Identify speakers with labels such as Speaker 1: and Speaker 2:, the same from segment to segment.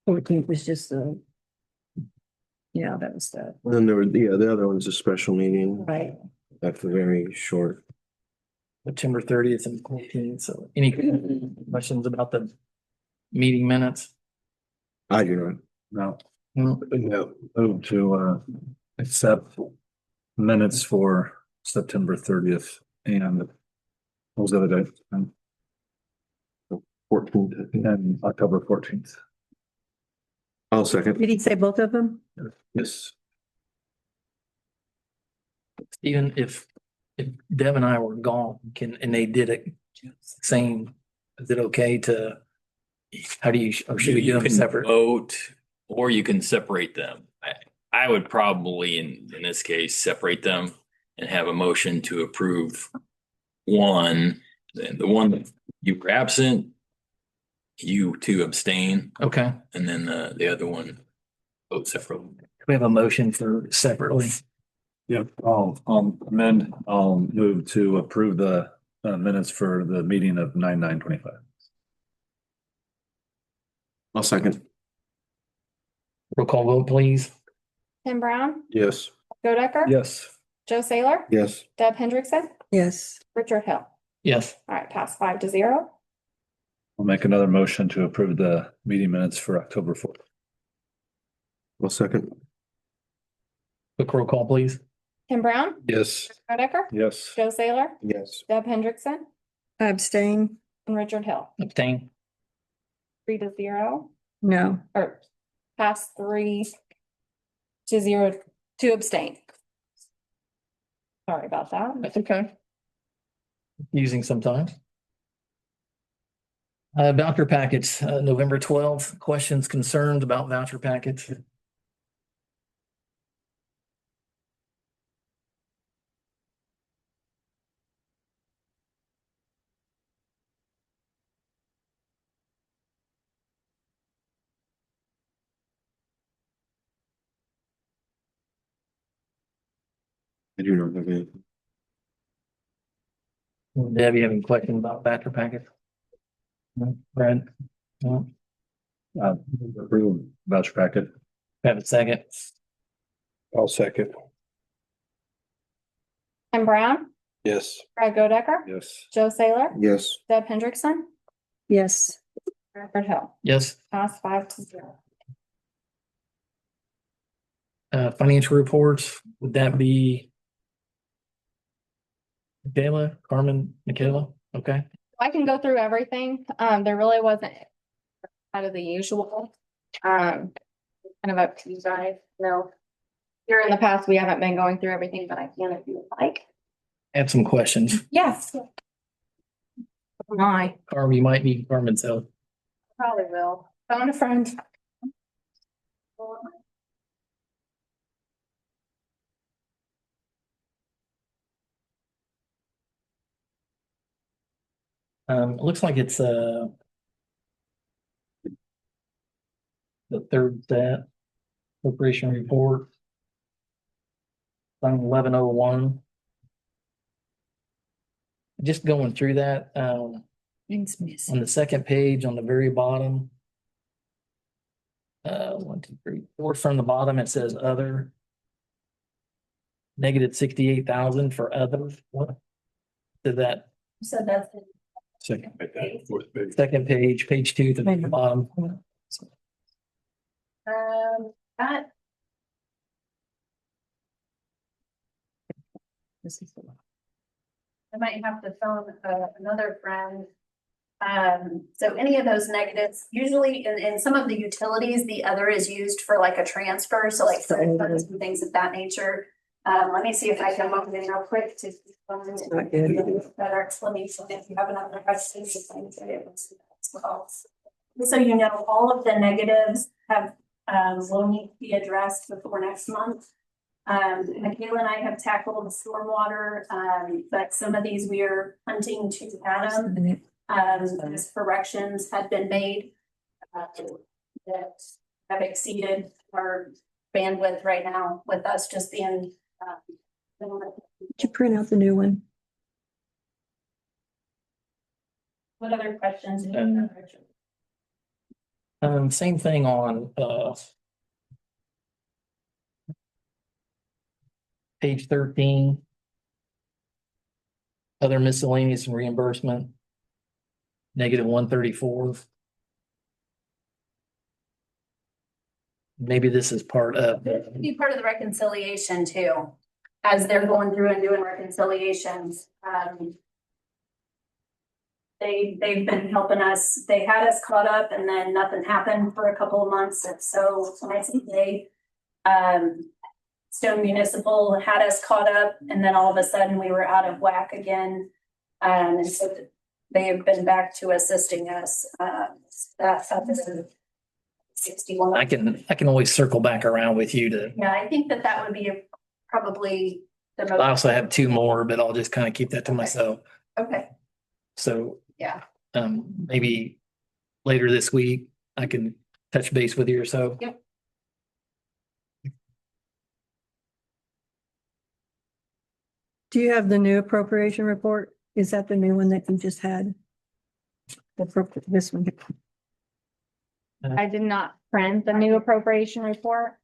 Speaker 1: 14th was just the. Yeah, that was the,
Speaker 2: And then there were, the other one's a special meeting.
Speaker 1: right.
Speaker 2: That's very short.
Speaker 3: September 30th and 14th. So any questions about the meeting minutes?
Speaker 2: I do not.
Speaker 4: No,
Speaker 3: No.
Speaker 4: move to accept minutes for September 30th and what was the other date?
Speaker 2: 14th, I think.
Speaker 4: And October 14th.
Speaker 2: I'll second.
Speaker 1: Did he say both of them?
Speaker 4: Yes.
Speaker 3: Even if Deb and I were gone, and they did it same, is it okay to, how do you, or should we do
Speaker 5: You
Speaker 3: them
Speaker 5: can
Speaker 3: separate?
Speaker 5: vote, or you can separate them. I would probably, in this case, separate them and have a motion to approve one, the one that you were absent, you two abstain,
Speaker 3: Okay,
Speaker 5: and then the other one vote separately.
Speaker 3: we have a motion for separately.
Speaker 4: Yep, I'll move to approve the minutes for the meeting of 9/9/25.
Speaker 2: I'll second.
Speaker 3: Roll call vote, please.
Speaker 6: Tim Brown,
Speaker 2: Yes.
Speaker 6: Joe Decker.
Speaker 4: Yes.
Speaker 6: Joe Saylor,
Speaker 2: Yes.
Speaker 6: Deb Hendrickson,
Speaker 1: Yes.
Speaker 6: Richard Hill.
Speaker 3: Yes,
Speaker 6: All right, pass 5-0.
Speaker 4: I'll make another motion to approve the meeting minutes for October 4th.
Speaker 2: I'll second.
Speaker 3: quick roll call, please.
Speaker 6: Tim Brown,
Speaker 4: Yes.
Speaker 6: Joe Decker,
Speaker 4: Yes.
Speaker 6: Joe Saylor,
Speaker 2: Yes.
Speaker 6: Deb Hendrickson,
Speaker 1: I abstain.
Speaker 6: and Richard Hill.
Speaker 3: Abstain.
Speaker 6: 3-0,
Speaker 1: No.
Speaker 6: or pass 3-0 to abstain. Sorry about that.
Speaker 3: That's okay. Using sometimes. Voucher packets, November 12th, questions, concerns about voucher packets?
Speaker 2: I do not have any.
Speaker 3: Deb, you have any questions about voucher packets? No? Brad? No?
Speaker 4: Approve voucher packet.
Speaker 3: Have a second?
Speaker 4: I'll second.
Speaker 6: Tim Brown,
Speaker 4: Yes.
Speaker 6: Brad Joe Decker,
Speaker 4: Yes.
Speaker 6: Joe Saylor,
Speaker 2: Yes.
Speaker 6: Deb Hendrickson,
Speaker 1: Yes.
Speaker 6: Richard Hill.
Speaker 3: Yes.
Speaker 6: Pass 5-0.
Speaker 3: Financial reports, would that be Michaela, Carmen, Michaela? Okay.
Speaker 6: I can go through everything. There really wasn't out of the usual. Kind of up to you guys. No. Here in the past, we haven't been going through everything, but I can if you would like.
Speaker 3: Add some questions.
Speaker 6: Yes. My,
Speaker 3: Carmen, you might need Carmen's help.
Speaker 6: probably will. Phone a friend.
Speaker 3: It looks like it's the third set appropriation report. On 1101. Just going through that,
Speaker 1: It's missing.
Speaker 3: on the second page, on the very bottom. 1, 2, 3, 4 from the bottom, it says other. Negative 68,000 for others. What? Did that
Speaker 6: So that's.
Speaker 4: Second. Fourth page.
Speaker 3: second page, page 2 to the bottom?
Speaker 6: That. I might have to phone another friend. So any of those negatives, usually in some of the utilities, the other is used for like a transfer, so like credit cards and things of that nature. Let me see if I can look it in real quick to.
Speaker 1: Not good.
Speaker 6: Better explanation if you have another question. As well. So you know, all of the negatives have will need to be addressed before next month. Michaela and I have tackled stormwater, but some of these we are hunting to Adam. As corrections had been made that have exceeded our bandwidth right now with us just being.
Speaker 1: Did you print out the new one?
Speaker 6: What other questions?
Speaker 3: Same thing on, page 13. Other miscellaneous and reimbursement. Negative 134. Maybe this is part of,
Speaker 6: This could be part of the reconciliation too, as they're going through and doing reconciliations. They've been helping us. They had us caught up and then nothing happened for a couple of months. And so nice and they, Stone Municipal had us caught up and then all of a sudden we were out of whack again. And so they have been back to assisting us. That's up to 61.
Speaker 3: I can always circle back around with you to,
Speaker 6: Yeah, I think that would be probably the
Speaker 3: I
Speaker 6: most,
Speaker 3: also have two more, but I'll just kind of keep that to myself.
Speaker 6: okay,
Speaker 3: So,
Speaker 6: yeah.
Speaker 3: maybe later this week, I can touch base with you or so.
Speaker 6: Yep.
Speaker 1: Do you have the new appropriation report? Is that the new one that you just had? This one?
Speaker 7: I did not print the new appropriation report.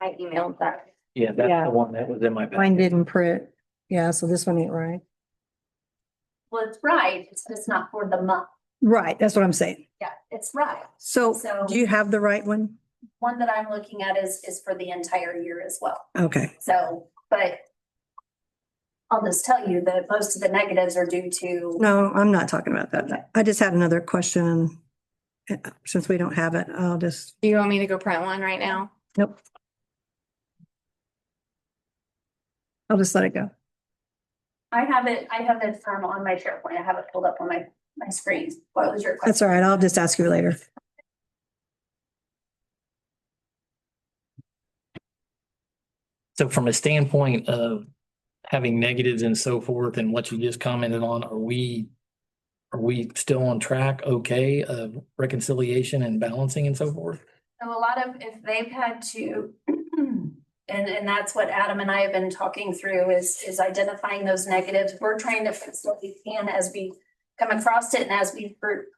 Speaker 7: I emailed that.
Speaker 3: Yeah, that's
Speaker 1: Yeah.
Speaker 3: the one that was in my.
Speaker 1: Mine didn't print. Yeah, so this one ain't right.
Speaker 6: Well, it's right, it's just not for the month.
Speaker 1: Right, that's what I'm saying.
Speaker 6: Yeah, it's right.
Speaker 1: So
Speaker 6: So-
Speaker 1: do you have the right one?
Speaker 6: One that I'm looking at is for the entire year as well.
Speaker 1: Okay,
Speaker 6: So, but I'll just tell you that most of the negatives are due to,
Speaker 1: no, I'm not talking about that. I just had another question. Since we don't have it, I'll just,
Speaker 7: Do you want me to go print one right now?
Speaker 1: nope. I'll just let it go.
Speaker 6: I have it on my SharePoint. I have it pulled up on my screen. What was your question?
Speaker 1: That's all right. I'll just ask you later.
Speaker 3: So from a standpoint of having negatives and so forth and what you just commented on, are we still on track, okay, of reconciliation and balancing and so forth?
Speaker 6: So a lot of, if they've had to, and that's what Adam and I have been talking through is identifying those negatives. We're trying to fix what we can as we come across it and as we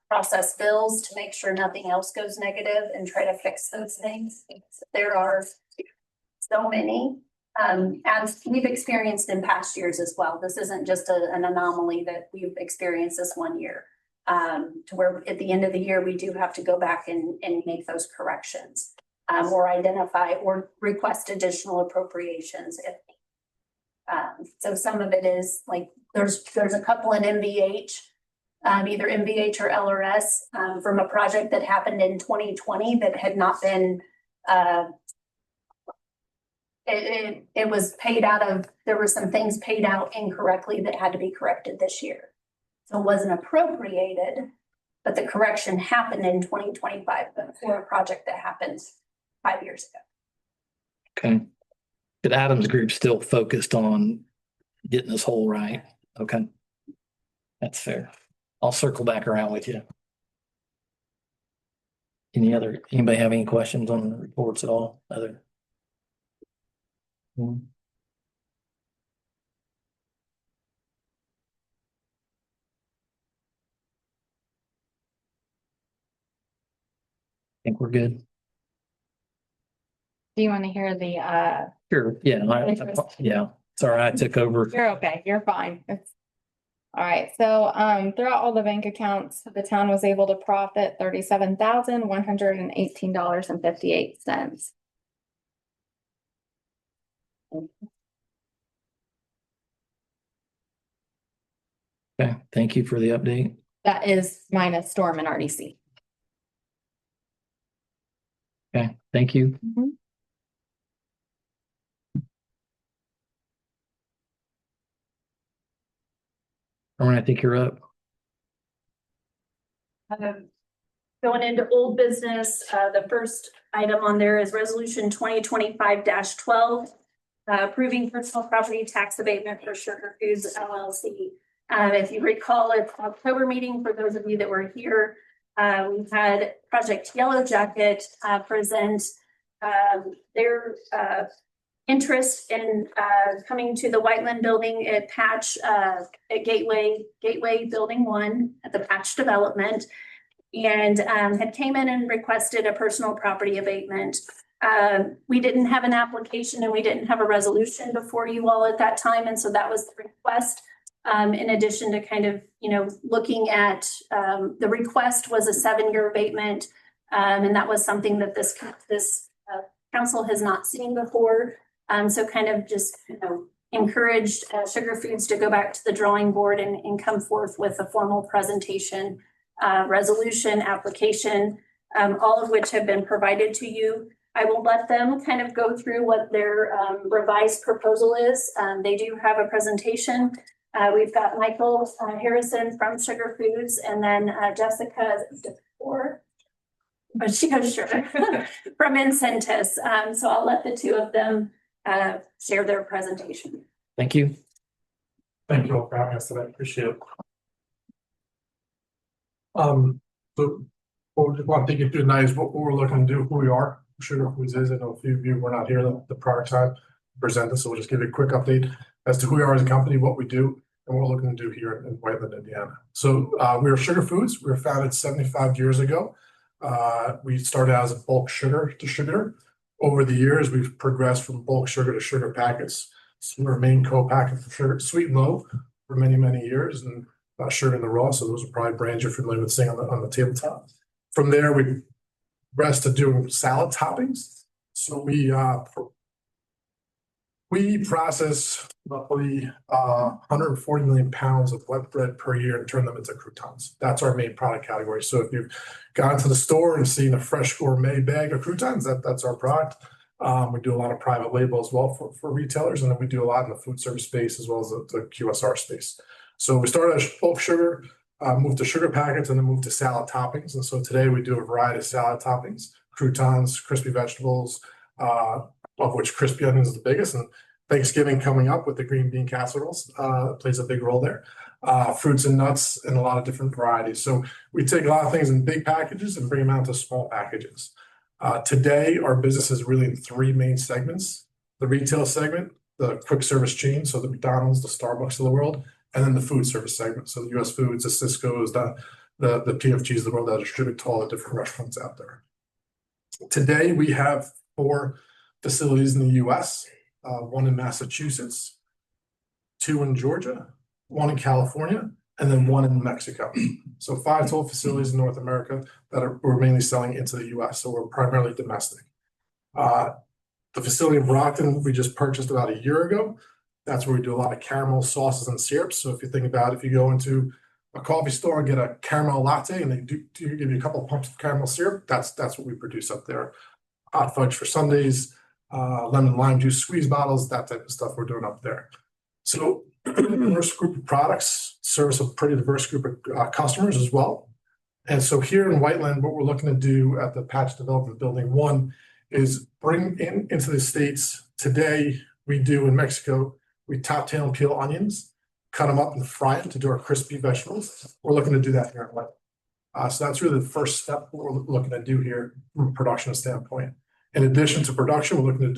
Speaker 6: process bills to make sure nothing else goes negative and try to fix those things. There are so many, as we've experienced in past years as well. This isn't just an anomaly that we've experienced this one year. To where at the end of the year, we do have to go back and make those corrections. Or identify or request additional appropriations if. So some of it is like, there's a couple in MVH, either MVH or LRS, from a project that happened in 2020 that had not been, it was paid out of, there were some things paid out incorrectly that had to be corrected this year. So it wasn't appropriated, but the correction happened in 2025 for a project that happened 5 years ago.
Speaker 3: Okay. But Adam's group still focused on getting this whole right. Okay. That's fair. I'll circle back around with you. Anybody have any questions on the reports at all? Other? Think we're good?
Speaker 7: Do you want to hear the,
Speaker 3: Sure. Yeah, yeah. Sorry, I took over.
Speaker 7: you're okay, you're fine. All right, so, throughout all the bank accounts, the town was able to profit $37,118.58.
Speaker 3: Okay, thank you for the update.
Speaker 7: That is minus storm and RDC.
Speaker 3: Okay, thank you. Norman, I think you're up.
Speaker 6: Going into old business, the first item on there is resolution 2025-12. Approving personal property tax abatement for Sugar Foods LLC. If you recall, it's October meeting, for those of you that were here, we've had Project Yellow Jacket present their interest in coming to the Whiteland building at Patch at Gateway Building 1 at the Patch development. and had came in and requested a personal property abatement. We didn't have an application and we didn't have a resolution before you all at that time, and so that was the request. In addition to kind of, looking at, the request was a 7-year abatement. And that was something that this council has not seen before. So kind of just, encouraged Sugar Foods to go back to the drawing board and come forth with a formal presentation, resolution, application, all of which have been provided to you. I will let them kind of go through what their revised proposal is. They do have a presentation. We've got Michael Harrison from Sugar Foods, and then Jessica she goes sure from Incentus. So I'll let the two of them share their presentation.
Speaker 3: Thank you.
Speaker 8: Thank you all for having us today. Appreciate it. So what we just want to take you through tonight is what we're looking to do, who we are, who Sugar Foods is. I know a few of you were not here the prior time to present this, so we'll just give you a quick update as to who we are as a company, what we do, and what we're looking to do here in Whiteland, Indiana. So we are Sugar Foods. We were founded 75 years ago. We started out as a bulk sugar distributor. Over the years, we've progressed from bulk sugar to sugar packets. So we're a main co-packer for sugar, sweet and low, for many, many years, and sugar in the raw. So those are probably brands you're familiar with seeing on the tabletop. From there, we progressed to doing salad toppings. So we process roughly 140 million pounds of wet bread per year and turn them into croutons. That's our main product category. So if you've gone to the store and seen a fresh gourmet bag of croutons, that's our product. We do a lot of private label as well for retailers, and then we do a lot in the food service space as well as the QSR space. So we started as bulk sugar, moved to sugar packets, and then moved to salad toppings. And so today we do a variety of salad toppings, croutons, crispy vegetables, of which crispy onions is the biggest. And Thanksgiving coming up with the green bean casseroles plays a big role there. Fruits and nuts and a lot of different varieties. So we take a lot of things in big packages and bring them out to small packages. Today, our business is really in 3 main segments: the retail segment, the quick service chain, so the McDonald's, the Starbucks of the world, and then the food service segment. So the US Foods, the Sysco's, the PFGs of the world that distribute to all the different restaurants out there. Today, we have 4 facilities in the US, 1 in Massachusetts, 2 in Georgia, 1 in California, and then 1 in Mexico. So 5 total facilities in North America that we're mainly selling into the US. So we're primarily domestic. The facility in Brockton, we just purchased about a year ago. That's where we do a lot of caramel sauces and syrups. So if you think about it, if you go into a coffee store and get a caramel latte and they do give you a couple of pumps of caramel syrup, that's what we produce up there. Hot fudge for sundaes, lemon lime juice squeeze bottles, that type of stuff we're doing up there. So diverse group of products service a pretty diverse group of customers as well. And so here in Whiteland, what we're looking to do at the Patch Development Building 1 is bring into the States. Today, we do in Mexico, we top tail and peel onions, cut them up and fry them to do our crispy vegetables. We're looking to do that here in Whiteland. So that's really the first step we're looking to do here from a production standpoint. In addition to production, we're looking at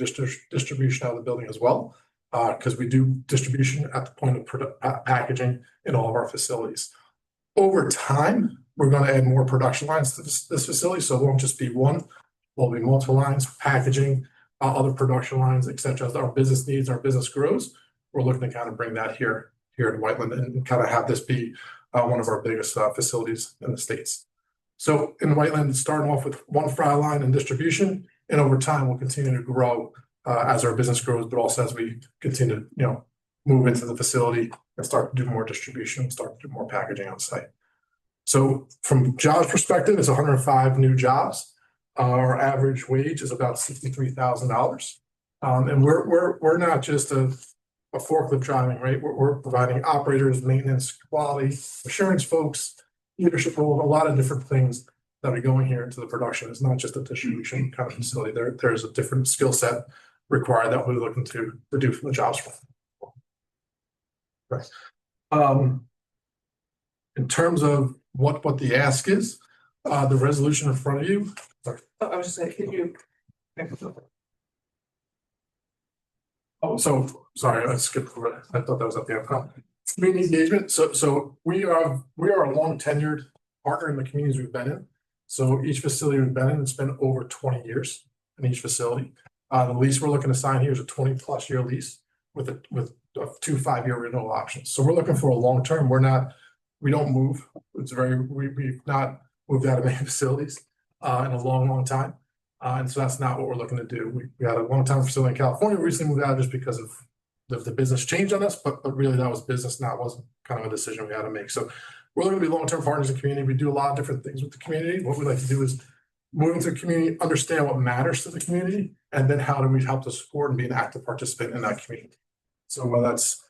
Speaker 8: distribution out of the building as well, because we do distribution at the point of packaging in all of our facilities. Over time, we're going to add more production lines to this facility, so it won't just be one. There'll be multiple lines, packaging, other production lines, et cetera. As our business needs, our business grows, we're looking to kind of bring that here in Whiteland and kind of have this be one of our biggest facilities in the States. So in Whiteland, starting off with 1 fry line and distribution, and over time we'll continue to grow as our business grows, but also as we continue to move into the facility and start to do more distribution, start to do more packaging on site. So from jobs perspective, it's 105 new jobs. Our average wage is about $63,000, and we're not just a forklift driving, right? We're providing operators, maintenance, quality assurance folks, leadership role, a lot of different things that are going here into the production. It's not just a distribution kind of facility. There's a different skill set required that we're looking to do from the jobs. Right. In terms of what the ask is, the resolution in front of you. Sorry.
Speaker 9: I was just saying, can you?
Speaker 8: Oh, so sorry, I skipped over it. I thought that was at the end. Community engagement. So we are a long tenured partner in the communities we've been in. So each facility we've been in, it's been over 20 years in each facility. The lease we're looking to sign here is a 20+ year lease with 2 5-year renewal options. So we're looking for a long-term. We don't move. We've not moved out of any facilities in a long time. And so that's not what we're looking to do. We had a long-time facility in California, recently moved out just because of the business changed on us, but really that was business, wasn't kind of a decision we had to make. So we're looking to be long-term partners in the community. We do a lot of different things with the community. What we like to do is move into the community, understand what matters to the community, and then how do we help to support and be an active participant in that community. So whether that's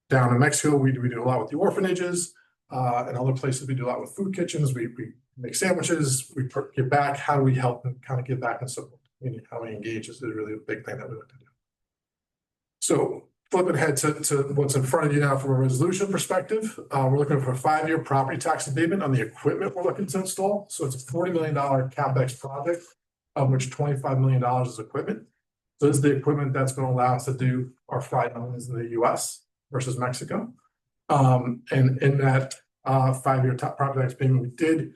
Speaker 8: down in Mexico, we do a lot with the orphanages, and other places we do a lot with food kitchens. We make sandwiches, we give back. How do we help and kind of give back and support the community? How we engage is really a big thing that we like to do. So flipping ahead to what's in front of you now from a resolution perspective, we're looking for a 5-year property tax abatement on the equipment we're looking to install. So it's a $40 million CapEx project, of which $25 million is equipment. So this is the equipment that's going to allow us to do our flight runs in the US versus Mexico. And in that 5-year property tax payment we did,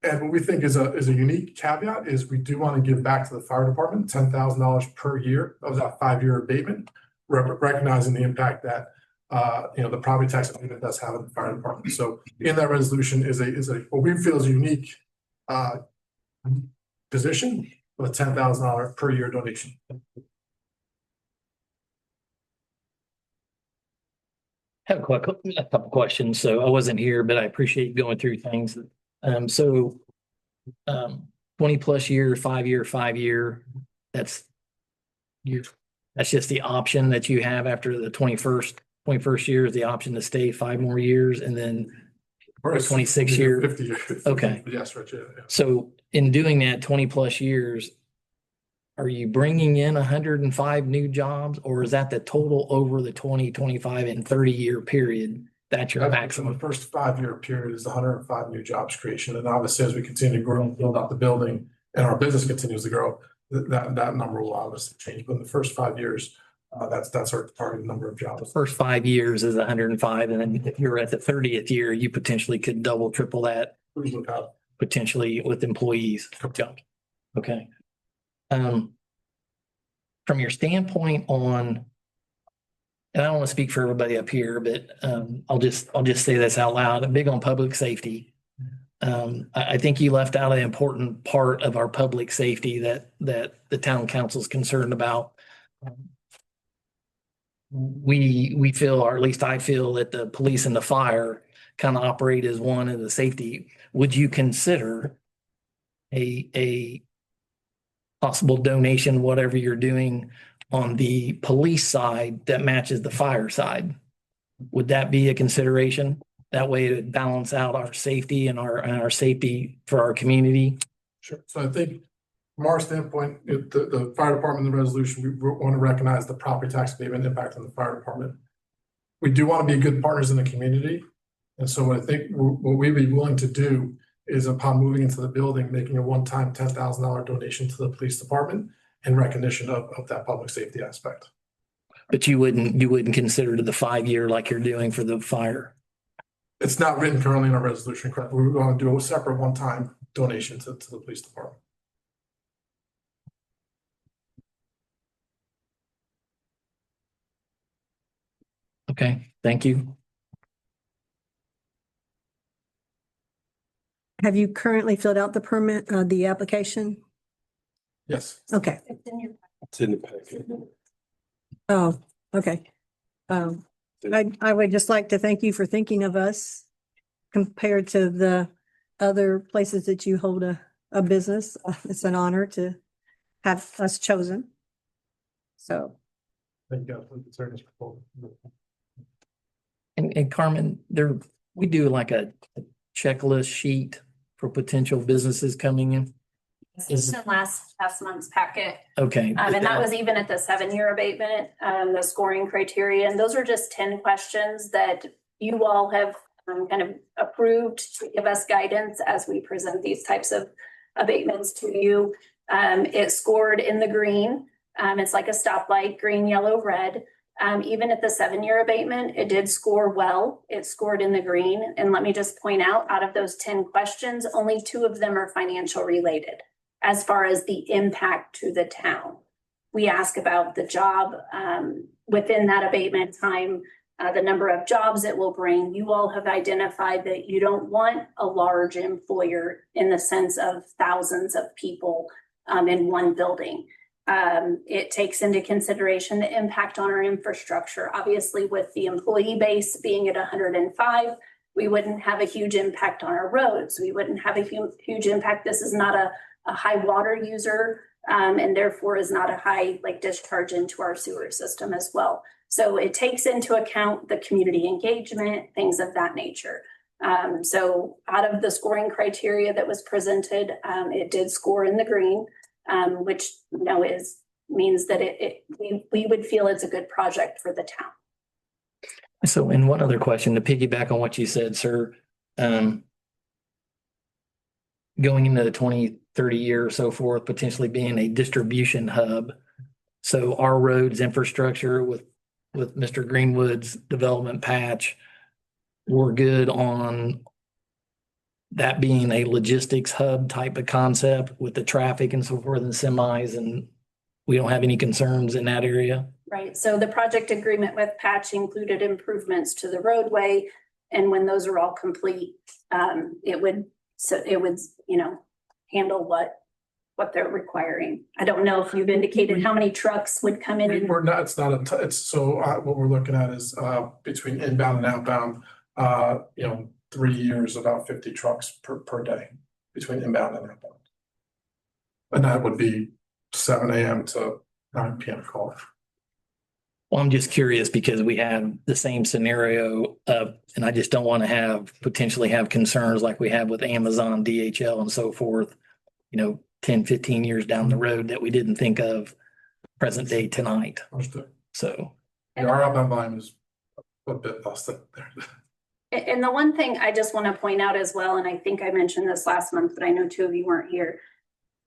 Speaker 8: and what we think is a unique caveat is we do want to give back to the fire department $10,000 per year of that 5-year abatement, recognizing the impact that the property tax abatement does have in the fire department. So in that resolution is a what we feel is a unique position with a $10,000 per year donation.
Speaker 3: Have a couple questions. So I wasn't here, but I appreciate going through things. 20+ year, 5-year, that's just the option that you have after the 21st year is the option to stay 5 more years, and then
Speaker 8: Or
Speaker 3: 26 year.
Speaker 8: 50 years.
Speaker 3: Okay.
Speaker 8: Yes, Rich. Yeah.
Speaker 3: So in doing that 20+ years, are you bringing in 105 new jobs, or is that the total over the 20, 25 and 30-year period? That's your
Speaker 8: The
Speaker 3: maximum.
Speaker 8: first 5-year period is 105 new jobs creation. And obviously, as we continue to grow and build out the building and our business continues to grow, that number will obviously change. But in the first 5 years, that's our target number of jobs.
Speaker 3: First 5 years is 105, and then if you're at the 30th year, you potentially could double, triple that, potentially with employees. Okay. From your standpoint on, and I don't want to speak for everybody up here, but I'll just say this out loud. I'm big on public safety. I think you left out an important part of our public safety that the town council is concerned about. We feel, or at least I feel, that the police and the fire kind of operate as one in the safety. Would you consider a possible donation, whatever you're doing on the police side that matches the fire side? Would that be a consideration? That way it would balance out our safety and our safety for our community.
Speaker 8: Sure. So I think from our standpoint, the fire department, the resolution, we want to recognize the property tax abatement impact on the fire department. We do want to be good partners in the community. And so what I think what we'd be willing to do is, upon moving into the building, making a one-time $10,000 donation to the police department in recognition of that public safety aspect.
Speaker 3: But you wouldn't consider the 5-year like you're doing for the fire?
Speaker 8: It's not written currently in our resolution, correct? We're going to do a separate one-time donation to the police department.
Speaker 3: Okay, thank you.
Speaker 1: Have you currently filled out the permit, the application?
Speaker 8: Yes.
Speaker 1: Okay.
Speaker 6: It's in your
Speaker 2: It's in the packet.
Speaker 1: Oh, okay. I would just like to thank you for thinking of us compared to the other places that you hold a business. It's an honor to have us chosen. So,
Speaker 8: Thank you for considering this proposal.
Speaker 3: And Carmen, we do like a checklist sheet for potential businesses coming in.
Speaker 6: It's in last month's packet.
Speaker 3: Okay.
Speaker 6: And that was even at the 7-year abatement, the scoring criteria. And those are just 10 questions that you all have kind of approved to give us guidance as we present these types of abatements to you. It's scored in the green. It's like a stoplight, green, yellow, red. Even at the 7-year abatement, it did score well. It scored in the green. And let me just point out of those 10 questions, only 2 of them are financial related as far as the impact to the town. We ask about the job within that abatement time, the number of jobs it will bring. You all have identified that you don't want a large employer in the sense of thousands of people in one building. It takes into consideration the impact on our infrastructure. Obviously, with the employee base being at 105, we wouldn't have a huge impact on our roads. We wouldn't have a huge impact. This is not a high water user, and therefore is not a high discharge into our sewer system as well. So it takes into account the community engagement, things of that nature. So out of the scoring criteria that was presented, it did score in the green, which means that we would feel it's a good project for the town.
Speaker 3: So, and one other question to piggyback on what you said, sir. Going into the 20, 30 year or so forth, potentially being a distribution hub. So our roads infrastructure with Mr. Greenwood's development patch, we're good on that being a logistics hub type of concept with the traffic and so forth and semis, and we don't have any concerns in that area.
Speaker 6: Right. So the project agreement with Patch included improvements to the roadway. And when those are all complete, it would handle what they're requiring. I don't know if you've indicated how many trucks would come in.
Speaker 8: We're not, it's not what we're looking at is between inbound and outbound, 3 years, about 50 trucks per day between inbound and outbound. And that would be 7 a.m. to 9 p.m. call.
Speaker 3: Well, I'm just curious because we have the same scenario and I just don't want to potentially have concerns like we have with Amazon, DHL and so forth, 10, 15 years down the road that we didn't think of present day tonight.
Speaker 8: Understood.
Speaker 3: So.
Speaker 8: Our outbound volume is a bit less than there.
Speaker 6: And the one thing I just want to point out as well, and I think I mentioned this last month, but I know 2 of you weren't here.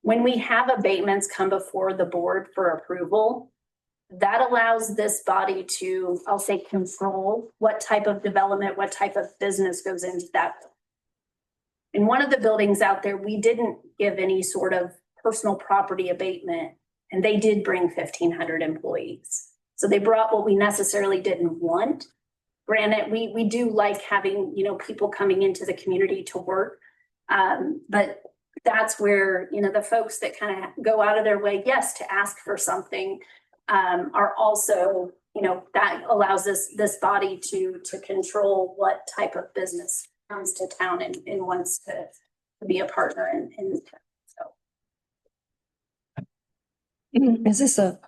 Speaker 6: When we have abatements come before the board for approval, that allows this body to, I'll say, control what type of development, what type of business goes into that. In one of the buildings out there, we didn't give any sort of personal property abatement, and they did bring 1,500 employees. So they brought what we necessarily didn't want. Granted, we do like having, people coming into the community to work. But that's where, the folks that kind of go out of their way, yes, to ask for something, are also, that allows this body to control what type of business comes to town and wants to be a partner in so.
Speaker 1: Is this a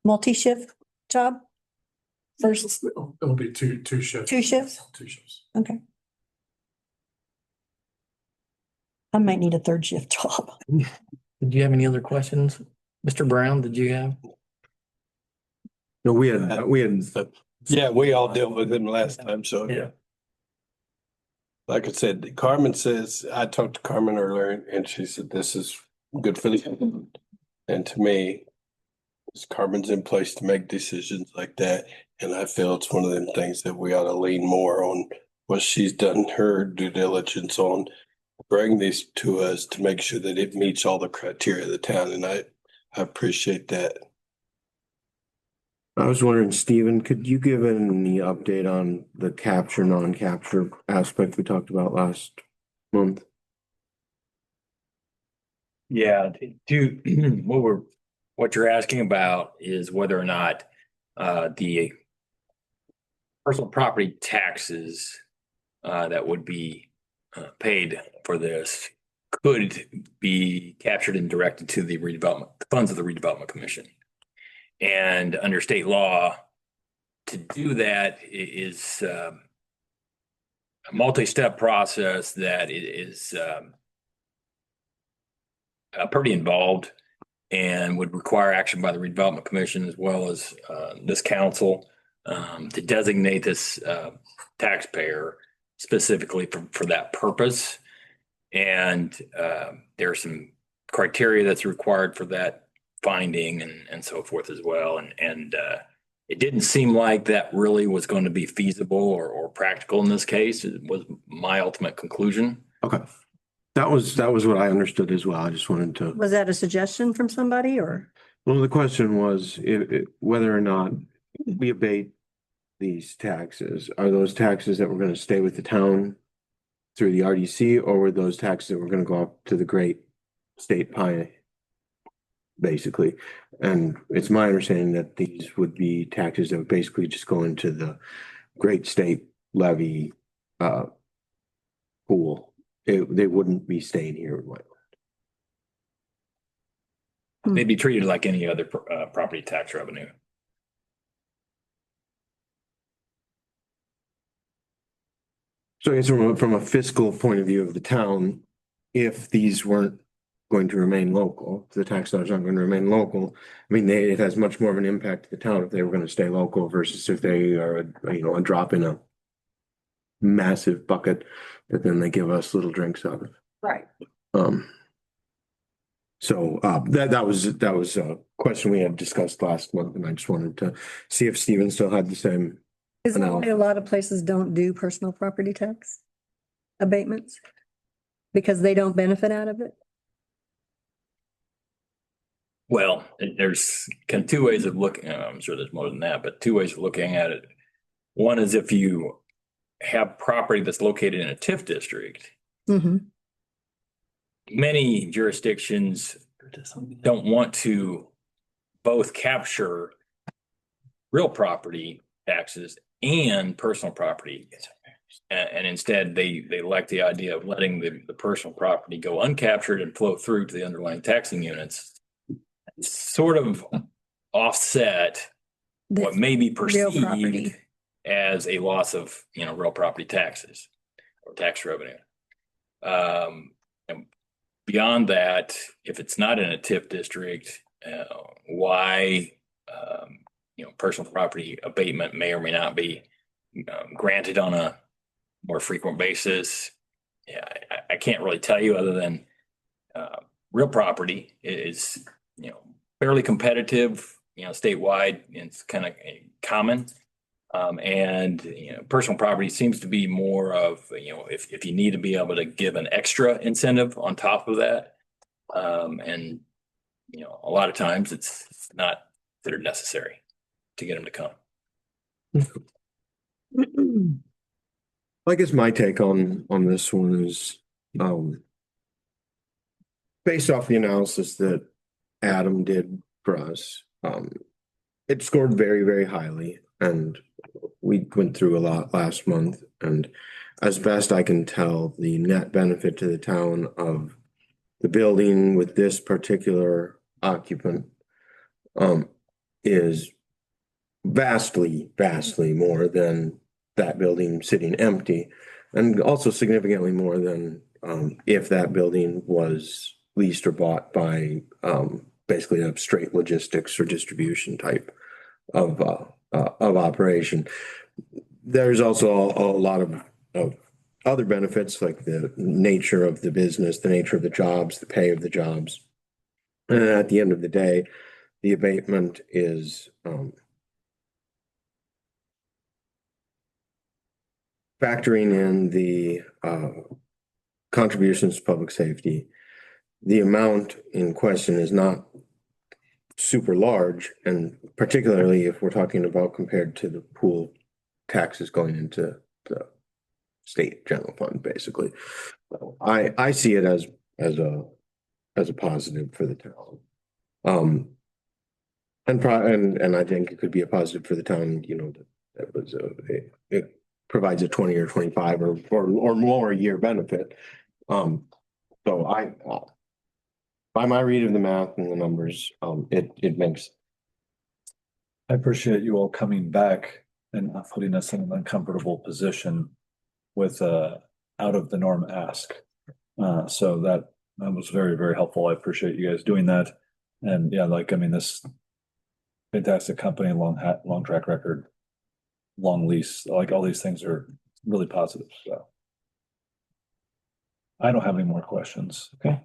Speaker 1: multi-shift job? First,
Speaker 8: It'll be two shifts.
Speaker 1: 2 shifts?
Speaker 8: 2 shifts.
Speaker 1: Okay. I might need a 3rd shift job.
Speaker 3: Did you have any other questions? Mr. Brown, did you have?
Speaker 2: No, we had.
Speaker 9: Yeah, we all dealt with him last time, so.
Speaker 3: Yeah.
Speaker 9: Like I said, Carmen says, I talked to Carmen earlier and she said, this is good for the. And to me, Carmen's in place to make decisions like that. And I feel it's one of them things that we ought to lean more on what she's done her due diligence on. Bring these to us to make sure that it meets all the criteria of the town. And I appreciate that.
Speaker 2: I was wondering, Stephen, could you give any update on the capture, non-capture aspect we talked about last month?
Speaker 5: Yeah, what you're asking about is whether or not the personal property taxes that would be paid for this could be captured and directed to the funds of the redevelopment commission. And under state law, to do that is a multi-step process that is pretty involved and would require action by the redevelopment commission as well as this council to designate this taxpayer specifically for that purpose. And there are some criteria that's required for that finding and so forth as well. And it didn't seem like that really was going to be feasible or practical in this case. It was my ultimate conclusion.
Speaker 2: Okay. That was what I understood as well. I just wanted to,
Speaker 1: Was that a suggestion from somebody or?
Speaker 2: well, the question was whether or not we abate these taxes. Are those taxes that were gonna stay with the town through the RDC, or were those taxes that were gonna go up to the great state pie? Basically, and it's my understanding that these would be taxes that would basically just go into the great state levy pool. They wouldn't be staying here in Whiteland.
Speaker 5: They'd be treated like any other property tax revenue.
Speaker 2: So I guess from a fiscal point of view of the town, if these weren't going to remain local, if the tax dollars aren't going to remain local, I mean, it has much more of an impact to the town if they were going to stay local versus if they are, a drop in a massive bucket that then they give us little drinks out of.
Speaker 1: Right.
Speaker 2: So that was a question we had discussed last month, and I just wanted to see if Steven still had the same.
Speaker 1: Is there a lot of places don't do personal property tax abatements? Because they don't benefit out of it?
Speaker 5: Well, there's kind of two ways of looking, I'm sure there's more than that, but two ways of looking at it. One is if you have property that's located in a TIF district,
Speaker 1: Mm-hmm.
Speaker 5: many jurisdictions don't want to both capture real property taxes and personal property. And instead, they like the idea of letting the personal property go uncaptured and flow through to the underlying taxing units. Sort of offset what may be perceived as a loss of, real property taxes or tax revenue. And beyond that, if it's not in a TIF district, why, personal property abatement may or may not be granted on a more frequent basis. Yeah, I can't really tell you other than real property is, fairly competitive, statewide. It's kind of common. And personal property seems to be more of, if you need to be able to give an extra incentive on top of that. And, a lot of times it's not considered necessary to get them to come.
Speaker 2: I guess my take on this one is based off the analysis that Adam did for us. It scored very, very highly, and we went through a lot last month. And as best I can tell, the net benefit to the town of the building with this particular occupant is vastly, vastly more than that building sitting empty, and also significantly more than if that building was leased or bought by basically a straight logistics or distribution type of operation. There's also a lot of other benefits, like the nature of the business, the nature of the jobs, the pay of the jobs. And at the end of the day, the abatement is factoring in the contributions to public safety. The amount in question is not super large, and particularly if we're talking about compared to the pool taxes going into the state general fund, basically. So I see it as a positive for the town. And I think it could be a positive for the town, that was it provides a 20 or 25 or more year benefit. So by my read of the math and the numbers, it makes.
Speaker 4: I appreciate you all coming back and not putting us in an uncomfortable position with out of the norm ask. So that was very, very helpful. I appreciate you guys doing that. And yeah, this fantastic company, long track record, long lease, all these things are really positive. So I don't have any more questions. Okay.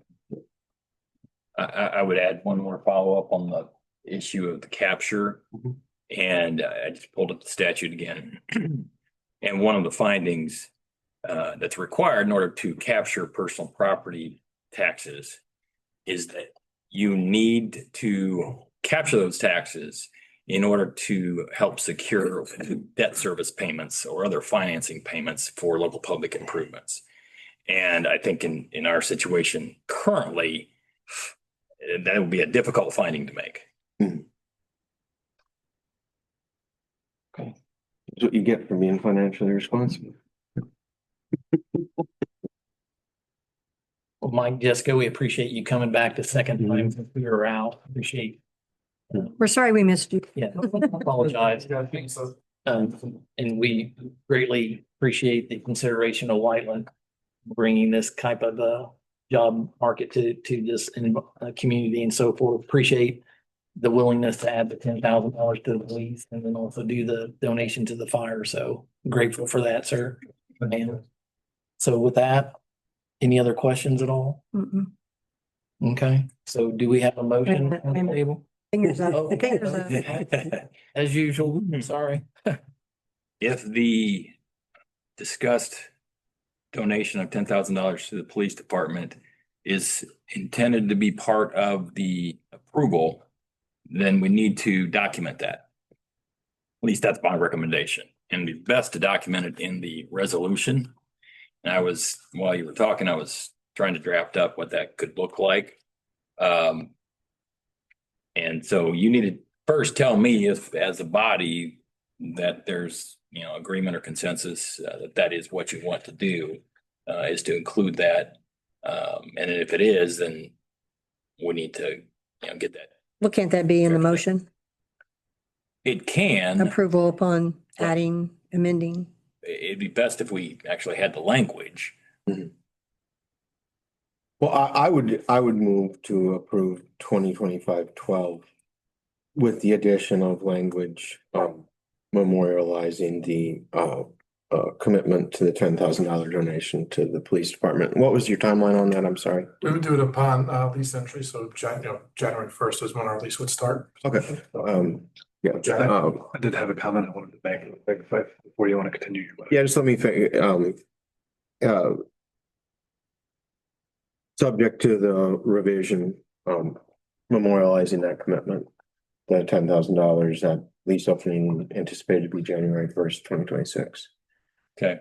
Speaker 5: I would add one more follow-up on the issue of the capture. And I just pulled up the statute again. And one of the findings that's required in order to capture personal property taxes is that you need to capture those taxes in order to help secure debt service payments or other financing payments for local public improvements. And I think in our situation currently, that would be a difficult finding to make.
Speaker 2: That's what you get for being financially responsible.
Speaker 3: Well, Mike, Jessica, we appreciate you coming back the second time since we were out. Appreciate.
Speaker 1: We're sorry we missed you.
Speaker 3: Yeah, apologize. And we greatly appreciate the consideration of Whiteland bringing this type of job market to this community and so forth. Appreciate the willingness to add the $10,000 to the police and then also do the donation to the fire. So grateful for that, sir. And so with that, any other questions at all?
Speaker 1: Mm-mm.
Speaker 3: Okay, so do we have a motion on the table?
Speaker 1: Fingers up.
Speaker 3: Oh,
Speaker 1: Fingers up.
Speaker 3: as usual, sorry.
Speaker 5: If the discussed donation of $10,000 to the police department is intended to be part of the approval, then we need to document that. At least that's my recommendation. And it'd be best to document it in the resolution. And while you were talking, I was trying to draft up what that could look like. And so you need to first tell me if, as a body, that there's, agreement or consensus that is what you want to do, is to include that. And if it is, then we need to, get that.
Speaker 1: Well, can't that be in the motion?
Speaker 5: It can.
Speaker 1: Approval upon adding, amending?
Speaker 5: It'd be best if we actually had the language.
Speaker 2: Well, I would move to approve 2025-12 with the addition of language, memorializing the, commitment to the $10,000 donation to the police department. What was your timeline on that? I'm sorry.
Speaker 8: We would do it upon lease entry, so January 1st is when our lease would start.
Speaker 2: Okay, yeah.
Speaker 4: I did have a comment I wanted to make before you want to continue.
Speaker 2: Yeah, just let me think, subject to the revision, memorializing that commitment, the $10,000, that lease opening anticipated to be January 1st, 2026.
Speaker 5: Okay.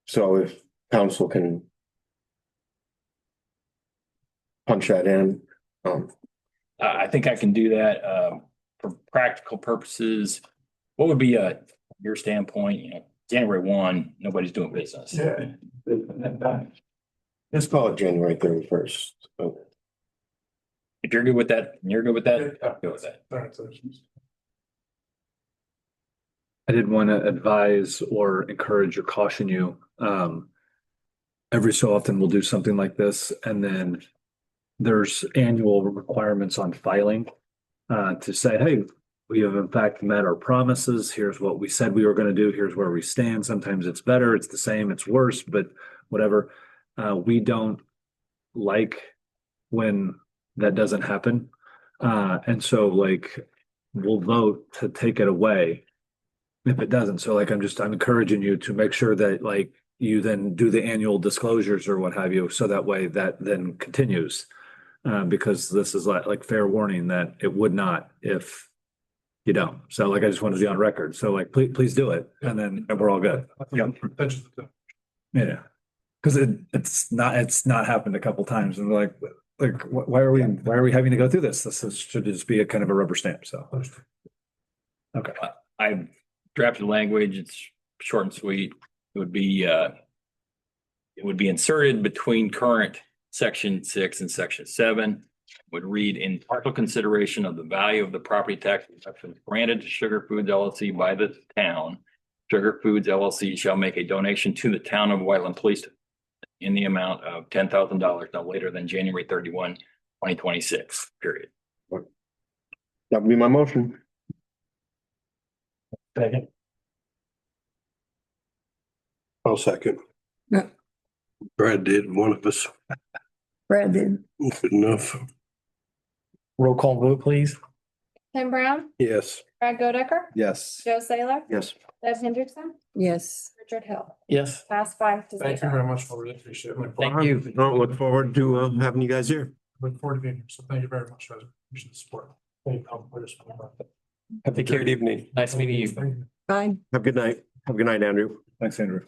Speaker 2: So if council can punch that in,
Speaker 5: I think I can do that. For practical purposes, what would be your standpoint? January 1, nobody's doing business.
Speaker 8: Yeah.
Speaker 2: let's call it January 31st.
Speaker 5: If you're good with that, and you're good with that, I'm good with that.
Speaker 4: I did want to advise or encourage or caution you. Every so often we'll do something like this, and then there's annual requirements on filing to say, hey, we have in fact met our promises. Here's what we said we were going to do. Here's where we stand. Sometimes it's better, it's the same, it's worse, but whatever. We don't like when that doesn't happen. And so we'll vote to take it away if it doesn't. So I'm encouraging you to make sure that you then do the annual disclosures or what have you. So that way that then continues. Because this is like fair warning that it would not if you don't. So I just wanted to be on record. So please do it. And then we're all good. Yeah. Cause it's not happened a couple times and why are we having to go through this? Should just be a kind of a rubber stamp. So. Okay.
Speaker 5: I drafted language. It's short and sweet. It would be inserted between current section 6 and section 7. Would read, in partial consideration of the value of the property tax reductions granted to Sugar Foods LLC by the town, Sugar Foods LLC shall make a donation to the town of Whiteland Police in the amount of $10,000 no later than January 31, 2026, period.
Speaker 2: That would be my motion.
Speaker 3: Second.
Speaker 9: I'll second.
Speaker 1: Yeah.
Speaker 9: Brad did, one of us.
Speaker 1: Brad did.
Speaker 9: Good enough.
Speaker 3: Roll call vote, please.
Speaker 7: Tim Brown,
Speaker 9: Yes.
Speaker 7: Brad Godecker,
Speaker 4: Yes.
Speaker 7: Joe Saylor,
Speaker 2: Yes.
Speaker 7: Deb Hendrickson,
Speaker 1: Yes.
Speaker 7: Richard Hill.
Speaker 3: Yes,
Speaker 7: Pass 5-0.
Speaker 8: Thank you very much. I really appreciate it.
Speaker 3: thank you.
Speaker 2: No, look forward to having you guys here.
Speaker 8: Look forward to being here. So thank you very much, guys. Appreciate the support. Thank you.
Speaker 9: Have a good evening.
Speaker 3: Nice meeting you.
Speaker 8: Thank you.
Speaker 1: Bye.
Speaker 2: Have a good night. Have a good night, Andrew.
Speaker 4: Thanks, Andrew.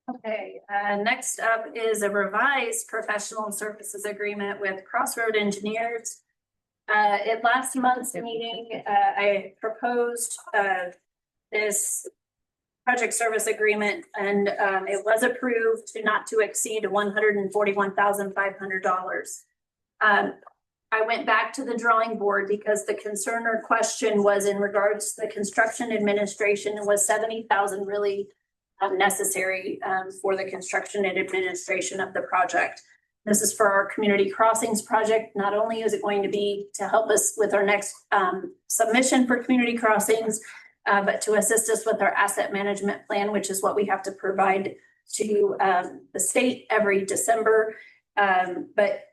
Speaker 6: Okay, next up is a revised professional services agreement with Crossroad Engineers. At last month's meeting, I proposed this project service agreement, and it was approved to not to exceed $141,500. I went back to the drawing board because the concern or question was in regards to the construction administration, and was 70,000 really necessary for the construction and administration of the project. This is for our community crossings project. Not only is it going to be to help us with our next submission for community crossings, but to assist us with our asset management plan, which is what we have to provide to the state every December. But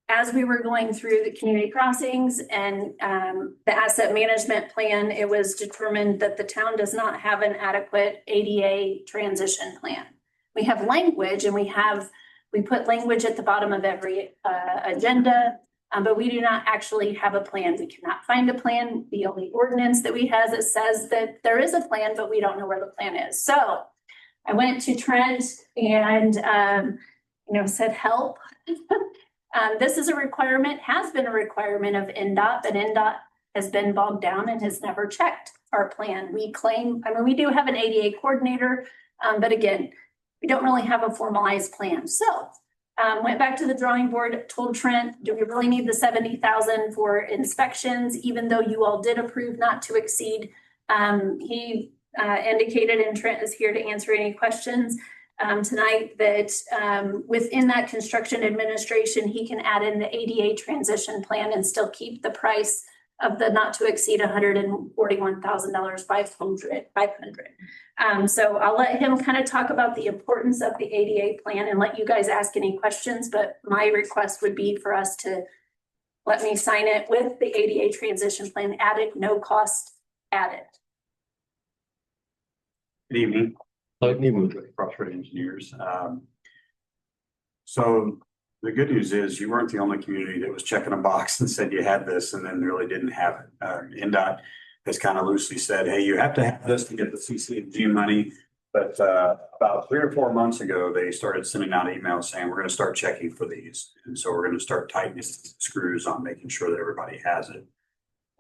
Speaker 6: as we were going through the community crossings and the asset management plan, it was determined that the town does not have an adequate ADA transition plan. We have language, and we put language at the bottom of every agenda, but we do not actually have a plan. We cannot find a plan. The only ordinance that we have that says that there is a plan, but we don't know where the plan is. So I went to Trent and said, help. This is a requirement, has been a requirement of NDOT, but NDOT has been bogged down and has never checked our plan. We do have an ADA coordinator, but again, we don't really have a formalized plan. So went back to the drawing board, told Trent, do we really need the 70,000 for inspections, even though you all did approve not to exceed? He indicated, and Trent is here to answer any questions tonight, that within that construction administration, he can add in the ADA transition plan and still keep the price of the not to exceed $141,000, 500. So I'll let him kind of talk about the importance of the ADA plan and let you guys ask any questions, but my request would be for us to let me sign it with the ADA transition plan added, no cost added.
Speaker 10: Good evening.
Speaker 3: Good
Speaker 10: evening. With Crossroad Engineers. So the good news is you weren't the only community that was checking a box and said you had this and then really didn't have it. NDOT has kind of loosely said, hey, you have to have this to get the CCG money. But about 3 or 4 months ago, they started sending out emails saying, we're going to start checking for these. And so we're going to start tightening screws on making sure that everybody has it.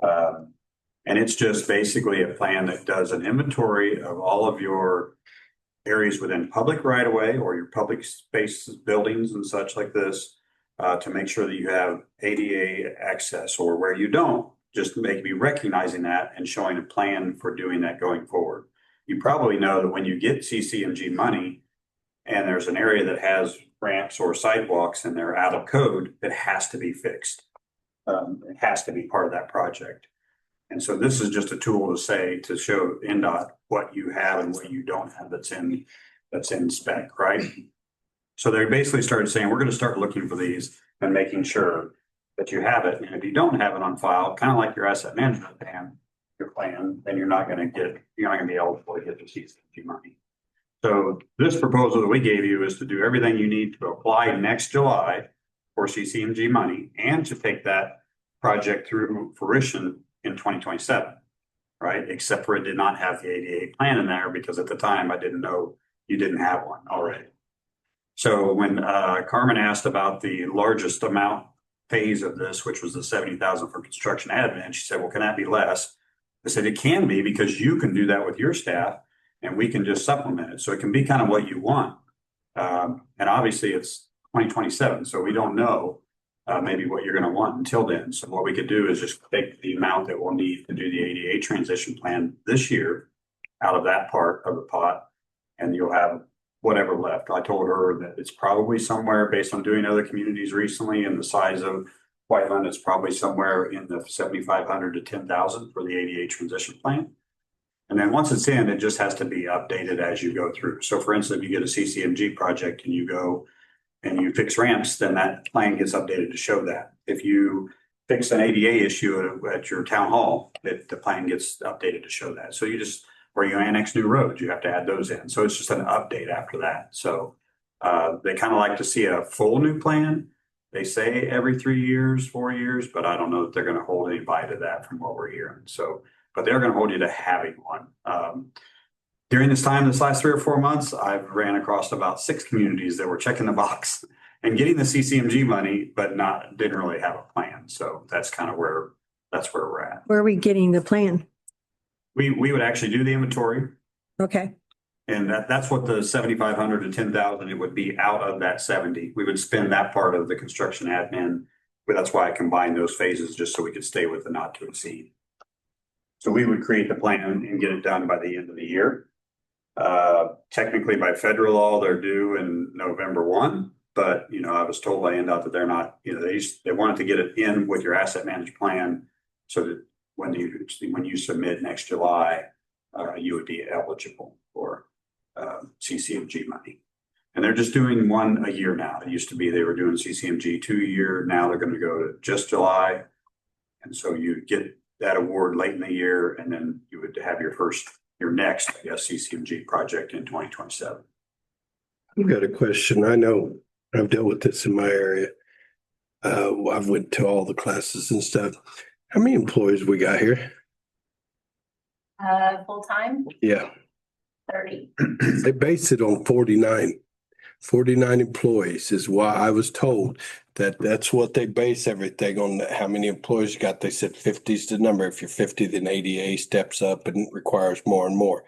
Speaker 10: And it's just basically a plan that does an inventory of all of your areas within public right of way or your public spaces, buildings and such like this, to make sure that you have ADA access, or where you don't, just maybe recognizing that and showing a plan for doing that going forward. You probably know that when you get CCMG money and there's an area that has ramps or sidewalks and they're out of code, it has to be fixed. It has to be part of that project. And so this is just a tool to show NDOT what you have and what you don't have that's in spec, right? So they basically started saying, we're going to start looking for these and making sure that you have it. And if you don't have it on file, kind of like your asset management plan, your plan, then you're not going to be eligible to get the CCMG money. So this proposal that we gave you is to do everything you need to apply next July for CCMG money and to take that project through fruition in 2027, right? Except for it did not have the ADA plan in there because at the time I didn't know you didn't have one already. So when Carmen asked about the largest amount phase of this, which was the 70,000 for construction admin, she said, well, can that be less? I said, it can be, because you can do that with your staff and we can just supplement it. So it can be kind of what you want. And obviously it's 2027, so we don't know maybe what you're going to want until then. So what we could do is just take the amount that we'll need to do the ADA transition plan this year out of that part of the pot, and you'll have whatever left. I told her that it's probably somewhere, based on doing other communities recently and the size of Whiteland, it's probably somewhere in the 7,500 to 10,000 for the ADA transition plan. And then once it's in, it just has to be updated as you go through. So for instance, if you get a CCMG project and you go and you fix ramps, then that plan gets updated to show that. If you fix an ADA issue at your town hall, the plan gets updated to show that. So you just, or you annex new roads, you have to add those in. So it's just an update after that. So they kind of like to see a full new plan. They say every 3 years, 4 years, but I don't know that they're going to hold anybody to that from what we're hearing. So, but they're going to hold you to having one. During this time, this last 3 or 4 months, I've ran across about 6 communities that were checking the box and getting the CCMG money, but didn't really have a plan. So that's kind of where we're at.
Speaker 1: Where are we getting the plan?
Speaker 10: We would actually do the inventory.
Speaker 1: Okay,
Speaker 10: And that's what the 7,500 to 10,000, it would be out of that 70. We would spend that part of the construction admin. But that's why I combined those phases, just so we could stay with the not to exceed. So we would create the plan and get it done by the end of the year. Technically by federal law, they're due in November 1, but I was told by NDOT that they're not, they wanted to get it in with your asset management plan. So that when you submit next July, you would be eligible for CCMG money. And they're just doing one a year now. It used to be they were doing CCMG 2 a year. Now they're going to go to just July. And so you get that award late in the year, and then you would have your next, I guess, CCMG project in 2027.
Speaker 9: I've got a question. I know I've dealt with this in my area. I've went to all the classes and stuff. How many employees we got here?
Speaker 6: Full time,
Speaker 9: Yeah,
Speaker 6: 30.
Speaker 9: they base it on 49. 49 employees is why I was told that's what they base everything on, how many employees you got. They said 50 is the number. If you're 50, then ADA steps up and requires more and more.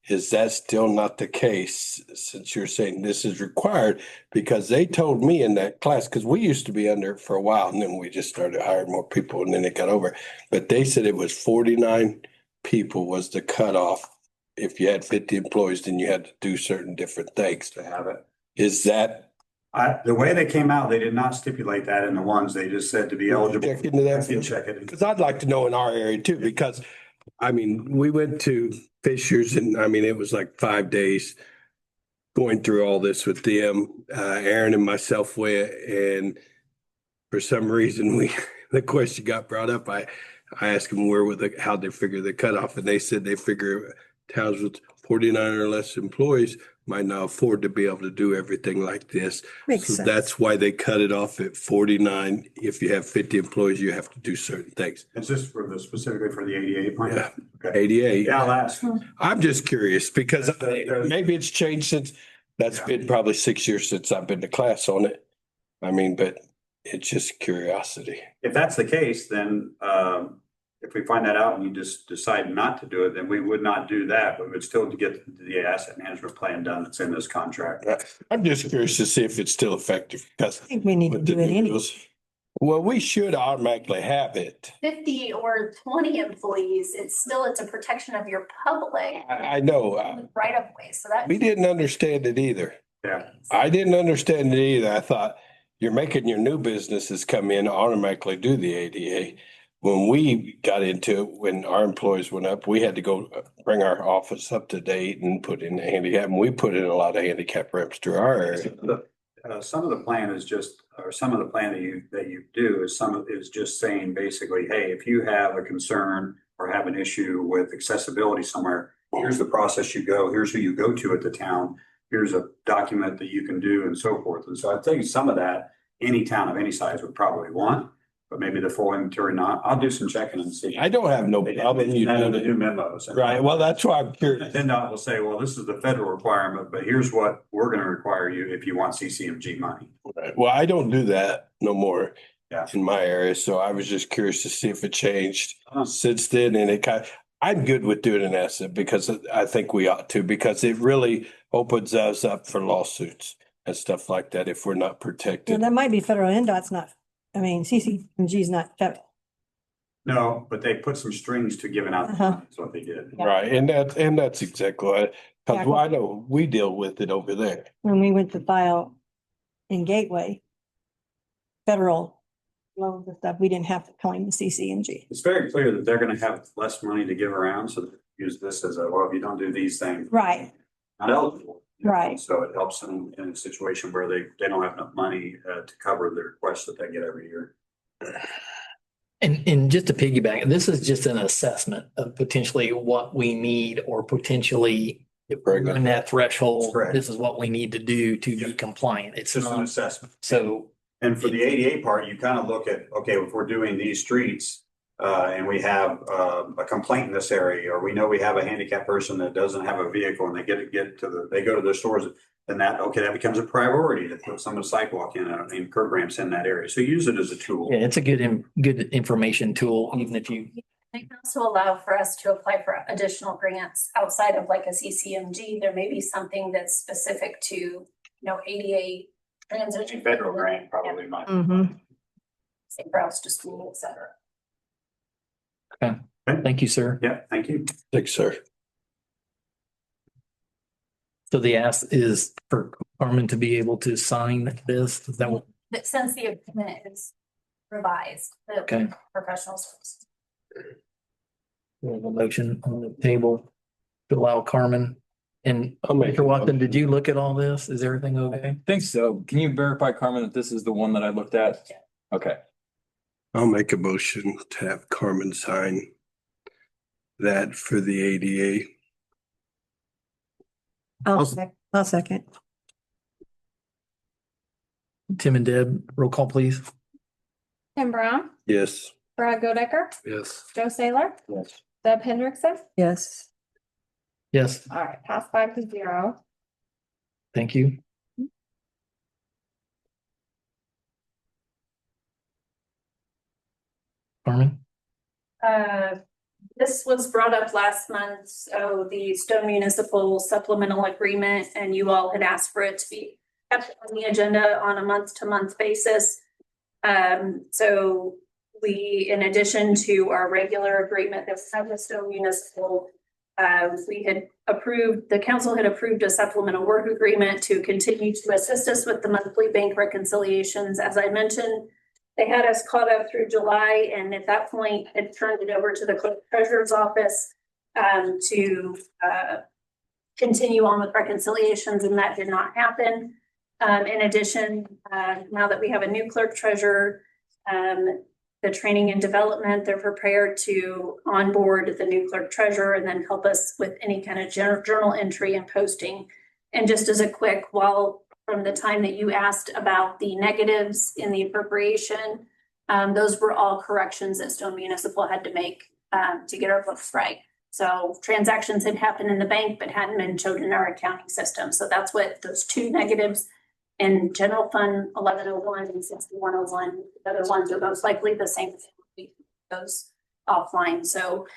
Speaker 9: Is that still not the case, since you're saying this is required? Because they told me in that class, because we used to be under it for a while, and then we just started hiring more people, and then it got over. But they said it was 49 people was the cutoff. If you had 50 employees, then you had to do certain different things.
Speaker 10: To have it.
Speaker 9: Is that?
Speaker 10: The way they came out, they did not stipulate that in the ones. They just said to be eligible.
Speaker 9: Check into that.
Speaker 10: You can check it.
Speaker 9: Because I'd like to know in our area too, because we went to Fisher's and it was like 5 days going through all this with them. Aaron and myself went, and for some reason the question got brought up. I asked them how'd they figure the cutoff, and they said they figure towns with 49 or less employees might not afford to be able to do everything like this.
Speaker 1: makes
Speaker 9: So
Speaker 1: sense.
Speaker 9: that's why they cut it off at 49. If you have 50 employees, you have to do certain things.
Speaker 10: It's just specifically for the ADA plan?
Speaker 9: Yeah.
Speaker 10: Okay.
Speaker 9: 88.
Speaker 10: Yeah, I'll ask.
Speaker 9: I'm just curious because maybe it's changed since, that's been probably 6 years since I've been to class on it. But it's just curiosity.
Speaker 10: If that's the case, then if we find that out and you just decide not to do it, then we would not do that. We would still get the asset management plan done that's in this contract.
Speaker 9: I'm just curious to see if it's still effective because.
Speaker 1: I think we need to
Speaker 9: with the
Speaker 1: do it
Speaker 9: new
Speaker 1: anyway.
Speaker 9: rules. Well, we should automatically have it.
Speaker 6: 50 or 20 employees, it's a protection of your public
Speaker 9: I know.
Speaker 6: right of way. So that.
Speaker 9: We didn't understand it either.
Speaker 10: Yeah.
Speaker 9: I didn't understand it either. I thought you're making your new businesses come in, automatically do the ADA. When we got into it, when our employees went up, we had to go bring our office up to date and put in the handicap. And we put in a lot of handicap ramps through our area.
Speaker 10: Some of the plan is just, or some of the plan that you do is just saying basically, hey, if you have a concern or have an issue with accessibility somewhere, here's the process you go, here's who you go to at the town, here's a document that you can do and so forth. And so I think some of that, any town of any size would probably want, but maybe the full inventory not. I'll do some checking and see.
Speaker 9: I don't have no problem. You
Speaker 10: None of the
Speaker 9: do
Speaker 10: new memos.
Speaker 9: right. Well, that's why I'm curious.
Speaker 10: Then I will say, well, this is the federal requirement, but here's what we're going to require you if you want CCMG money.
Speaker 9: Right. Well, I don't do that no more
Speaker 10: Yeah.
Speaker 9: in my area. So I was just curious to see if it changed
Speaker 10: Uh-huh.
Speaker 9: since then. And I'm good with doing an asset because I think we ought to, because it really opens us up for lawsuits and stuff like that if we're not
Speaker 1: Yeah,
Speaker 9: protected.
Speaker 1: that might be federal. NDOT's not, CCMG's not federal.
Speaker 10: No, but they put some strings to giving out.
Speaker 1: Uh-huh.
Speaker 10: That's what they did.
Speaker 1: Yeah.
Speaker 9: Right. And that's exactly why, because
Speaker 1: Yeah.
Speaker 9: I know we deal with it over there.
Speaker 1: When we went to file in Gateway, federal loans and stuff, we didn't have to claim the CCMG.
Speaker 10: It's very clear that they're going to have less money to give around. So use this as if you don't do these things,
Speaker 1: Right.
Speaker 10: not eligible.
Speaker 6: Right.
Speaker 10: So it helps them in a situation where they don't have enough money to cover the requests that they get every year.
Speaker 3: And just to piggyback, this is just an assessment of potentially what we need or potentially if we're in that threshold,
Speaker 10: Correct.
Speaker 3: this is what we need to do to be compliant.
Speaker 10: It's
Speaker 3: It's
Speaker 10: just an
Speaker 3: not,
Speaker 10: assessment.
Speaker 3: so
Speaker 10: And for the ADA part, you kind of look at, okay, if we're doing these streets, and we have, a complaint in this area, or we know we have a handicapped person that doesn't have a vehicle and they they go to their stores, then that becomes a priority to put some of the sidewalk in, and curb ramps in that area. So use it as a tool.
Speaker 3: yeah, it's a good information tool, even if you,
Speaker 6: They can also allow for us to apply for additional grants outside of like a CCMG. There may be something that's specific to, ADA transition.
Speaker 10: Federal grant probably might.
Speaker 1: Mm-hmm.
Speaker 6: Say routes to school, et cetera.
Speaker 3: thank you, sir.
Speaker 10: Yeah, thank you.
Speaker 9: Thanks, sir.
Speaker 3: So the ask is for Carmen to be able to sign this, is that what?
Speaker 6: That since the agreement is revised, the
Speaker 3: Okay.
Speaker 6: professional services.
Speaker 3: We have a motion on the table to allow Carmen. And
Speaker 9: I'll make
Speaker 3: Mr.
Speaker 9: a
Speaker 3: Watson,
Speaker 9: motion.
Speaker 3: did you look at all this? Is everything okay?
Speaker 11: Think so. Can you verify, Carmen, that this is the one that I looked at?
Speaker 6: Yeah.
Speaker 11: Okay.
Speaker 9: I'll make a motion to have Carmen sign that for the ADA.
Speaker 1: I'll second.
Speaker 3: Tim and Deb, roll call, please.
Speaker 7: Tim Brown,
Speaker 9: Yes.
Speaker 7: Brad Godecker,
Speaker 9: Yes.
Speaker 7: Joe Saylor,
Speaker 11: Yes.
Speaker 7: Deb Hendrickson.
Speaker 1: Yes.
Speaker 3: Yes,
Speaker 7: All right, pass 5-0.
Speaker 3: thank you. Carmen?
Speaker 6: This was brought up last month, so the Stone Municipal Supplemental Agreement, and you all had asked for it to be kept on the agenda on a month-to-month basis. So we, in addition to our regular agreement that we have with Stone Municipal, the council had approved a supplemental work agreement to continue to assist us with the monthly bank reconciliations. As I mentioned, they had us caught up through July, and at that point had turned it over to the clerk treasurer's office to continue on with reconciliations, and that did not happen. In addition, now that we have a new clerk treasurer, the training and development, they're prepared to onboard the new clerk treasurer and then help us with any kind of journal entry and posting. And just as a quick, from the time that you asked about the negatives in the appropriation, those were all corrections that Stone Municipal had to make to get our books right. So transactions had happened in the bank but hadn't been showed in our accounting system. So that's what those two negatives in general fund 1101 and 6101, the other ones are most likely the same thing. Those offline. So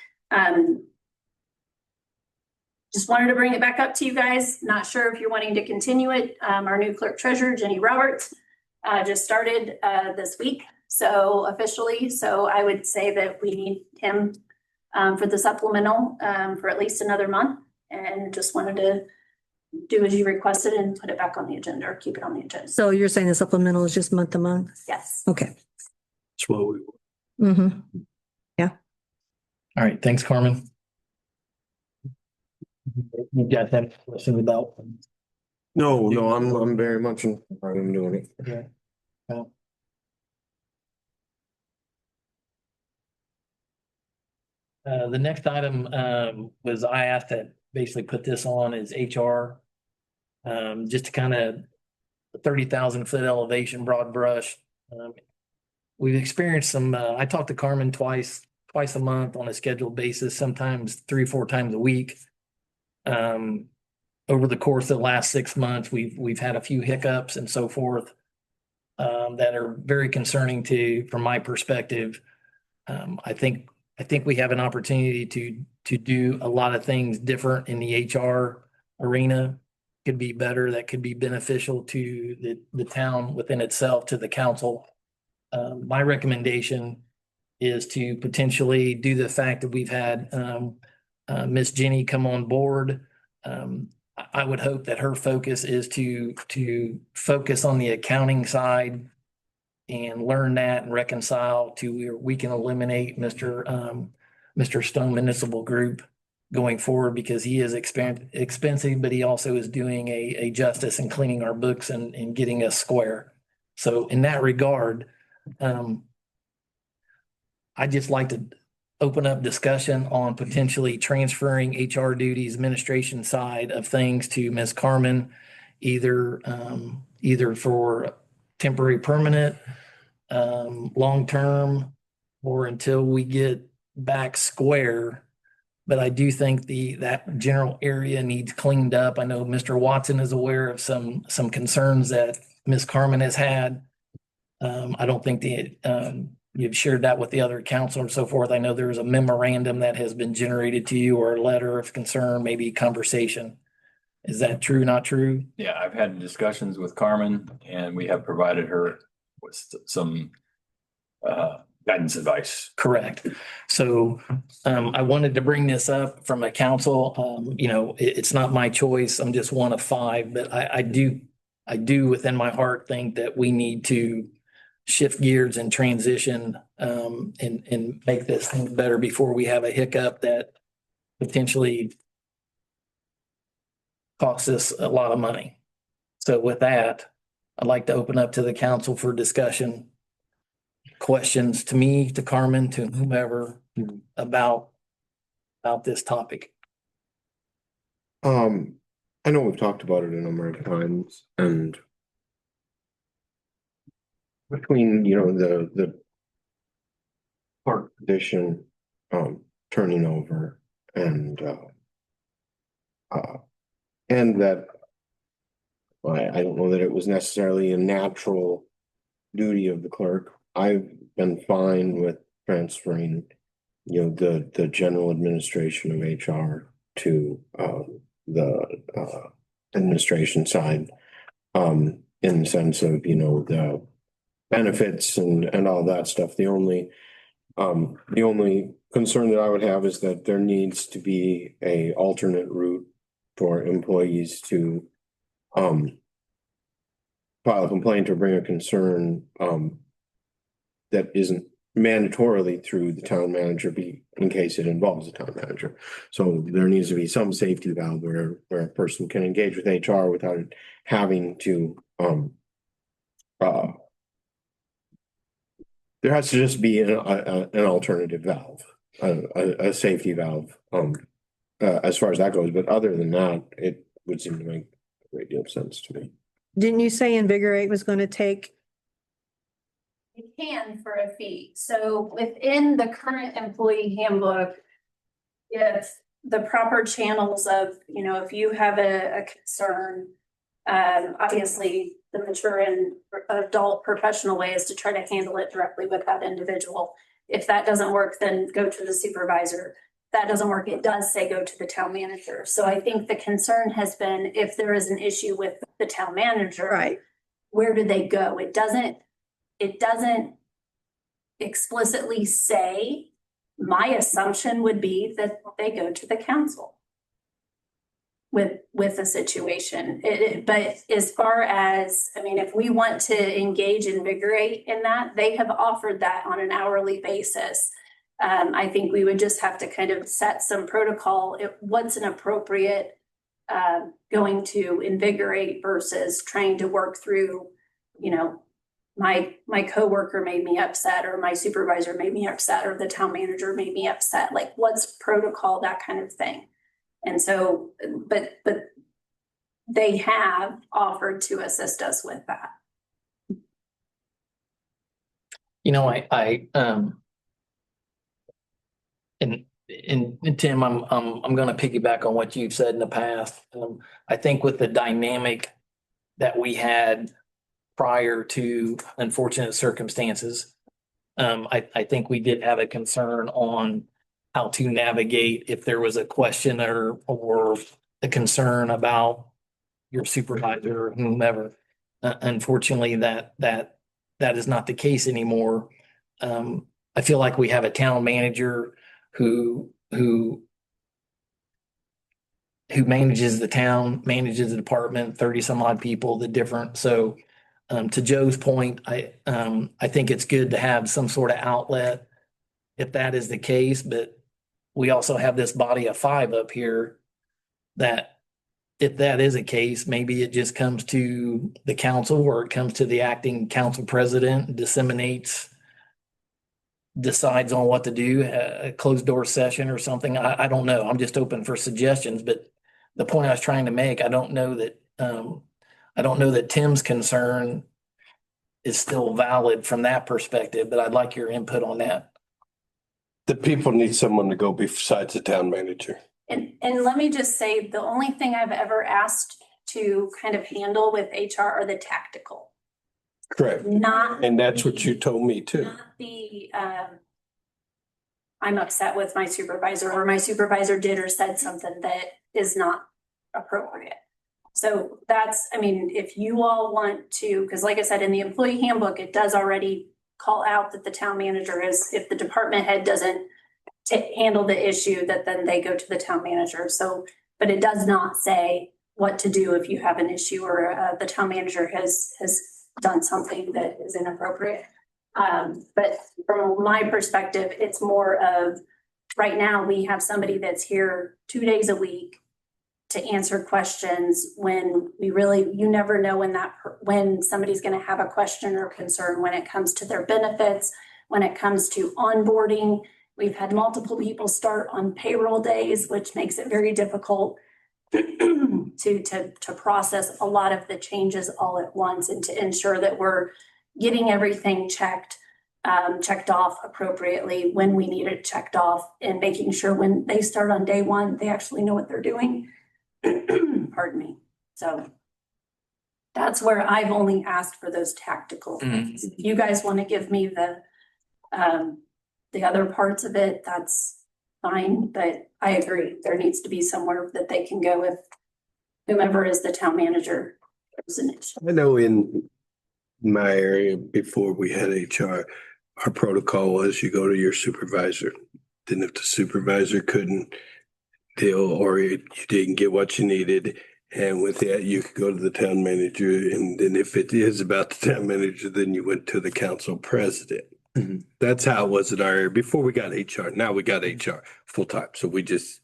Speaker 6: just wanted to bring it back up to you guys. Not sure if you're wanting to continue it. Our new clerk treasurer, Jenny Roberts, just started this week. So officially, so I would say that we need him for the supplemental for at least another month, and just wanted to do as you requested and put it back on the agenda or keep it on the agenda.
Speaker 1: So you're saying the supplemental is just month to month?
Speaker 6: Yes.
Speaker 1: Okay.
Speaker 9: That's what we.
Speaker 1: Mm-hmm.
Speaker 3: All right, thanks, Carmen. You got that question about?
Speaker 2: No, I'm very much in, I'm doing it.
Speaker 3: Okay. The next item was I asked to basically put this on as HR. Just to kind of 30,000 foot elevation, broad brush. We've experienced some, I talked to Carmen twice a month on a scheduled basis, sometimes 3-4 times a week. Over the course of the last 6 months, we've had a few hiccups and so forth that are very concerning from my perspective. I think we have an opportunity to do a lot of things different in the HR arena. Could be better, that could be beneficial to the town within itself, to the council. My recommendation is to potentially do the fact that we've had Miss Jenny come on board. I would hope that her focus is to focus on the accounting side and learn that and reconcile to where we can eliminate Mr. Stone Municipal Group going forward because he is expensive, but he also is doing a justice in cleaning our books and getting us square. So in that regard, I'd just like to open up discussion on potentially transferring HR duties, administration side of things to Ms. Carmen, either for temporary, permanent, long-term, or until we get back square. But I do think that general area needs cleaned up. I know Mr. Watson is aware of some concerns that Ms. Carmen has had. I don't think you've shared that with the other council and so forth. I know there's a memorandum that has been generated to you or a letter of concern, maybe conversation. Is that true, not true?
Speaker 5: Yeah, I've had discussions with Carmen and we have provided her with some guidance advice.
Speaker 3: Correct. So I wanted to bring this up from a council. It's not my choice. I'm just one of five, but I do within my heart think that we need to shift gears and transition and make this thing better before we have a hiccup that potentially costs us a lot of money. So with that, I'd like to open up to the council for discussion. Questions to me, to Carmen, to whomever about this topic.
Speaker 2: I know we've talked about it a number of times, and between, the park position, turning over and that I don't know that it was necessarily a natural duty of the clerk. I've been fine with transferring, the general administration of HR to the administration side, in the sense of, the benefits and all that stuff. The only concern that I would have is that there needs to be a alternate route for employees to file a complaint or bring a concern that isn't mandatorily through the town manager, in case it involves the town manager. So there needs to be some safety valve where a person can engage with HR without it having to there has to just be an alternative valve, a safety valve, as far as that goes. But other than that, it would seem to make a great deal of sense to me.
Speaker 1: Didn't you say Invigorate was going to take?
Speaker 6: You can for a fee. So within the current employee handbook, if the proper channels of, if you have a concern, obviously the mature and adult professional way is to try to handle it directly with that individual. If that doesn't work, then go to the supervisor. If that doesn't work, it does say go to the town manager. So I think the concern has been if there is an issue with the town manager,
Speaker 1: Right.
Speaker 6: Where do they go? It doesn't explicitly say. My assumption would be that they go to the council with a situation. But as far as, if we want to engage Invigorate in that, they have offered that on an hourly basis. I think we would just have to kind of set some protocol. What's an appropriate going to Invigorate versus trying to work through, my coworker made me upset, or my supervisor made me upset, or the town manager made me upset. Like, what's protocol, that kind of thing. And so, but they have offered to assist us with that.
Speaker 3: And Tim, I'm going to piggyback on what you've said in the past. I think with the dynamic that we had prior to unfortunate circumstances, I think we did have a concern on how to navigate if there was a question or a concern about your supervisor or whomever. Unfortunately, that is not the case anymore. I feel like we have a town manager who manages the town, manages the department, 30 some odd people, the different. So to Joe's point, I think it's good to have some sort of outlet if that is the case, but we also have this body of five up here that if that is a case, maybe it just comes to the council or it comes to the acting council president, disseminates, decides on what to do, a closed door session or something. I don't know. I'm just open for suggestions, but the point I was trying to make, I don't know that Tim's concern is still valid from that perspective, but I'd like your input on that.
Speaker 9: The people need someone to go besides the town manager.
Speaker 6: And let me just say, the only thing I've ever asked to kind of handle with HR are the tactical,
Speaker 9: Correct.
Speaker 6: not.
Speaker 9: And that's what you told me too.
Speaker 6: Not the, I'm upset with my supervisor, or my supervisor did or said something that is not appropriate. So that's, I mean, if you all want to, because like I said, in the employee handbook, it does already call out that the town manager is, if the department head doesn't handle the issue, that then they go to the town manager. So, but it does not say what to do if you have an issue or the town manager has done something that is inappropriate. But from my perspective, it's more of, right now, we have somebody that's here 2 days a week to answer questions when we really, you never know when somebody's going to have a question or concern when it comes to their benefits, when it comes to onboarding. We've had multiple people start on payroll days, which makes it very difficult to process a lot of the changes all at once and to ensure that we're getting everything checked off appropriately when we need it checked off, and making sure when they start on day one, they actually know what they're doing. Pardon me. So that's where I've only asked for those tactical things. If you guys want to give me the other parts of it, that's fine, but I agree. There needs to be somewhere that they can go if whomever is the town manager is an issue.
Speaker 9: I know in my area, before we had HR, our protocol was you go to your supervisor. Then if the supervisor couldn't deal or you didn't get what you needed, and with that, you could go to the town manager. And then if it is about the town manager, then you went to the council president.
Speaker 2: Mm-hmm.
Speaker 9: That's how it was in our area before we got HR. Now we got HR full time. So we just,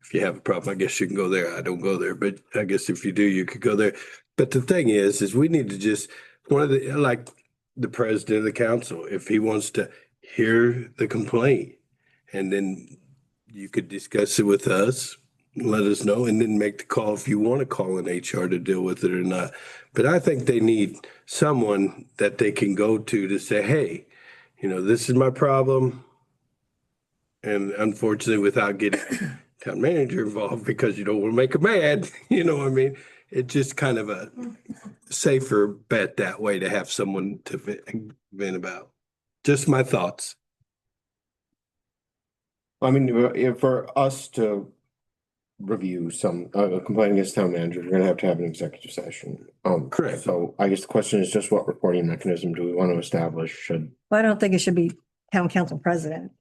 Speaker 9: if you have a problem, I guess you can go there. I don't go there, but I guess if you do, you could go there. But the thing is we need to just, like the president of the council, if he wants to hear the complaint, and then you could discuss it with us, let us know, and then make the call if you want to call in HR to deal with it or not. But I think they need someone that they can go to say, hey, this is my problem. And unfortunately, without getting town manager involved, because you don't want to make them mad, you know what I mean? It's just kind of a safer bet that way to have someone to vent about. Just my thoughts.
Speaker 2: I mean, if for us to review some complaint against town manager, we're gonna have to have an executive session.
Speaker 9: Correct.
Speaker 2: So I guess the question is just what reporting mechanism do we want to establish?
Speaker 1: Well, I don't think it should be town council president.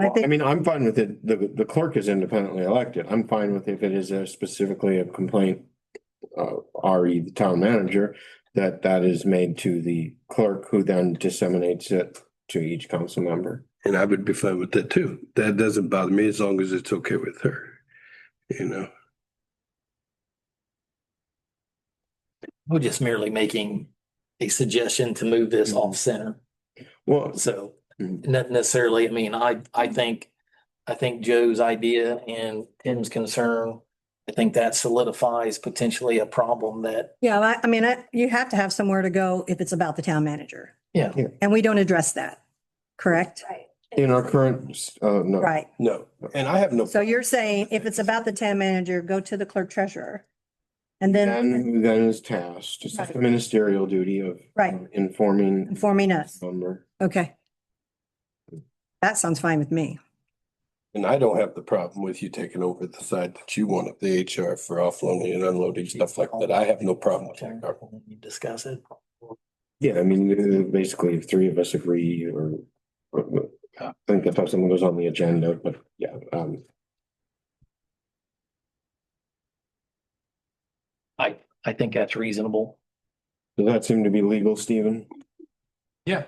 Speaker 1: I think,
Speaker 2: mean, I'm fine with it. The clerk is independently elected. I'm fine with if it is specifically a complaint, re the town manager, that is made to the clerk, who then disseminates it to each council member.
Speaker 9: And I would be fine with that too. That doesn't bother me as long as it's okay with her,
Speaker 3: We're just merely making a suggestion to move this off center.
Speaker 2: Well,
Speaker 3: So not necessarily, I mean, I think Joe's idea and Tim's concern, I think that solidifies potentially a problem that,
Speaker 1: yeah, I mean, you have to have somewhere to go if it's about the town manager.
Speaker 3: yeah.
Speaker 1: And we don't address that, correct?
Speaker 6: Right.
Speaker 2: in our current, no.
Speaker 1: Right.
Speaker 9: no. And I have no.
Speaker 1: So you're saying if it's about the town manager, go to the clerk treasurer. And then
Speaker 2: Who then is tasked, it's just a ministerial duty of
Speaker 1: Right.
Speaker 2: Informing
Speaker 1: informing us.
Speaker 2: member.
Speaker 1: Okay. That sounds fine with me.
Speaker 9: And I don't have the problem with you taking over the side that you want of the HR for offloading and unloading, stuff like that. I have no problem with that.
Speaker 3: You discuss it.
Speaker 2: Yeah, I mean, basically, if three of us agree, or I think that's how something goes on the agenda, but yeah.
Speaker 3: I think that's reasonable.
Speaker 2: Does that seem to be legal, Stephen?
Speaker 11: Yeah.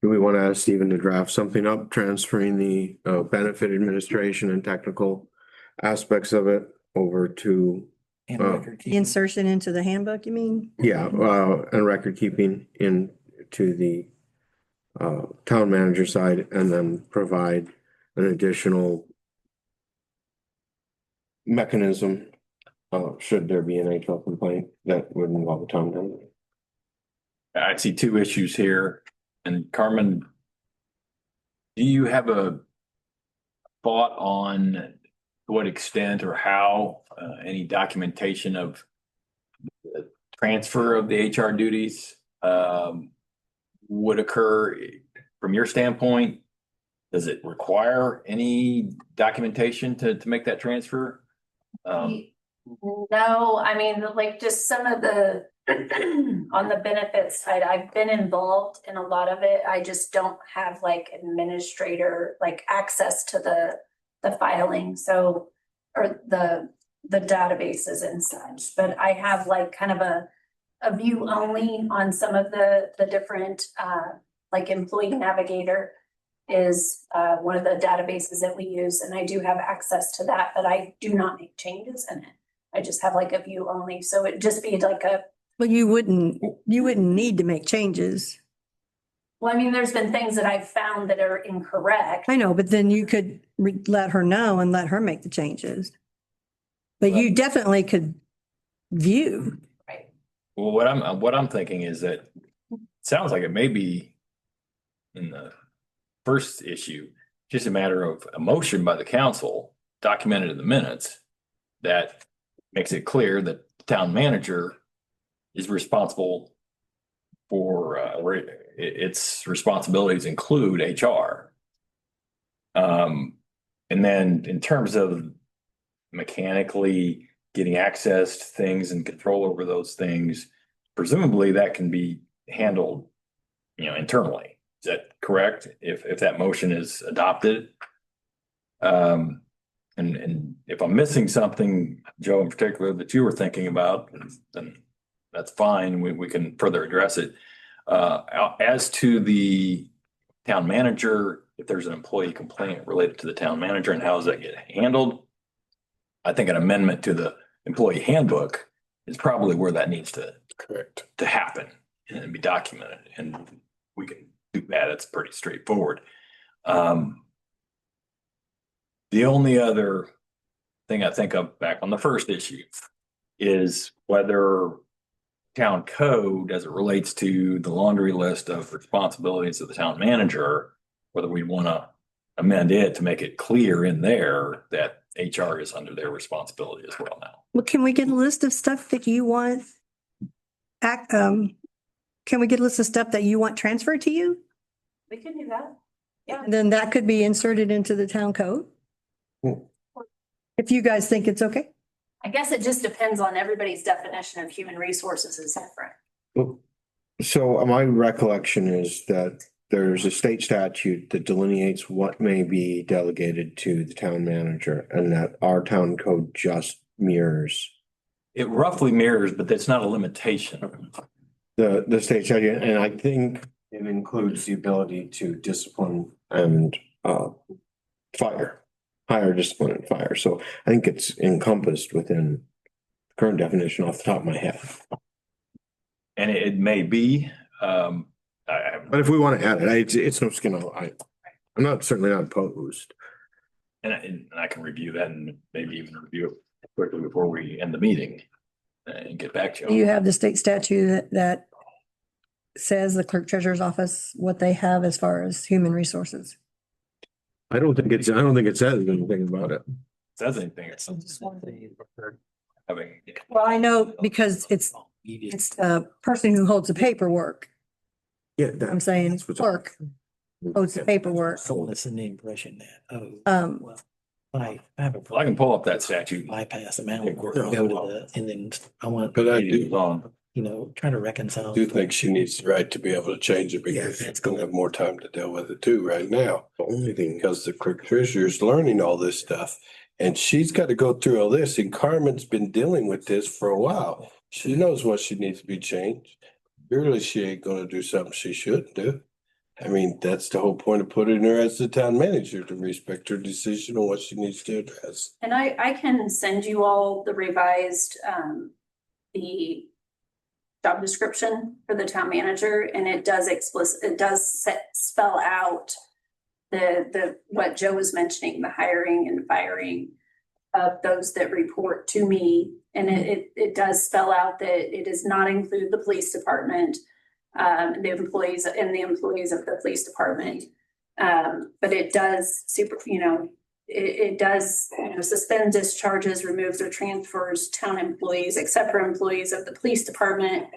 Speaker 2: Do we want to ask Stephen to draft something up, transferring the benefit administration and technical aspects of it over to,
Speaker 3: And
Speaker 2: Oh.
Speaker 3: record keeping.
Speaker 1: Insertion into the handbook, you mean?
Speaker 2: yeah, and record keeping into the town manager side, and then provide an additional mechanism, should there be an HR complaint that would involve the town manager.
Speaker 5: I see two issues here. And Carmen, do you have a thought on to what extent or how any documentation of the transfer of the HR duties would occur from your standpoint? Does it require any documentation to make that transfer?
Speaker 6: No, I mean, like just some of the, on the benefits side, I've been involved in a lot of it. I just don't have like administrator, like access to the filing, so, or the databases and such. But I have like kind of a view only on some of the different, like Employee Navigator is one of the databases that we use, and I do have access to that, but I do not make changes in it. I just have like a view only, so it'd just be like a,
Speaker 1: Well, you wouldn't need to make changes.
Speaker 6: well, I mean, there's been things that I've found that are incorrect.
Speaker 1: I know, but then you could let her know and let her make the changes. But you definitely could view.
Speaker 6: Right.
Speaker 5: Well, what I'm thinking is that it sounds like it may be in the first issue, just a matter of a motion by the council documented in the minutes that makes it clear that the town manager is responsible for, its responsibilities include HR. And then in terms of mechanically getting access to things and control over those things, presumably that can be handled, internally. Is that correct? If that motion is adopted? And if I'm missing something, Joe, in particular, that you were thinking about, then that's fine. We can further address it. As to the town manager, if there's an employee complaint related to the town manager and how does that get handled? I think an amendment to the employee handbook is probably where that needs to happen and be documented. And we can do that. It's pretty straightforward. The only other thing I think of back on the first issue is whether town code, as it relates to the laundry list of responsibilities of the town manager, whether we want to amend it to make it clear in there that HR is under their responsibility as well now.
Speaker 1: Well, can we get a list of stuff that you want? Can we get a list of stuff that you want transferred to you?
Speaker 6: We can do that. Yeah.
Speaker 1: And then that could be inserted into the town code? If you guys think it's okay?
Speaker 6: I guess it just depends on everybody's definition of human resources is different.
Speaker 2: So my recollection is that there's a state statute that delineates what may be delegated to the town manager, and that our town code just mirrors
Speaker 5: It roughly mirrors, but that's not a limitation.
Speaker 2: the state statute, and I think it includes the ability to discipline and higher discipline and fire. So I think it's encompassed within the current definition off the top of my head.
Speaker 5: And it may be,
Speaker 2: But if we want to add it, it's no skin off. I'm certainly not opposed.
Speaker 5: and I can review that and maybe even review it quickly before we end the meeting and get back to
Speaker 1: Do you
Speaker 5: you.
Speaker 1: have the state statute that says the clerk treasurer's office, what they have as far as human resources?
Speaker 2: I don't think it says anything about it.
Speaker 5: Says anything. It's having.
Speaker 1: Well, I know because it's the person who holds the paperwork.
Speaker 2: Yeah.
Speaker 1: I'm saying
Speaker 2: that's what's-
Speaker 1: clerk holds the paperwork.
Speaker 3: So it's in the impression that,
Speaker 1: Um,
Speaker 3: I have a.
Speaker 5: Well, I can pull up that statute.
Speaker 3: Bypass the mountain, go to the, and then I want,
Speaker 9: But I
Speaker 5: It was
Speaker 9: do,
Speaker 5: on.
Speaker 3: trying to reconcile.
Speaker 9: do think she needs the right to be able to change it because she's gonna have more time to deal with it too right now.
Speaker 2: The only thing,
Speaker 9: Because the clerk treasurer's learning all this stuff and she's got to go through all this and Carmen's been dealing with this for a while. She knows what she needs to be changed. Surely she ain't gonna do something she shouldn't do. I mean, that's the whole point of putting her as the town manager, to respect her decision on what she needs to address.
Speaker 6: And I can send you all the revised, the job description for the town manager, and it does spell out what Joe was mentioning, the hiring and firing of those that report to me. And it does spell out that it does not include the police department, the employees of the police department. But it does it does, suspend discharges, removes or transfers town employees, except for employees of the police department,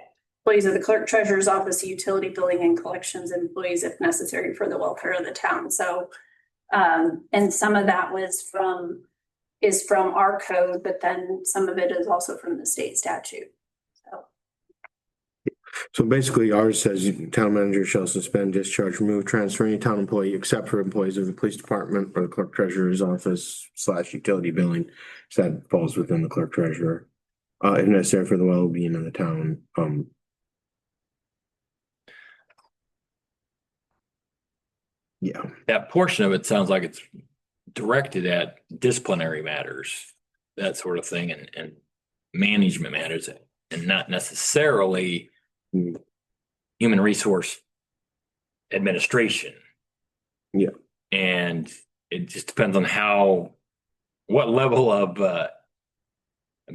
Speaker 6: employees of the clerk treasurer's office, utility billing and collections employees if necessary for the welfare of the town. So, and some of that is from our code, but then some of it is also from the state statute.
Speaker 2: So basically ours says town manager shall suspend, discharge, remove, transfer any town employee except for employees of the police department or the clerk treasurer's office / utility billing. So that falls within the clerk treasurer. If necessary for the well-being of the town. Yeah,
Speaker 5: That portion of it sounds like it's directed at disciplinary matters, that sort of thing, and management matters, and not necessarily human resource administration.
Speaker 2: Yeah.
Speaker 5: And it just depends on what level of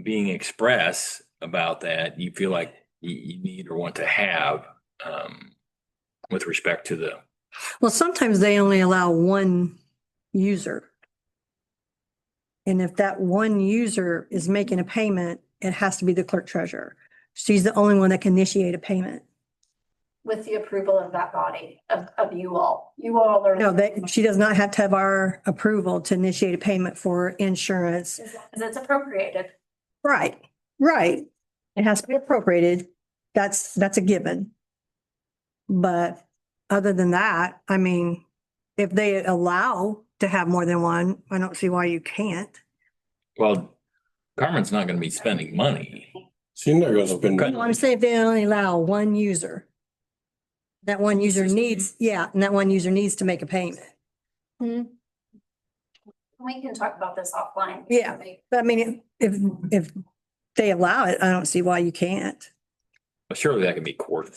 Speaker 5: being expressed about that you feel like you need or want to have with respect to the.
Speaker 1: Well, sometimes they only allow one user. And if that one user is making a payment, it has to be the clerk treasurer. She's the only one that can initiate a payment.
Speaker 6: With the approval of that body, of you all. You all are.
Speaker 1: No, she does not have to have our approval to initiate a payment for insurance.
Speaker 6: As long as it's appropriated.
Speaker 1: Right, right. It has to be appropriated. That's a given. But other than that, I mean, if they allow to have more than one, I don't see why you can't.
Speaker 5: Well, Carmen's not going to be spending money.
Speaker 9: She's not gonna spend.
Speaker 1: No, I'm saying if they only allow one user. That one user needs, and that one user needs to make a payment.
Speaker 6: We can talk about this offline.
Speaker 1: Yeah. But I mean, if they allow it, I don't see why you can't.
Speaker 5: But surely that can be courted.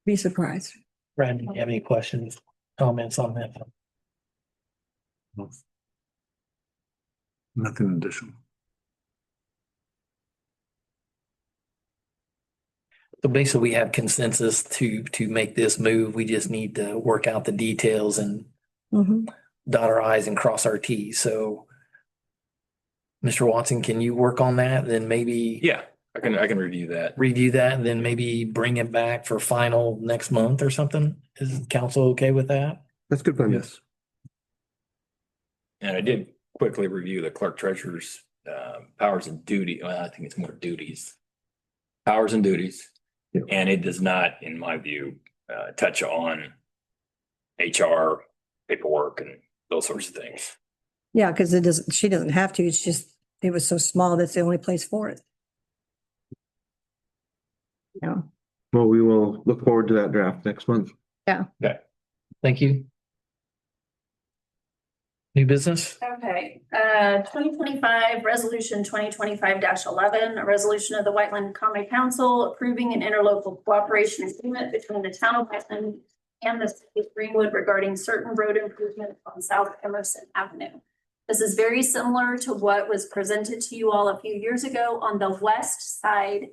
Speaker 1: Be surprised.
Speaker 3: Brandon, do you have any questions, comments on that?
Speaker 4: Nothing additional.
Speaker 3: So basically, we have consensus to make this move. We just need to work out the details and
Speaker 1: Mhm.
Speaker 3: dot our i's and cross our t's. So, Mr. Watson, can you work on that? Then maybe
Speaker 5: Yeah, I can review that.
Speaker 3: review that and then maybe bring it back for final next month or something? Is council okay with that?
Speaker 2: that's good. Fun.
Speaker 4: Yes.
Speaker 5: And I did quickly review the clerk treasurer's powers and duty. Well, I think it's more duties. Powers and duties.
Speaker 2: Yeah.
Speaker 5: And it does not, in my view, touch on HR, paperwork, and those sorts of things.
Speaker 1: Yeah, because she doesn't have to. It's just, it was so small, that's the only place for it. Yeah.
Speaker 2: Well, we will look forward to that draft next month.
Speaker 3: Thank you. New business?
Speaker 6: Okay, 2025, resolution 2025-11, a resolution of the Whiteland County Council approving an interlocal cooperation agreement between the town of Whiteland and the city of Greenwood regarding certain road improvements on South Emerson Avenue. This is very similar to what was presented to you all a few years ago on the west side,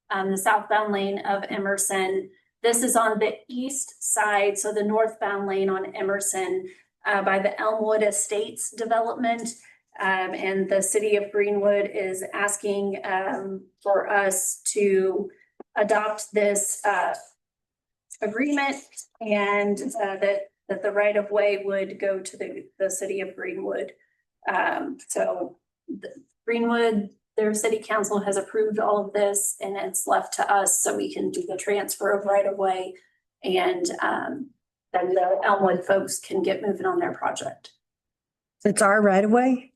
Speaker 6: the southbound lane of Emerson. This is on the east side, so the northbound lane on Emerson, by the Elmwood Estates development. And the city of Greenwood is asking for us to adopt this agreement, and that the right of way would go to the city of Greenwood. So Greenwood, their city council has approved all of this, and it's left to us so we can do the transfer of right of way, and then the Elmwood folks can get moving on their project.
Speaker 1: It's our right of way,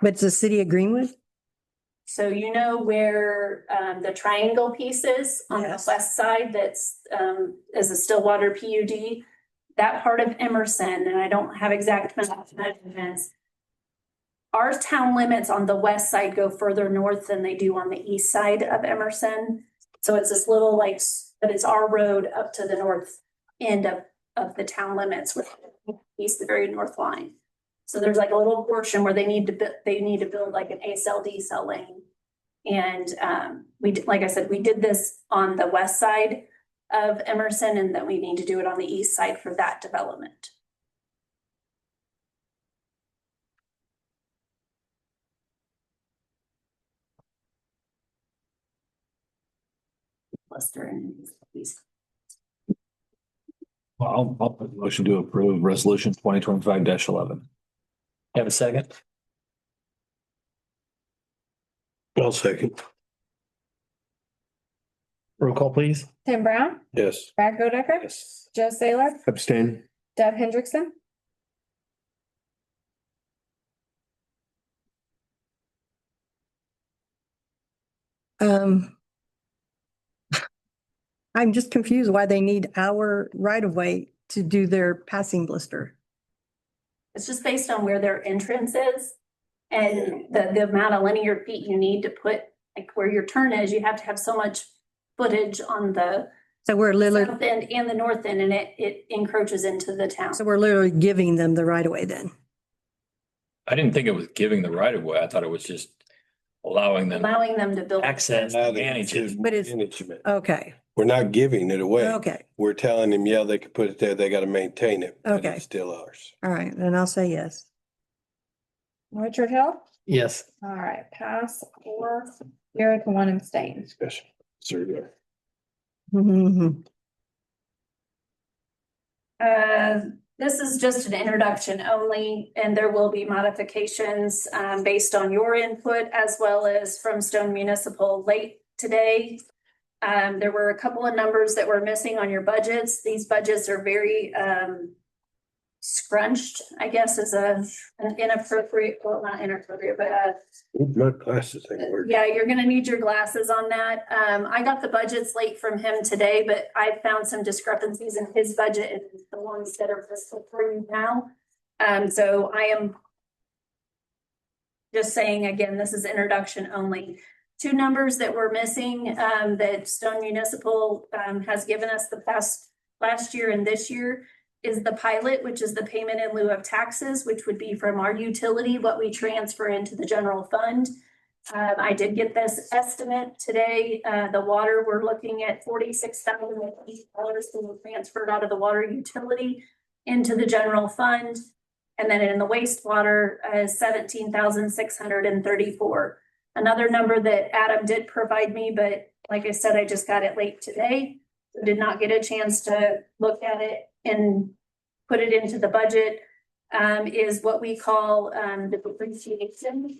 Speaker 1: but it's the city of Greenwood.
Speaker 6: So you know where the triangle piece is on the
Speaker 1: Yes.
Speaker 6: west side that's is a Stillwater PUD? That part of Emerson, and I don't have exact measurements. Our town limits on the west side go further north than they do on the east side of Emerson. So it's this little like, but it's our road up to the north end of the town limits with east, the very north line. So there's like a little portion where they need to build like an A-cell, D-cell lane. And like I said, we did this on the west side of Emerson, and then we need to do it on the east side for that development. Cluster and these.
Speaker 4: Well, I'll put a motion to approve resolution 2025-11.
Speaker 3: Have a second?
Speaker 9: I'll second.
Speaker 3: Roll call, please.
Speaker 7: Tim Brown,
Speaker 9: Yes.
Speaker 7: Brad Godecker,
Speaker 4: Yes.
Speaker 7: Joe Saylor,
Speaker 2: Abstain.
Speaker 7: Deb Hendrickson.
Speaker 1: I'm just confused why they need our right of way to do their passing blister.
Speaker 6: It's just based on where their entrance is and the amount of linear feet you need to put, like where your turn is, you have to have so much footage on the
Speaker 1: So we're literally,
Speaker 6: south end and the north end, and it encroaches into the town.
Speaker 1: so we're literally giving them the right of way then.
Speaker 5: I didn't think it was giving the right of way. I thought it was just allowing them.
Speaker 6: Allowing them to build.
Speaker 3: Access,
Speaker 5: Manage it.
Speaker 1: But it's-
Speaker 9: Management.
Speaker 1: Okay,
Speaker 9: We're not giving it away.
Speaker 1: okay,
Speaker 9: We're telling them, yeah, they could put it there. They got to maintain it. but
Speaker 1: Okay.
Speaker 9: It's still ours.
Speaker 1: all right, then I'll say yes.
Speaker 7: Richard Hill.
Speaker 3: yes.
Speaker 7: All right, pass 4-0 abstain.
Speaker 9: Special survey.
Speaker 1: Mhm.
Speaker 6: This is just an introduction only, and there will be modifications based on your input as well as from Stone Municipal late today. There were a couple of numbers that were missing on your budgets. These budgets are very scrunched, I guess, is an inappropriate, well, not inappropriate, but
Speaker 9: My glasses ain't working.
Speaker 6: yeah, you're gonna need your glasses on that. I got the budgets late from him today, but I found some discrepancies in his budget and the ones that are listed for you now. So I am just saying, again, this is introduction only. Two numbers that were missing, that Stone Municipal, has given us last year and this year is the pilot, which is the payment in lieu of taxes, which would be from our utility, what we transfer into the general fund. I did get this estimate today. The water, we're looking at $46,000 being transferred out of the water utility into the general fund. And then in the wastewater is $17,634. Another number that Adam did provide me, but like I said, I just got it late today. So did not get a chance to look at it and put it into the budget, is what we call the depreciation.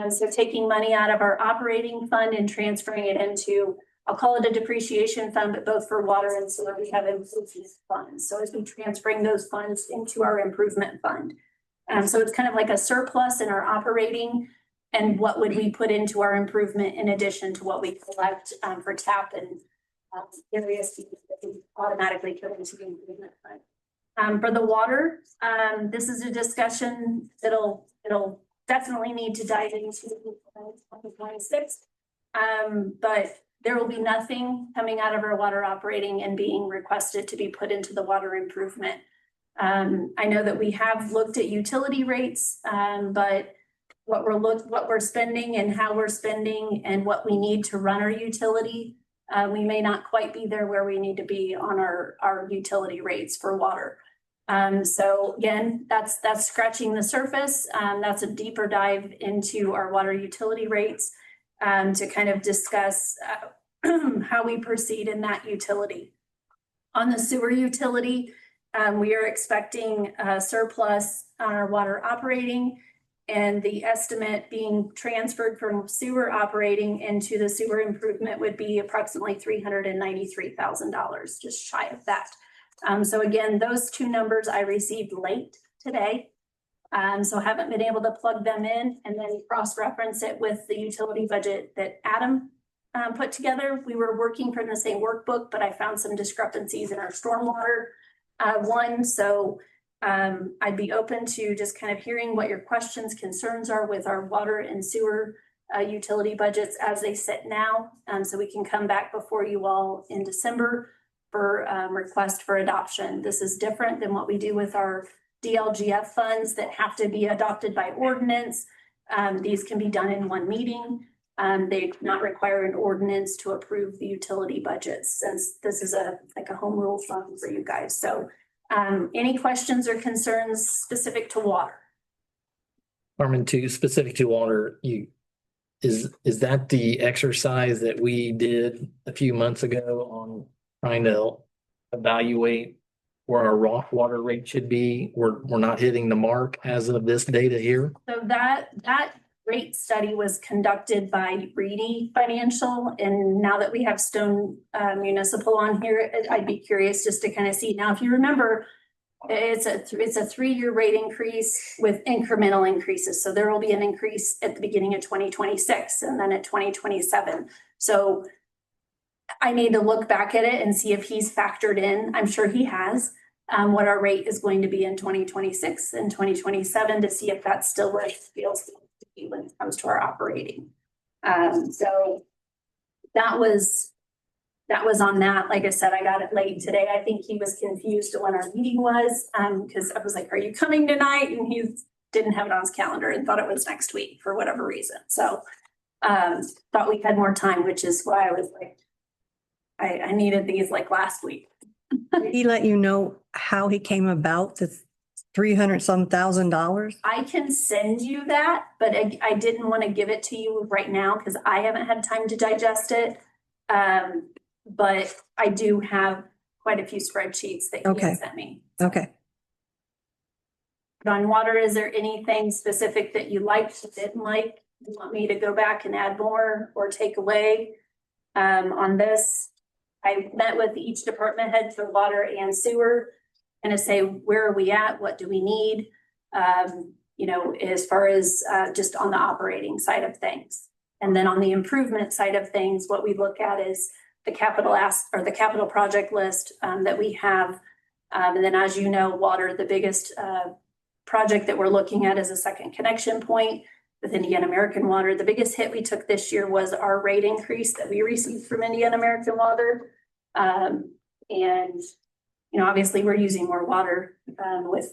Speaker 6: So taking money out of our operating fund and transferring it into, I'll call it a depreciation fund, but both for water and sewer, we have improvement funds. So as we transferring those funds into our improvement fund. So it's kind of like a surplus in our operating, and what would we put into our improvement in addition to what we collect for TAP and areas that we automatically put into the improvement fund. For the water, this is a discussion it'll definitely need to dive into 2026. But there will be nothing coming out of our water operating and being requested to be put into the water improvement. I know that we have looked at utility rates, but what we're spending and how we're spending and what we need to run our utility, we may not quite be there where we need to be on our utility rates for water. So again, that's scratching the surface. That's a deeper dive into our water utility rates to kind of discuss how we proceed in that utility. On the sewer utility, we are expecting a surplus on our water operating, and the estimate being transferred from sewer operating into the sewer improvement would be approximately $393,000, just shy of that. So again, those two numbers I received late today. So haven't been able to plug them in and then cross-reference it with the utility budget that Adam put together. We were working from the same workbook, but I found some discrepancies in our stormwater one. So I'd be open to just kind of hearing what your questions, concerns are with our water and sewer utility budgets as they sit now. So we can come back before you all in December for request for adoption. This is different than what we do with our DLGF funds that have to be adopted by ordinance. These can be done in one meeting. They not require an ordinance to approve the utility budgets, since this is like a home rule fund for you guys. So any questions or concerns specific to water?
Speaker 3: Carmen, specific to water, is that the exercise that we did a few months ago on trying to evaluate where our raw water rate should be? We're not hitting the mark as of this data here.
Speaker 6: So that rate study was conducted by Reedy Financial, and now that we have Stone Municipal on here, I'd be curious just to kind of see. Now, if you remember, it's a 3-year rate increase with incremental increases. So there will be an increase at the beginning of 2026 and then at 2027. So I need to look back at it and see if he's factored in, I'm sure he has, what our rate is going to be in 2026 and 2027 to see if that's still where it feels to be when it comes to our operating. So that was on that. Like I said, I got it late today. I think he was confused when our meeting was, because I was like, are you coming tonight? And he didn't have it on his calendar and thought it was next week for whatever reason. So thought we had more time, which is why I was like, I needed these like last week.
Speaker 1: Did he let you know how he came about the $300,000?
Speaker 6: I can send you that, but I didn't want to give it to you right now because I haven't had time to digest it. But I do have quite a few spreadsheets that he
Speaker 1: Okay.
Speaker 6: has sent me.
Speaker 1: Okay.
Speaker 6: On water, is there anything specific that you liked, didn't like? You want me to go back and add more or take away on this? I met with each department head for water and sewer and to say, where are we at? What do we need? As far as just on the operating side of things. And then on the improvement side of things, what we look at is the capital project list that we have. And then, as you know, water, the biggest project that we're looking at is a second connection point with Indiana American Water. The biggest hit we took this year was our rate increase that we received from Indiana American Water. Obviously we're using more water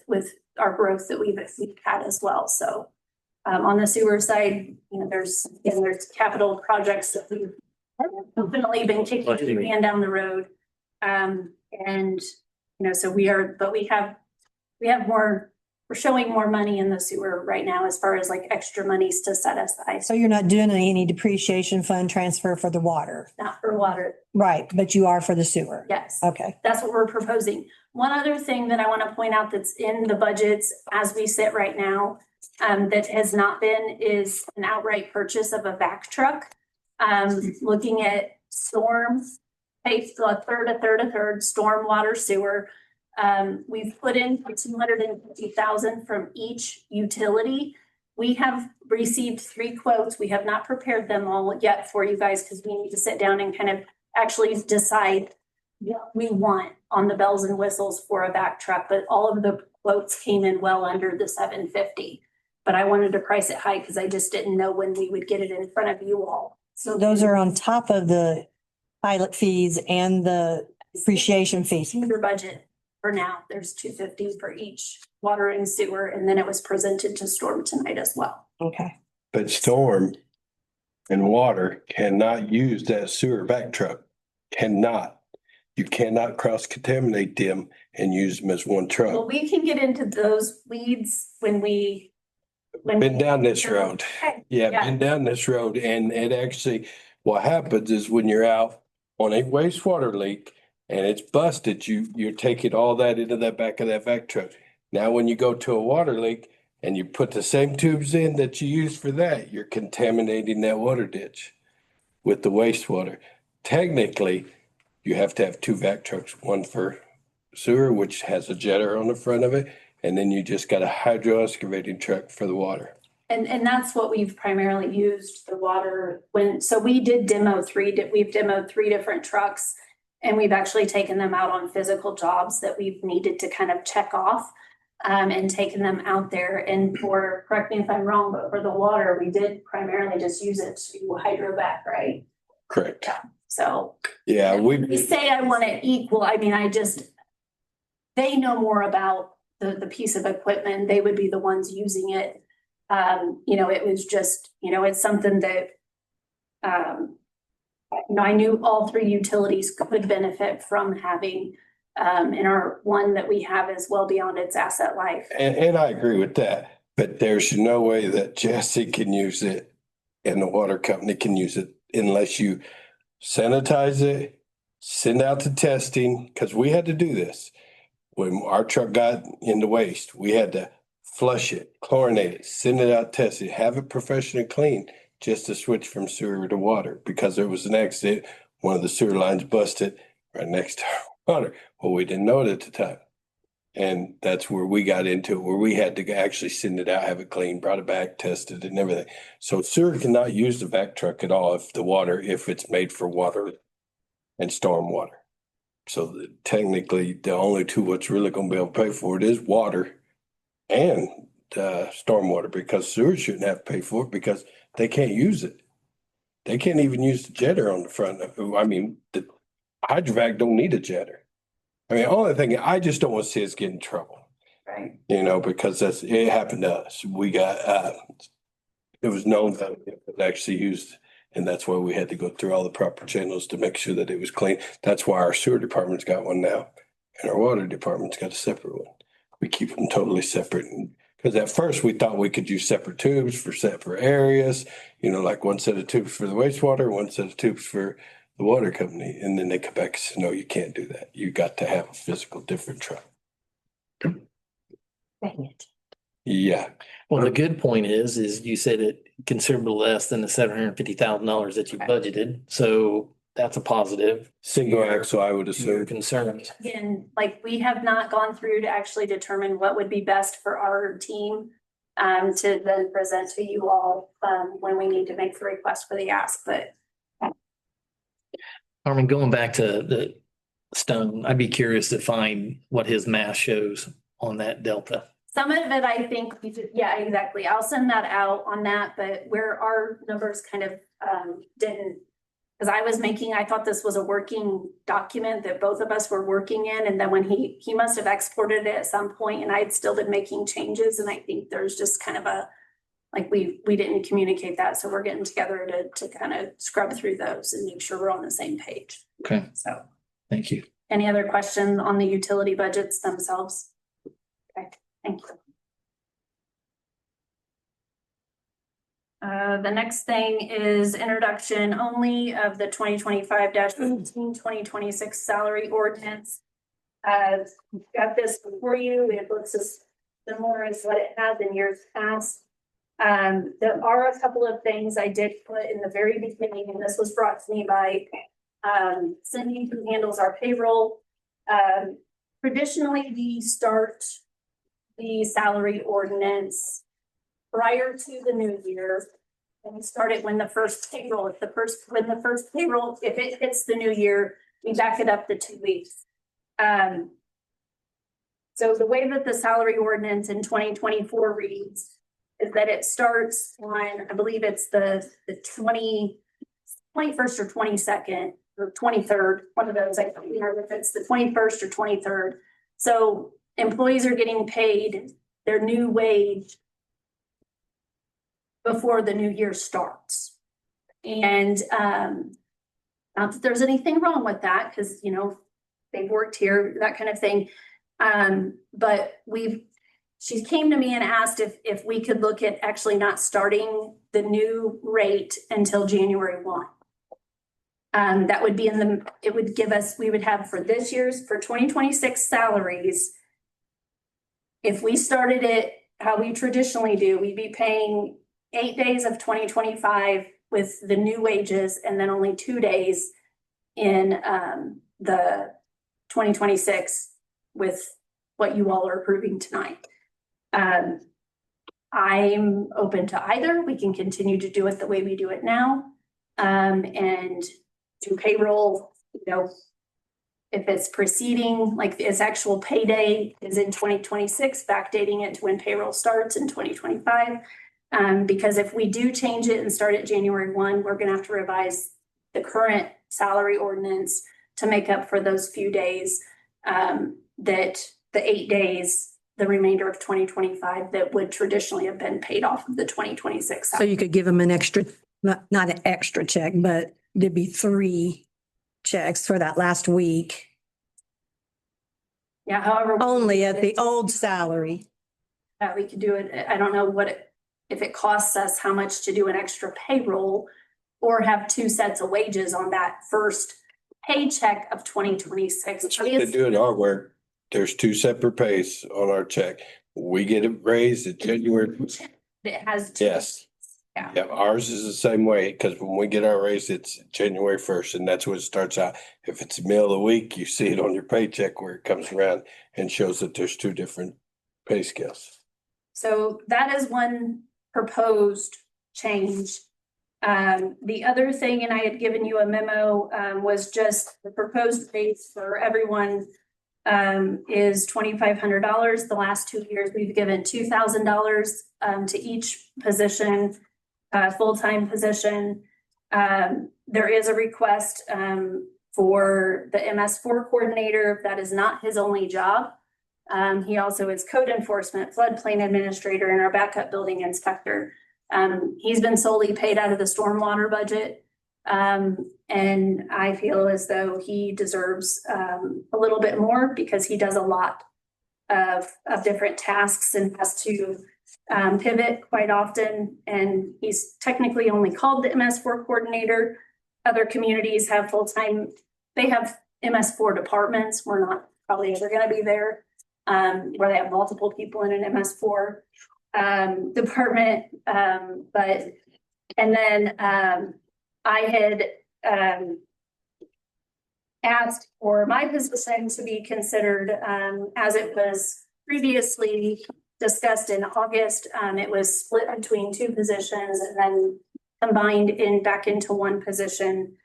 Speaker 6: with our growth that we've had as well. So on the sewer side, there's capital projects that we've definitely been kicking the can down the road. So we have more. We're showing more money in the sewer right now as far as like extra monies to set aside.
Speaker 1: So you're not doing any depreciation fund transfer for the water?
Speaker 6: Not for water.
Speaker 1: Right, but you are for the sewer?
Speaker 6: Yes.
Speaker 1: Okay.
Speaker 6: That's what we're proposing. One other thing that I want to point out that's in the budgets as we sit right now, that has not been, is an outright purchase of a vac truck. Looking at storm, a third, storm, water, sewer. We've put in $250,000 from each utility. We have received 3 quotes. We have not prepared them all yet for you guys because we need to sit down and kind of actually decide what we want on the bells and whistles for a vac truck. But all of the quotes came in well under the $750. But I wanted to price it high because I just didn't know when we would get it in front of you all.
Speaker 1: So those are on top of the pilot fees and the depreciation fees?
Speaker 6: Your budget. For now, there's $250 for each water and sewer, and then it was presented to Storm tonight as well.
Speaker 1: Okay.
Speaker 9: But storm and water cannot use that sewer back truck. Cannot. You cannot cross contaminate them and use them as one
Speaker 6: Well,
Speaker 9: truck.
Speaker 6: we can get into those weeds when
Speaker 9: Been down this road.
Speaker 6: Okay.
Speaker 9: Yeah, been down this road, and it actually, what happens is when you're out on a wastewater leak and it's busted, you're taking all that into that back of that vac truck. Now, when you go to a water leak and you put the same tubes in that you use for that, you're contaminating that water ditch with the wastewater. Technically, you have to have 2 vac trucks, one for sewer, which has a jetter on the front of it, and then you just got a hydro excavating truck for the water.
Speaker 6: And that's what we've primarily used the water so we did we've demoed 3 different trucks. And we've actually taken them out on physical jobs that we've needed to kind of check off. And taken them out there, and correct me if I'm wrong, but for the water, we did primarily just use it to hydro back, right?
Speaker 9: Correct.
Speaker 6: So.
Speaker 9: Yeah,
Speaker 6: We say I want it equal, I mean, they know more about the piece of equipment, they would be the ones using it. It was just, it's something that, I knew all 3 utilities could benefit from having, and our one that we have is well beyond its asset life.
Speaker 9: and I agree with that, but there's no way that Jesse can use it and the water company can use it unless you sanitize it, send out the testing, because we had to do this. When our truck got into waste, we had to flush it, chlorinate it, send it out, test it, have it professionally cleaned just to switch from sewer to water, because there was an accident. One of the sewer lines busted right next to our water. Well, we didn't know it at the time. And that's where we got into it, where we had to actually send it out, have it cleaned, brought it back, tested it and everything. So sewer cannot use the vac truck at all if it's made for water and storm water. So technically, the only 2 what's really going to be able to pay for it is water and stormwater, because sewer shouldn't have to pay for it because they can't use it. They can't even use the jetter on the front. I mean, the hydrovac don't need a jetter. I mean, only thing, I just don't want to see us get in trouble.
Speaker 6: Right.
Speaker 9: Because it happened to us. We got, it was known that it was actually used, and that's why we had to go through all the proper channels to make sure that it was clean. That's why our sewer department's got one now, and our water department's got a separate one. We keep them totally separate, because at first we thought we could use separate tubes for separate areas, like one set of tubes for the wastewater, one set of tubes for the water company. And then they come back and say, no, you can't do that. You got to have a physical different truck.
Speaker 6: Dang it.
Speaker 9: Yeah.
Speaker 3: Well, the good point is you said it considerably less than the $750,000 that you budgeted. So that's a positive.
Speaker 9: Single axle, I would
Speaker 3: Your
Speaker 9: assume.
Speaker 3: concerns.
Speaker 6: Again, we have not gone through to actually determine what would be best for our team to then present to you all when we need to make the request for the ask, but.
Speaker 3: Carmen, going back to the Stone, I'd be curious to find what his math shows on that delta.
Speaker 6: Some of it, I think, yeah, exactly. I'll send that out on that, but where our numbers kind of didn't. Because I thought this was a working document that both of us were working in. And then when he must have exported it at some point, and I'd still been making changes. And I think there's just kind of we didn't communicate that. So we're getting together to kind of scrub through those and make sure we're on the same page.
Speaker 3: Okay.
Speaker 6: So
Speaker 3: Thank you.
Speaker 6: any other questions on the utility budgets themselves? Okay, thank you. The next thing is introduction only of the 2025-15-2026 salary ordinance. Got this before you. It looks as similar as what it has in years past. There are a couple of things I did put in the very beginning, and this was brought to me by Cindy, who handles our payroll. Traditionally, we start the salary ordinance prior to the new year. And we start it when the first payroll, if it hits the new year, we back it up to 2 weeks. So the way that the salary ordinance in 2024 reads is that it starts on, I believe it's the 21st or 22nd or 23rd, one of those, I can't remember if it's the 21st or 23rd. So employees are getting paid their new wage before the new year starts. And not that there's anything wrong with that, because they've worked here, that kind of thing. But she came to me and asked if we could look at actually not starting the new rate until January 1. That would be it would give us, we would have for 2026 salaries. If we started it how we traditionally do, we'd be paying 8 days of 2025 with the new wages, and then only 2 days in the 2026 with what you all are approving tonight. I'm open to either. We can continue to do it the way we do it now. And do payroll, if it's preceding, like its actual payday is in 2026, backdating it to when payroll starts in 2025. Because if we do change it and start at January 1, we're gonna have to revise the current salary ordinance to make up for those few days, that the 8 days, the remainder of 2025 that would traditionally have been paid off of the 2026.
Speaker 1: So you could give them an extra, not an extra check, but there'd be 3 checks for that last week,
Speaker 6: Yeah, however.
Speaker 1: only at the old salary.
Speaker 6: We could do it. I don't know if it costs us how much to do an extra payroll or have 2 sets of wages on that first paycheck of 2026.
Speaker 9: To do it our work, there's 2 separate pays on our check. We get it raised at January.
Speaker 6: It has. 2
Speaker 9: Yes.
Speaker 6: Yeah.
Speaker 9: Yeah, ours is the same way, because when we get our raise, it's January 1st, and that's what it starts out. If it's a meal of the week, you see it on your paycheck where it comes around and shows that there's 2 different pay scales.
Speaker 6: So that is one proposed change. The other thing, and I had given you a memo, was just the proposed rates for everyone is $2,500. The last 2 years, we've given $2,000 to each position, full-time position. There is a request for the MS4 coordinator. That is not his only job. He also is code enforcement, floodplain administrator, and our backup building inspector. He's been solely paid out of the stormwater budget. And I feel as though he deserves a little bit more because he does a lot of different tasks and has to pivot quite often. And he's technically only called the MS4 coordinator. Other communities have full-time, they have MS4 departments. We're not probably ever going to be there, where they have multiple people in an MS4 department. And then I had asked for my position to be considered as it was previously discussed in August. It was split between 2 positions and then combined back into 1 position.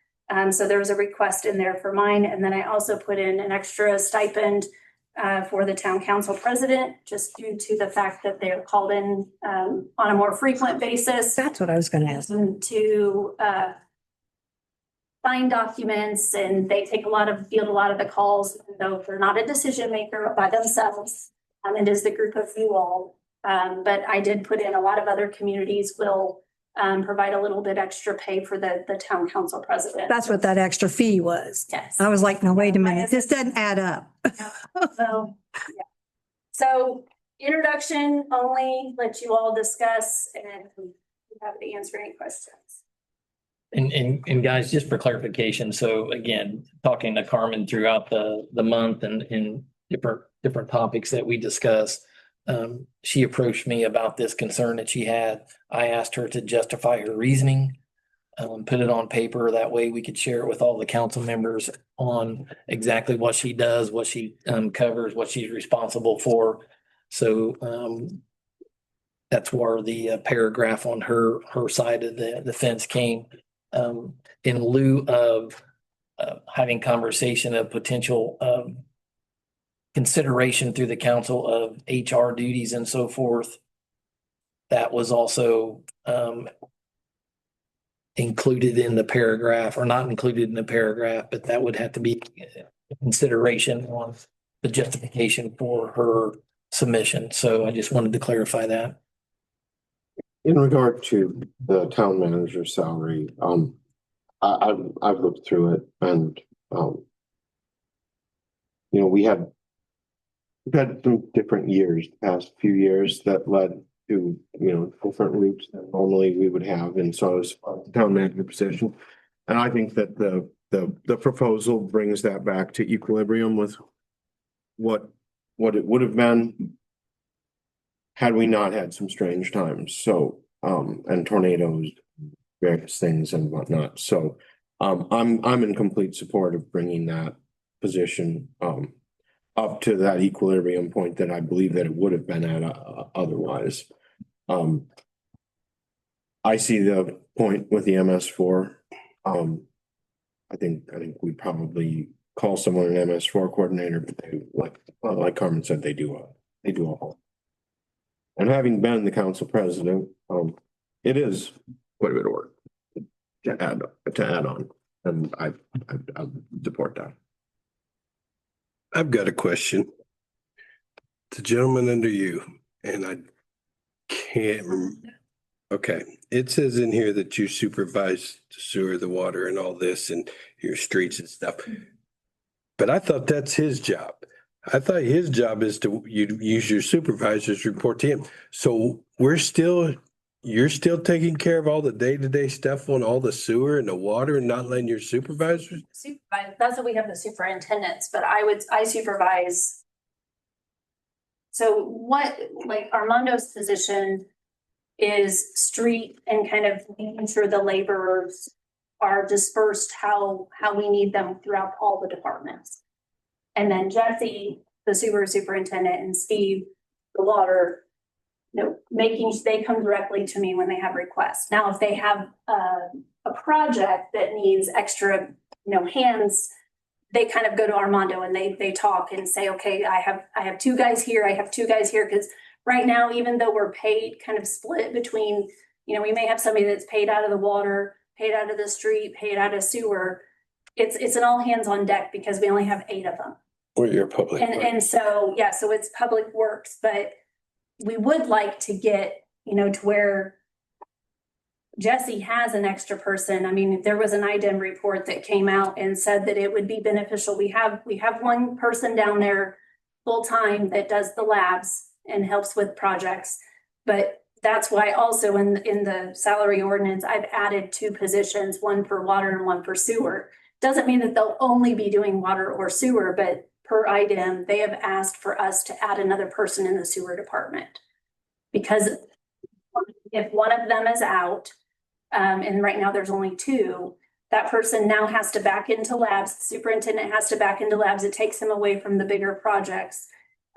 Speaker 6: So there was a request in there for mine. And then I also put in an extra stipend for the town council president, just due to the fact that they're called in on a more frequent basis.
Speaker 1: That's what I was gonna ask.
Speaker 6: To find documents, and they field a lot of the calls, though they're not a decision maker by themselves. It is the group of you all. But I did put in a lot of other communities will provide a little bit extra pay for the town council president.
Speaker 1: That's what that extra fee was.
Speaker 6: Yes.
Speaker 1: I was like, no, wait a minute, this doesn't add up.
Speaker 6: So, yeah. So introduction only, let you all discuss and be happy to answer any questions.
Speaker 3: And guys, just for clarification, so again, talking to Carmen throughout the month and in different topics that we discuss, she approached me about this concern that she had. I asked her to justify her reasoning, put it on paper. That way we could share it with all the council members on exactly what she does, what she covers, what she's responsible for. So that's where the paragraph on her side of the fence came. In lieu of having conversation of potential consideration through the council of HR duties and so forth, that was also included in the paragraph, or not included in the paragraph, but that would have to be consideration on the justification for her submission. So I just wanted to clarify that.
Speaker 2: In regard to the town manager's salary, I've looked through it and, we've had some different years, the past few years that led to, different routes that normally we would have. And so as the town manager position, and I think that the proposal brings that back to equilibrium with what it would have been had we not had some strange times. So, and tornadoes, various things and whatnot. So, I'm in complete support of bringing that position, up to that equilibrium point that I believe that it would have been at otherwise. I see the point with the MS4. I think we probably call someone an MS4 coordinator, but they, like Carmen said, they do all. And having been the council president, it is quite a bit of work to add on, and I support that.
Speaker 9: I've got a question. The gentleman under you, and I can't remember. Okay, it says in here that you supervise the sewer, the water and all this and your streets and stuff. But I thought that's his job. I thought his job is to use your supervisors, report to him. So you're still taking care of all the day-to-day stuff on all the sewer and the water and not letting your supervisors?
Speaker 6: Supervise, that's what we have the superintendents, but I supervise. So what, like Armando's position is street and kind of making sure the laborers are dispersed how we need them throughout all the departments. And then Jesse, the sewer superintendent, and Steve, the water, they come directly to me when they have requests. Now, if they have a project that needs extra, hands, they kind of go to Armando and they talk and say, okay, I have two guys here, because right now, even though we're paid kind of split between, we may have somebody that's paid out of the water, paid out of the street, paid out of sewer. It's an all hands on deck because we only have 8 of them.
Speaker 9: Or your public.
Speaker 6: And so, yeah, so it's public works, but we would like to get, to where Jesse has an extra person. I mean, there was an IDEM report that came out and said that it would be beneficial. We have one person down there full time that does the labs and helps with projects. But that's why also in the salary ordinance, I've added 2 positions, one for water and one for sewer. Doesn't mean that they'll only be doing water or sewer, but per IDEM, they have asked for us to add another person in the sewer department. Because if one of them is out, and right now there's only 2, that person now has to back into labs. The superintendent has to back into labs. It takes him away from the bigger projects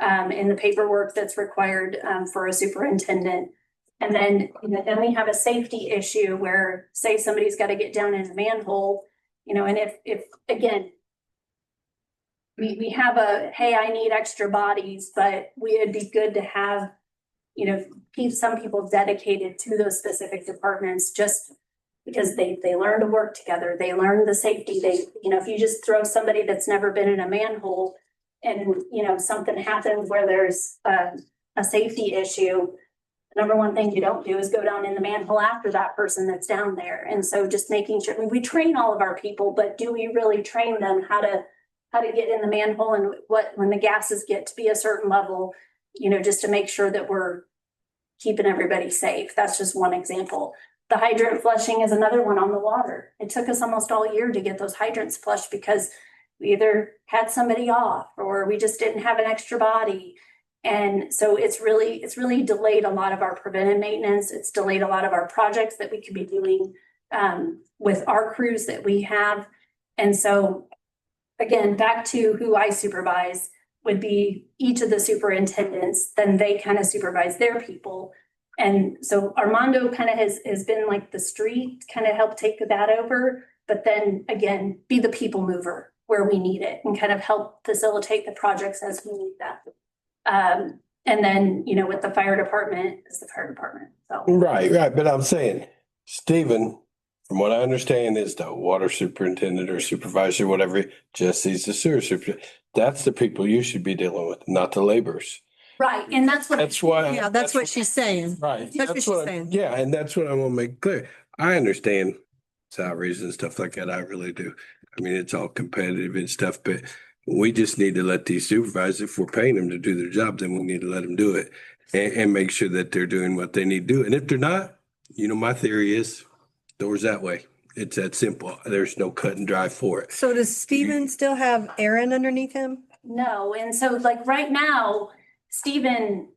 Speaker 6: and the paperwork that's required for a superintendent. And then we have a safety issue where, say, somebody's got to get down in a manhole, and if again, we have hey, I need extra bodies, but it'd be good to have, some people dedicated to those specific departments, just because they learn to work together. They learn the safety. If you just throw somebody that's never been in a manhole and, something happens where there's a safety issue, the number one thing you don't do is go down in the manhole after that person that's down there. And so just making sure, we train all of our people, but do we really train them how to get in the manhole and when the gases get to be a certain level, just to make sure that we're keeping everybody safe. That's just one example. The hydrant flushing is another one on the water. It took us almost all year to get those hydrants flushed because we either had somebody off or we just didn't have an extra body. And so it's really delayed a lot of our preventive maintenance. It's delayed a lot of our projects that we could be doing with our crews that we have. And so again, back to who I supervise would be each of the superintendents, then they kind of supervise their people. And so Armando kind of has been like the street, kind of help take that over, but then again, be the people mover where we need it and kind of help facilitate the projects as we need that. And then, with the fire department, is the fire department. So.
Speaker 9: Right. But I'm saying, Stephen, from what I understand, is the water superintendent or supervisor, whatever, Jesse's the sewer superintendent. That's the people you should be dealing with, not the laborers.
Speaker 6: Right. And that's what.
Speaker 9: That's why.
Speaker 1: Yeah, that's what she's saying.
Speaker 9: Right.
Speaker 1: That's what she's saying.
Speaker 9: Yeah, and that's what I want to make clear. I understand salaries and stuff like that. I really do. I mean, it's all competitive and stuff, but we just need to let these supervisors, if we're paying them to do their job, then we need to let them do it and make sure that they're doing what they need to do. And if they're not, my theory is doors that way. It's that simple. There's no cut and dry for it.
Speaker 1: So does Stephen still have Aaron underneath him?
Speaker 6: No. And so like right now, Stephen,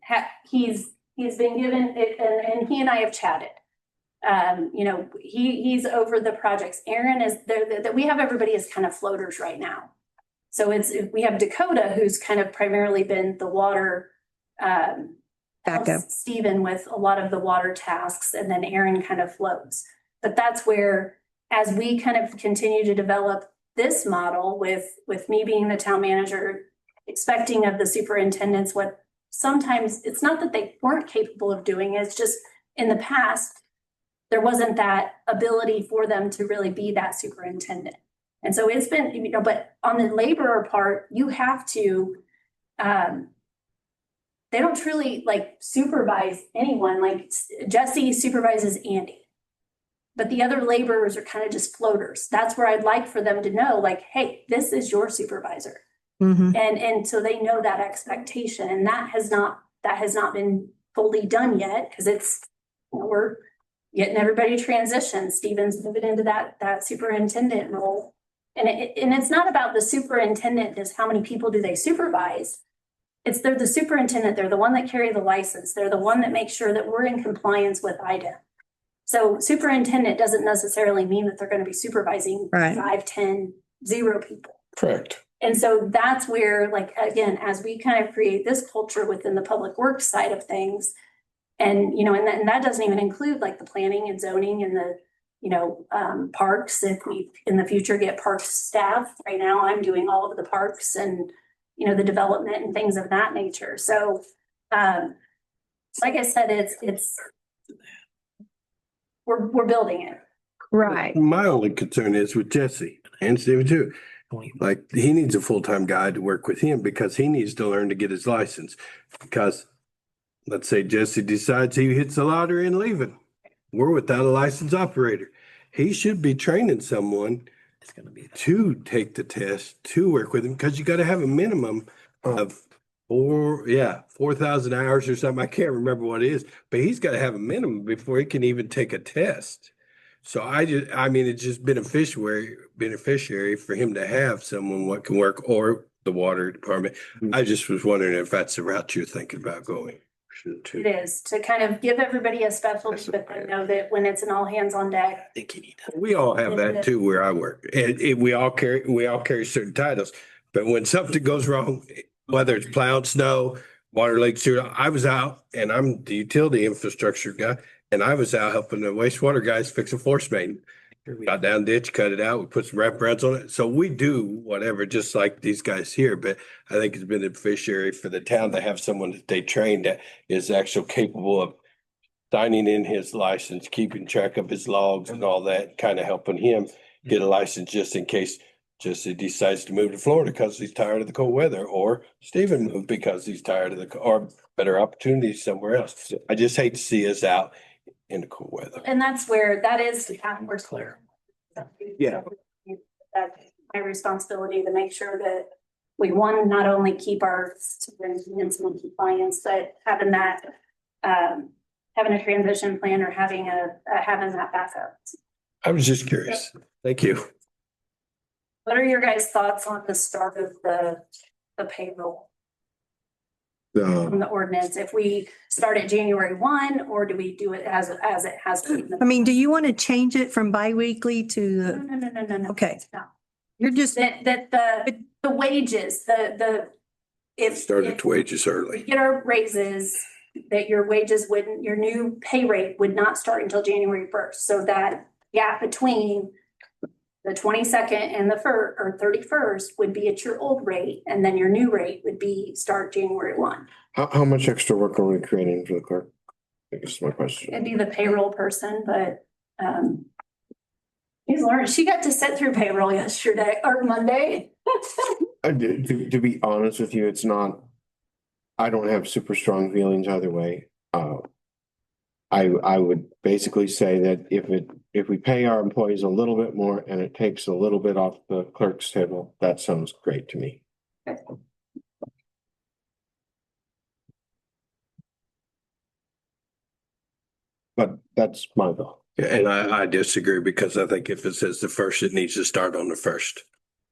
Speaker 6: he's been given it, and he and I have chatted. He's over the projects. Aaron is there. That we have everybody as kind of floaters right now. So we have Dakota, who's kind of primarily been the water,
Speaker 1: Backup.
Speaker 6: Stephen with a lot of the water tasks, and then Aaron kind of floats. But that's where, as we kind of continue to develop this model with me being the town manager, expecting of the superintendents what sometimes it's not that they weren't capable of doing, it's just in the past, there wasn't that ability for them to really be that superintendent. And so it's been, you know, but on the laborer part, you have to, they don't truly like supervise anyone. Like Jesse supervises Andy. But the other laborers are kind of just floaters. That's where I'd like for them to know, like, hey, this is your supervisor.
Speaker 1: Mhm.
Speaker 6: And so they know that expectation, and that has not been fully done yet, because it's, you know, we're getting everybody transitioned. Stephen's moving into that superintendent role. And it's not about the superintendent, just how many people do they supervise. They're the superintendent, they're the one that carry the license, they're the one that makes sure that we're in compliance with IDEM. So superintendent doesn't necessarily mean that they're going to be supervising
Speaker 1: Right.
Speaker 6: 5, 10, 0 people.
Speaker 9: Correct.
Speaker 6: And so that's where, like, again, as we kind of create this culture within the public works side of things, and, you know, and that doesn't even include like the planning and zoning and the, you know, parks. If we in the future get parks staff, right now I'm doing all of the parks and, you know, the development and things of that nature. So, like I said, it's we're building it.
Speaker 1: Right.
Speaker 9: My only concern is with Jesse and Steven too. Like, he needs a full-time guy to work with him because he needs to learn to get his license. Because let's say Jesse decides he hits the lottery and leaving. We're without a licensed operator. He should be training someone
Speaker 3: It's gonna be.
Speaker 9: to take the test, to work with him, because you got to have a minimum of 4,000 hours or something. I can't remember what it is, but he's got to have a minimum before he can even take a test. So I mean, it's just beneficiary for him to have someone what can work, or the water department. I just was wondering if that's the route you're thinking about going.
Speaker 6: It is to kind of give everybody a specialty, but they know that when it's an all hands on deck.
Speaker 3: Think you need to.
Speaker 9: We all have that too where I work. And we all carry certain titles. But when something goes wrong, whether it's plowing snow, water leaks, sewer, I was out, and I'm the utility infrastructure guy, and I was out helping the wastewater guys fix a force main. Got down ditch, cut it out, we put some wraparounds on it. So we do whatever, just like these guys here. But I think it's been a beneficiary for the town to have someone that they trained that is actually capable of signing in his license, keeping track of his logs and all that, kind of helping him get a license just in case Jesse decides to move to Florida because he's tired of the cold weather, or Stephen moved because he's tired of or better opportunities somewhere else. I just hate to see us out in the cold weather.
Speaker 6: And that's where that is the kind we're
Speaker 3: Clear.
Speaker 9: Yeah.
Speaker 6: That's my responsibility to make sure that we not only keep our superintendents in compliance, but having that, having a transition plan or having that backup.
Speaker 9: I was just curious. Thank you.
Speaker 6: What are your guys' thoughts on the start of the payroll from the ordinance? If we start at January 1, or do we do it as it has been?
Speaker 1: I mean, do you want to change it from biweekly to
Speaker 6: No,
Speaker 1: the,
Speaker 6: no, no, no, no.
Speaker 1: okay,
Speaker 6: No.
Speaker 1: you're just,
Speaker 6: That the wages, if.
Speaker 9: Started
Speaker 6: if
Speaker 9: wages
Speaker 6: we
Speaker 9: early.
Speaker 6: get our raises, that your wages wouldn't, your new pay rate would not start until January 1st. So that gap between the 22nd and the 31st would be at your old rate, and then your new rate would be start January 1.
Speaker 2: How much extra work are we creating for the clerk? I guess is my question.
Speaker 6: It'd be the payroll person, but she's learned, she got to sit through payroll yesterday or Monday.
Speaker 2: To be honest with you, it's not, I don't have super strong feelings either way. I would basically say that if we pay our employees a little bit more and it takes a little bit off the clerk's table, that sounds great to me. But that's my vote.
Speaker 9: Yeah, and I disagree because I think if it says the first, it needs to start on the first.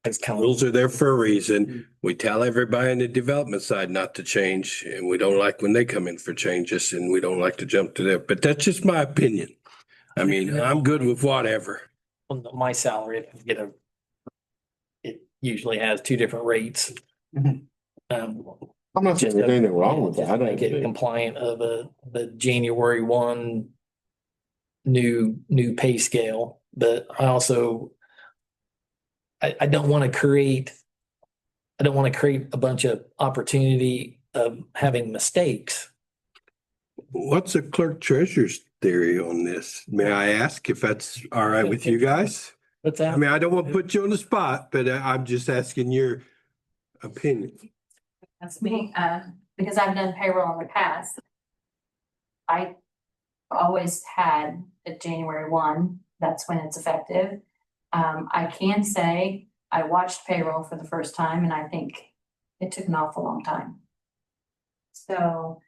Speaker 3: It's kind of.
Speaker 9: Rules are there for a reason. We tell everybody on the development side not to change, and we don't like when they come in for changes, and we don't like to jump to that. But that's just my opinion. I mean, I'm good with whatever.
Speaker 3: On my salary, if I get usually has two different rates.
Speaker 2: Mhm.
Speaker 3: Um,
Speaker 2: I'm not saying there's anything wrong with
Speaker 3: just
Speaker 2: that.
Speaker 3: Make it compliant of the January 1 new pay scale, but I also I don't want to create a bunch of opportunity of having mistakes.
Speaker 9: What's the clerk treasurer's theory on this? May I ask if that's all right with you guys?
Speaker 3: What's
Speaker 9: I
Speaker 3: that?
Speaker 9: mean, I don't want to put you on the spot, but I'm just asking your opinion.
Speaker 12: That's me, because I've done payroll in the past. I always had a January 1, that's when it's effective. I can say I watched payroll for the first time and I think it took an awful long time. So,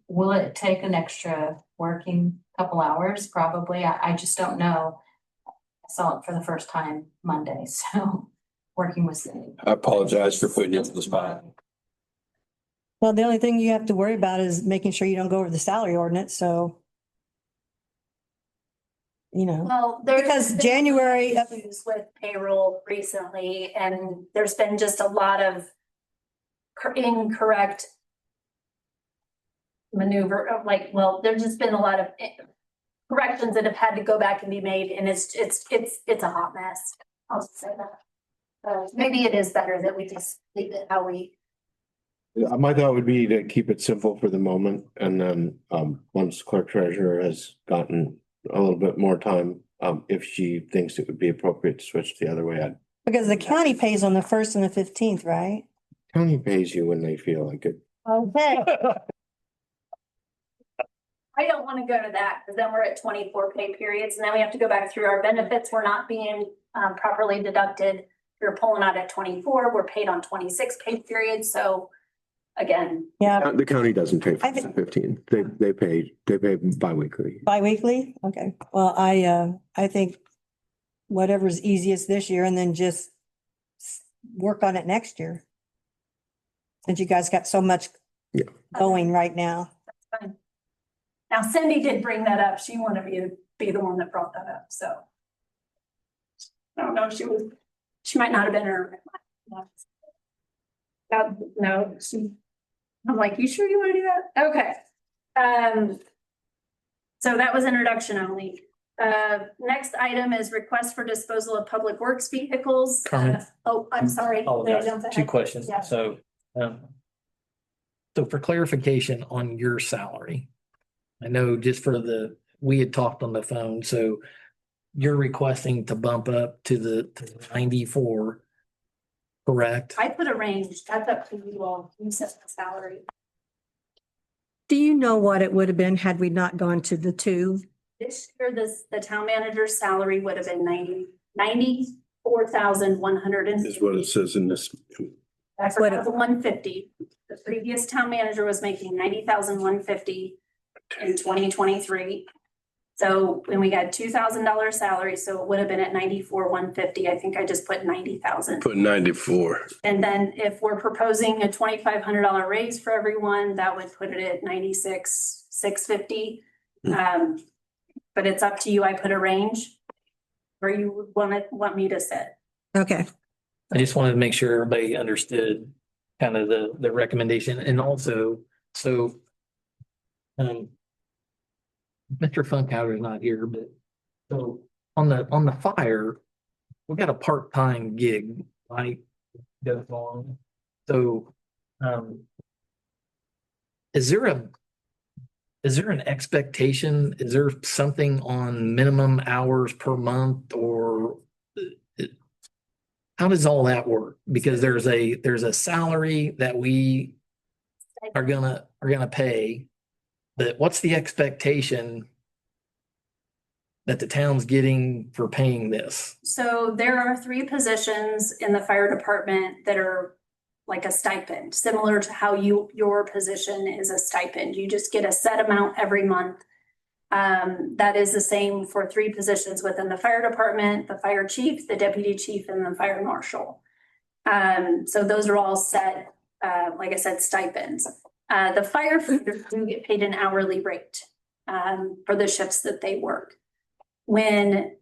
Speaker 12: will it take an extra working couple hours? Probably. I just don't know. I saw it for the first time Monday, so working with Cindy.
Speaker 9: I apologize for putting you on the spot.
Speaker 1: Well, the only thing you have to worry about is making sure you don't go over the salary ordinance, so. You know,
Speaker 6: Well, there's
Speaker 1: because
Speaker 6: been
Speaker 1: January.
Speaker 6: issues with payroll recently, and there's been just a lot of incorrect maneuver of like, well, there's just been a lot of corrections that have had to go back and be made, and it's a hot mess. I'll just say that. Maybe it is better that we just leave it how we.
Speaker 2: My thought would be to keep it simple for the moment, and then, once clerk treasurer has gotten a little bit more time, if she thinks it would be appropriate to switch the other way,
Speaker 1: Because the county pays on the 1st and the 15th, right?
Speaker 2: county pays you when they feel like it.
Speaker 1: Okay.
Speaker 6: I don't want to go to that because then we're at 24 pay periods and then we have to go back through our benefits. We're not being properly deducted. We're pulling out at 24. We're paid on 26 pay periods. So again.
Speaker 1: Yeah,
Speaker 2: The county doesn't pay
Speaker 1: I
Speaker 2: for
Speaker 1: think-
Speaker 2: 15. They pay bi-weekly.
Speaker 1: bi-weekly? Okay. Well, I think whatever's easiest this year and then just work on it next year. Since you guys got so much
Speaker 2: Yeah.
Speaker 1: going right now.
Speaker 6: That's fine. Now Cindy did bring that up. She wanted me to be the one that brought that up, so. I don't know if she might not have been her. No, I'm like, you sure you want to do that? Okay. So that was introduction only. Next item is request for disposal of public works vehicles.
Speaker 3: Carmen?
Speaker 6: Oh, I'm sorry.
Speaker 3: Oh,
Speaker 6: Did I jump
Speaker 3: two
Speaker 6: ahead?
Speaker 3: questions.
Speaker 6: Yeah.
Speaker 3: So for clarification on your salary, I know just we had talked on the phone, so you're requesting to bump up to the 94, correct?
Speaker 6: I put a range. That's up to you all. You set the salary.
Speaker 1: Do you know what it would have been had we not gone to the 2?
Speaker 6: This year, the town manager's salary would have been 94,150.
Speaker 9: Is what it says in this.
Speaker 6: That's
Speaker 1: what
Speaker 6: what 150. The previous town manager was making 90,150 in 2023. So when we got $2,000 salary, so it would have been at 94,150. I think I just put 90,000.
Speaker 9: Put 94.
Speaker 6: And then if we're proposing a $2,500 raise for everyone, that would put it at 96,650. But it's up to you. I put a range where you would want me to sit.
Speaker 1: Okay.
Speaker 3: I just wanted to make sure everybody understood kind of the recommendation and also, so Mr. Funkhauser is not here, but so on the fire, we got a part-time gig, right? Goes on. So is there an expectation? Is there something on minimum hours per month or how does all that work? Because there's a salary that we are gonna pay. But what's the expectation that the town's getting for paying this?
Speaker 6: So there are 3 positions in the fire department that are like a stipend, similar to how your position is a stipend. You just get a set amount every month. That is the same for 3 positions within the fire department, the fire chief, the deputy chief, and the fire marshal. So those are all set, like I said, stipends. The firefighters do get paid an hourly rate for the shifts that they work. When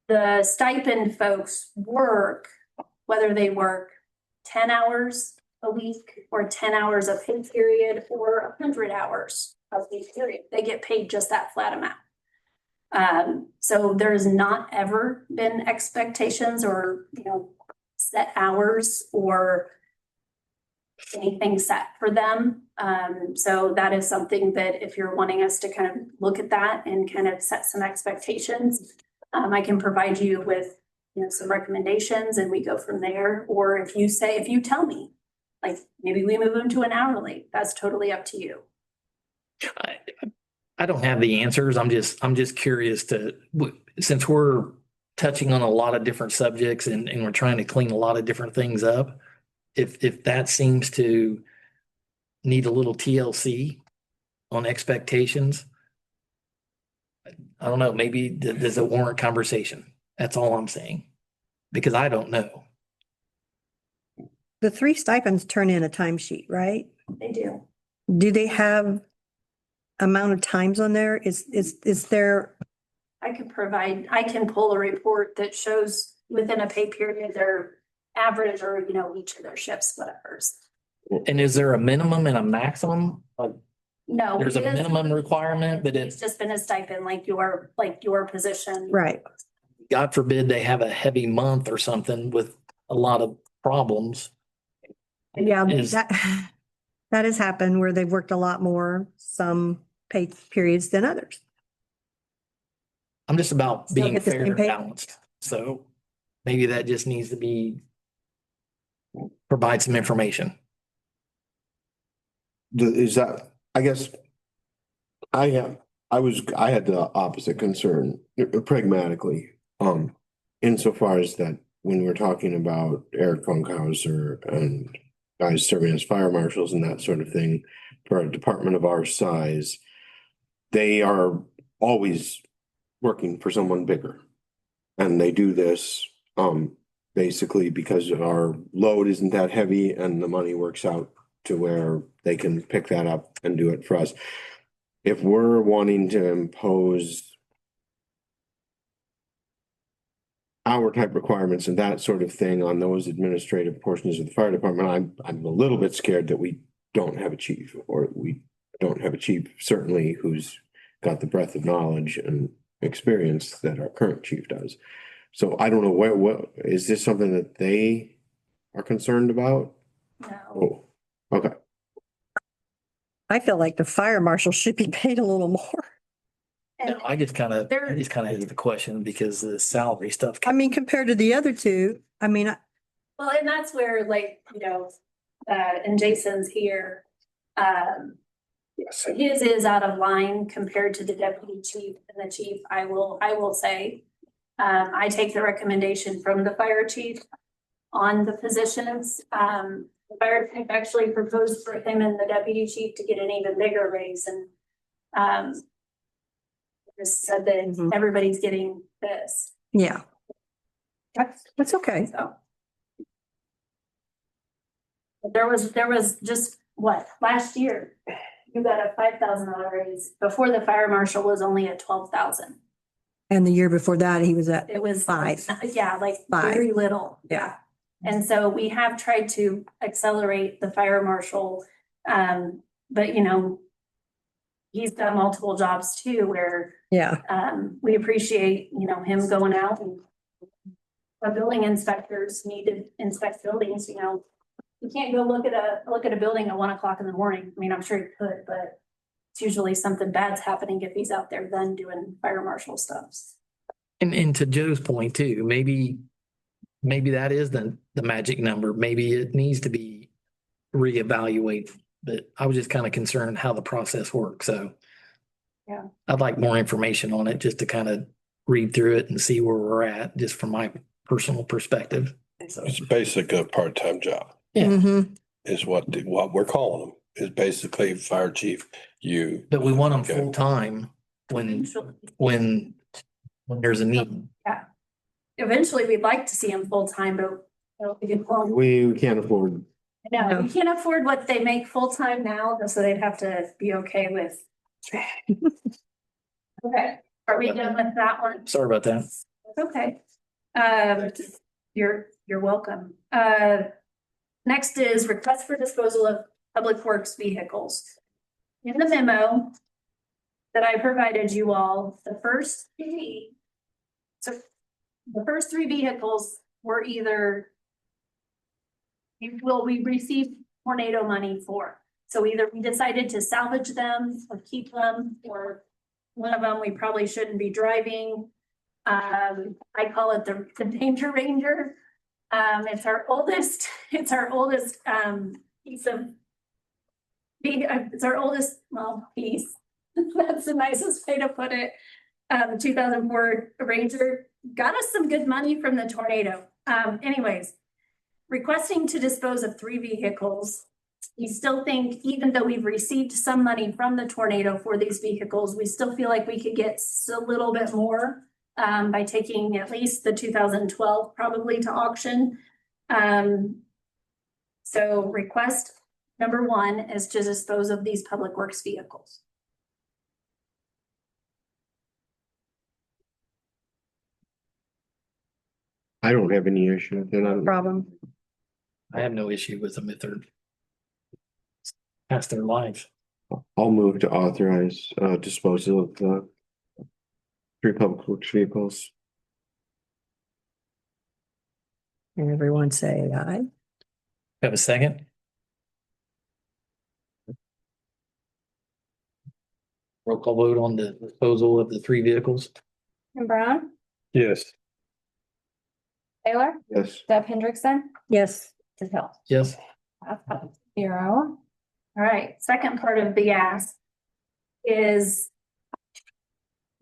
Speaker 6: the stipend folks work, whether they work 10 hours a week or 10 hours of pay period or 100 hours of pay period, they get paid just that flat amount. So there's not ever been expectations or, set hours or anything set for them. So that is something that if you're wanting us to kind of look at that and kind of set some expectations, I can provide you with, some recommendations and we go from there. Or if you tell me, like, maybe we move them to an hourly, that's totally up to you.
Speaker 3: I don't have the answers. I'm just curious since we're touching on a lot of different subjects and we're trying to clean a lot of different things up. If that seems to need a little TLC on expectations, I don't know, maybe does it warrant conversation? That's all I'm saying, because I don't know.
Speaker 1: The 3 stipends turn in a timesheet, right?
Speaker 6: They do.
Speaker 1: Do they have amount of times on there? Is there,
Speaker 6: I can pull a report that shows within a pay period, their average or, each of their shifts, whatever's.
Speaker 3: And is there a minimum and a maximum?
Speaker 6: No.
Speaker 3: There's a minimum requirement, but
Speaker 6: It's just been a stipend like your position.
Speaker 1: right?
Speaker 3: God forbid they have a heavy month or something with a lot of problems.
Speaker 1: Yeah,
Speaker 3: Is-
Speaker 1: that has happened where they've worked a lot more, some pay periods than others.
Speaker 3: I'm just about
Speaker 1: Still
Speaker 3: being
Speaker 1: get the
Speaker 3: fair
Speaker 1: same
Speaker 3: and
Speaker 1: pay?
Speaker 3: balanced. So maybe that just needs to be provide some information.
Speaker 2: Is that, I guess, I had the opposite concern pragmatically, insofar as that when we're talking about Eric Funkhauser and guys serving as fire marshals and that sort of thing for a department of our size, they are always working for someone bigger. And they do this, basically because our load isn't that heavy and the money works out to where they can pick that up and do it for us. If we're wanting to impose hour type requirements and that sort of thing on those administrative portions of the fire department, I'm a little bit scared that we don't have a chief, or we don't have a chief certainly who's got the breadth of knowledge and experience that our current chief does. So I don't know what is this something that they are concerned about?
Speaker 6: No.
Speaker 2: Oh, okay.
Speaker 1: I feel like the fire marshal should be paid a little more.
Speaker 3: No, I just kind of
Speaker 6: There-
Speaker 3: hate the question because the salary stuff.
Speaker 1: I mean, compared to the other two, I mean,
Speaker 6: Well, and that's where and Jason's here, his is out of line compared to the deputy chief and the chief. I will say, I take the recommendation from the fire chief on the positions. The fire chief actually proposed for him and the deputy chief to get an even bigger raise and, just said that everybody's getting this,
Speaker 1: yeah. That's okay.
Speaker 6: so. There was just last year, you got a $5,000 raise. Before the fire marshal was only at 12,000.
Speaker 1: And the year before that, he was at,
Speaker 6: It was
Speaker 1: 5.
Speaker 6: Yeah, like
Speaker 1: Five.
Speaker 6: very little.
Speaker 1: Yeah.
Speaker 6: And so we have tried to accelerate the fire marshal. But he's got multiple jobs too, where
Speaker 1: yeah,
Speaker 6: we appreciate, him going out and the building inspectors need to inspect buildings, You can't go look at a building at 1:00 in the morning. I mean, I'm sure you could, but it's usually something bad's happening if he's out there then doing fire marshal stuff.
Speaker 3: And to Joe's point too, maybe that is the magic number. Maybe it needs to be reevaluated. But I was just kind of concerned how the process works. So
Speaker 6: Yeah.
Speaker 3: I'd like more information on it just to kind of read through it and see where we're at, just from my personal perspective. So,
Speaker 9: It's basically a part-time job
Speaker 3: Yeah.
Speaker 1: Mhm.
Speaker 9: is what we're calling them, is basically fire chief, you.
Speaker 3: but we want them
Speaker 9: Okay.
Speaker 3: full time when there's a need.
Speaker 6: Eventually, we'd like to see him full-time, but we
Speaker 2: We can't afford.
Speaker 6: can't afford what they make full-time now, so they'd have to be okay with. Okay, are we done with that one?
Speaker 3: Sorry about that.
Speaker 6: Okay. You're welcome. Next is request for disposal of public works vehicles. In the memo that I provided you all, the first three vehicles were either we received tornado money for. So either we decided to salvage them or keep them, or one of them we probably shouldn't be driving. I call it the Danger Ranger. It's our oldest piece of it's our oldest, well, piece. That's the nicest way to put it. 2004 Ranger got us some good money from the tornado. Anyways, requesting to dispose of 3 vehicles. We still think, even though we've received some money from the tornado for these vehicles, we still feel like we could get a little bit more by taking at least the 2012 probably to auction. So request number 1 is to dispose of these public works vehicles.
Speaker 2: I don't have any issue with it.
Speaker 1: Problem.
Speaker 3: I have no issue with them if they're past their lives.
Speaker 2: I'll move to authorize disposal of the 3 public works vehicles.
Speaker 1: And everyone say aye.
Speaker 3: Have a second? Roll call vote on the disposal of the 3 vehicles.
Speaker 7: Tim Brown,
Speaker 4: Yes.
Speaker 7: Taylor,
Speaker 2: Yes.
Speaker 7: Deb Hendrickson,
Speaker 1: Yes.
Speaker 7: Mrs. Hill.
Speaker 3: Yes.
Speaker 7: That's 0.
Speaker 6: All right, second part of the ask is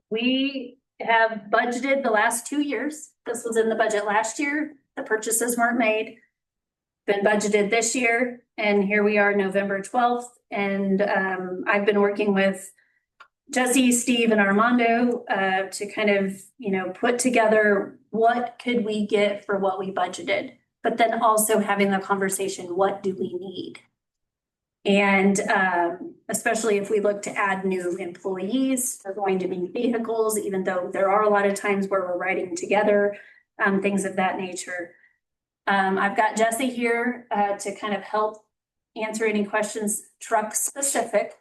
Speaker 6: we have budgeted the last 2 years. This was in the budget last year. The purchases weren't made. Been budgeted this year, and here we are November 12th. And I've been working with Jesse, Steve, and Armando to kind of, put together what could we get for what we budgeted, but then also having the conversation, what do we need? And especially if we look to add new employees, they're going to be vehicles, even though there are a lot of times where we're riding together, things of that nature. I've got Jesse here to kind of help answer any questions truck specific.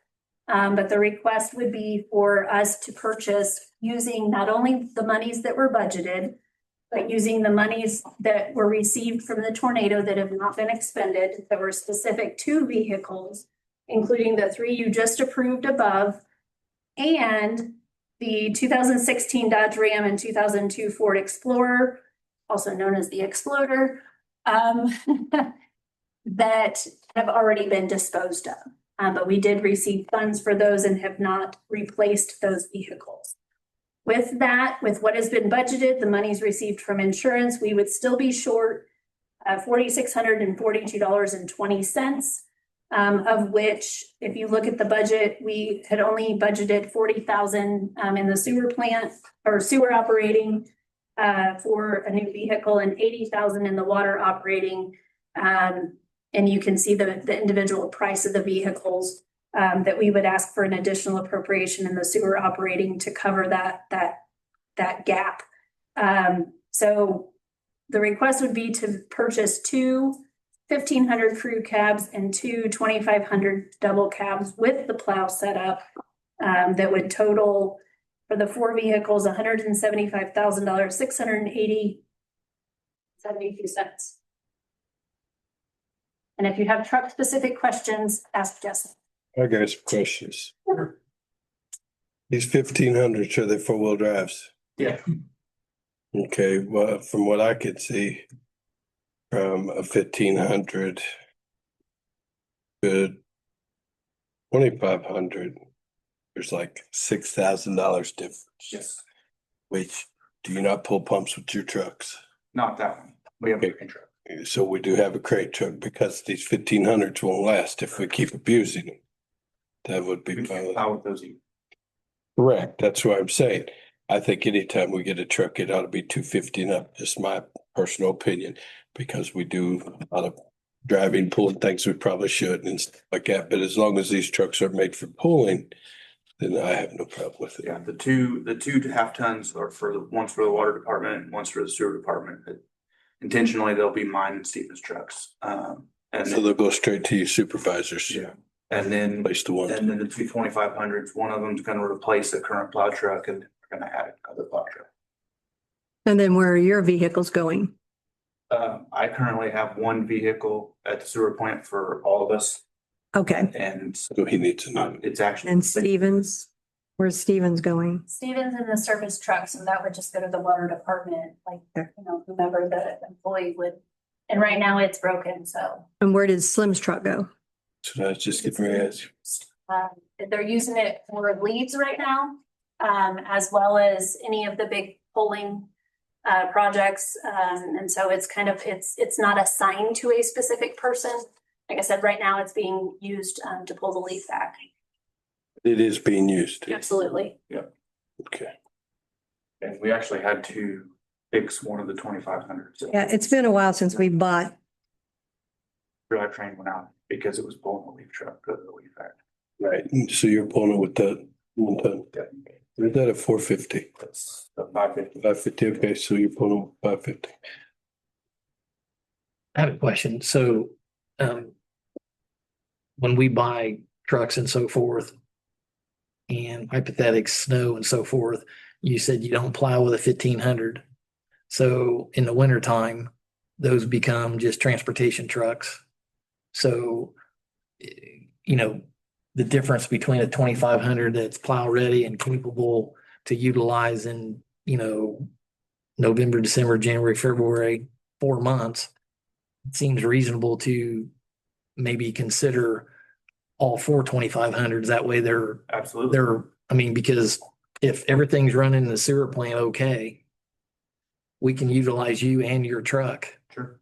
Speaker 6: But the request would be for us to purchase using not only the monies that were budgeted, but using the monies that were received from the tornado that have not been expended, that were specific to vehicles, including the 3 you just approved above, and the 2016 Dodge Ram and 2002 Ford Explorer, also known as the Exploder, that have already been disposed of. But we did receive funds for those and have not replaced those vehicles. With that, with what has been budgeted, the monies received from insurance, we would still be short $4,642.20, of which, if you look at the budget, we had only budgeted $40,000 in the sewer plant or sewer operating for a new vehicle and $80,000 in the water operating. And you can see the individual price of the vehicles that we would ask for an additional appropriation in the sewer operating to cover that gap. So the request would be to purchase 2 1,500 crew cabs and 2 2,500 double cabs with the plow setup that would total for the 4 vehicles $175,000, $680.72. And if you have truck specific questions, ask Jesse.
Speaker 9: I got some questions. These 1,500s, are they 4-wheel drives?
Speaker 11: Yeah.
Speaker 9: Okay, well, from what I could see, from a 1,500 to 2,500, there's like $6,000 difference.
Speaker 11: Yes.
Speaker 9: Which, do you not pull pumps with your trucks?
Speaker 11: Not that one. We have a crane truck.
Speaker 9: So we do have a crate truck because these 1,500s won't last if we keep abusing them. That would be
Speaker 11: How would those even?
Speaker 9: correct. That's what I'm saying. I think anytime we get a truck, it ought to be 250 and up, just my personal opinion, because we do a lot of driving, pulling things we probably shouldn't and stuff like that. But as long as these trucks are made for pulling, then I have no problem with it.
Speaker 13: Yeah, the two half tons are one's for the water department and one's for the sewer department. Intentionally, they'll be mine and Stevens trucks. And
Speaker 9: So they'll go straight to your supervisors.
Speaker 13: yeah, and then
Speaker 9: Place the one.
Speaker 13: and then the two 2500s, one of them's gonna replace the current plow truck and we're gonna add another plow truck.
Speaker 1: And then where are your vehicles going?
Speaker 13: I currently have one vehicle at the sewer plant for all of us
Speaker 1: Okay.
Speaker 13: and
Speaker 9: So he needs a new.
Speaker 13: it's actually.
Speaker 1: And Stevens, where's Stevens going?
Speaker 6: Stevens in the service truck, so that would just go to the water department, like,
Speaker 1: Okay.
Speaker 6: you know, whomever the employee would. And right now it's broken, so.
Speaker 1: And where does Slim's truck go?
Speaker 9: So that's just getting ready to ask you.
Speaker 6: They're using it for leads right now, as well as any of the big polling projects. And so it's kind of, it's not assigned to a specific person. Like I said, right now it's being used to pull the leaf back.
Speaker 9: It is being used.
Speaker 6: Absolutely.
Speaker 9: Okay.
Speaker 13: And we actually had to fix one of the 2500s.
Speaker 1: Yeah, it's been a while since we bought.
Speaker 13: Drivetrain went out because it was pulling the leaf truck, go to the leaf back.
Speaker 9: Right. So you're pulling it with that one ton. Is that a 450?
Speaker 13: That's the 550.
Speaker 9: 550, okay, so you're pulling with 550.
Speaker 3: I have a question. So, when we buy trucks and so forth and hypothetical snow and so forth, you said you don't plow with a 1500. So in the wintertime, those become just transportation trucks. So, you know, the difference between a 2500 that's plow ready and capable to utilize in, you know, November, December, January, February, 4 months, it seems reasonable to maybe consider all 4 2500s. That way
Speaker 13: Absolutely.
Speaker 3: I mean, because if everything's running in the sewer plant, okay, we can utilize you and your truck.
Speaker 13: Sure.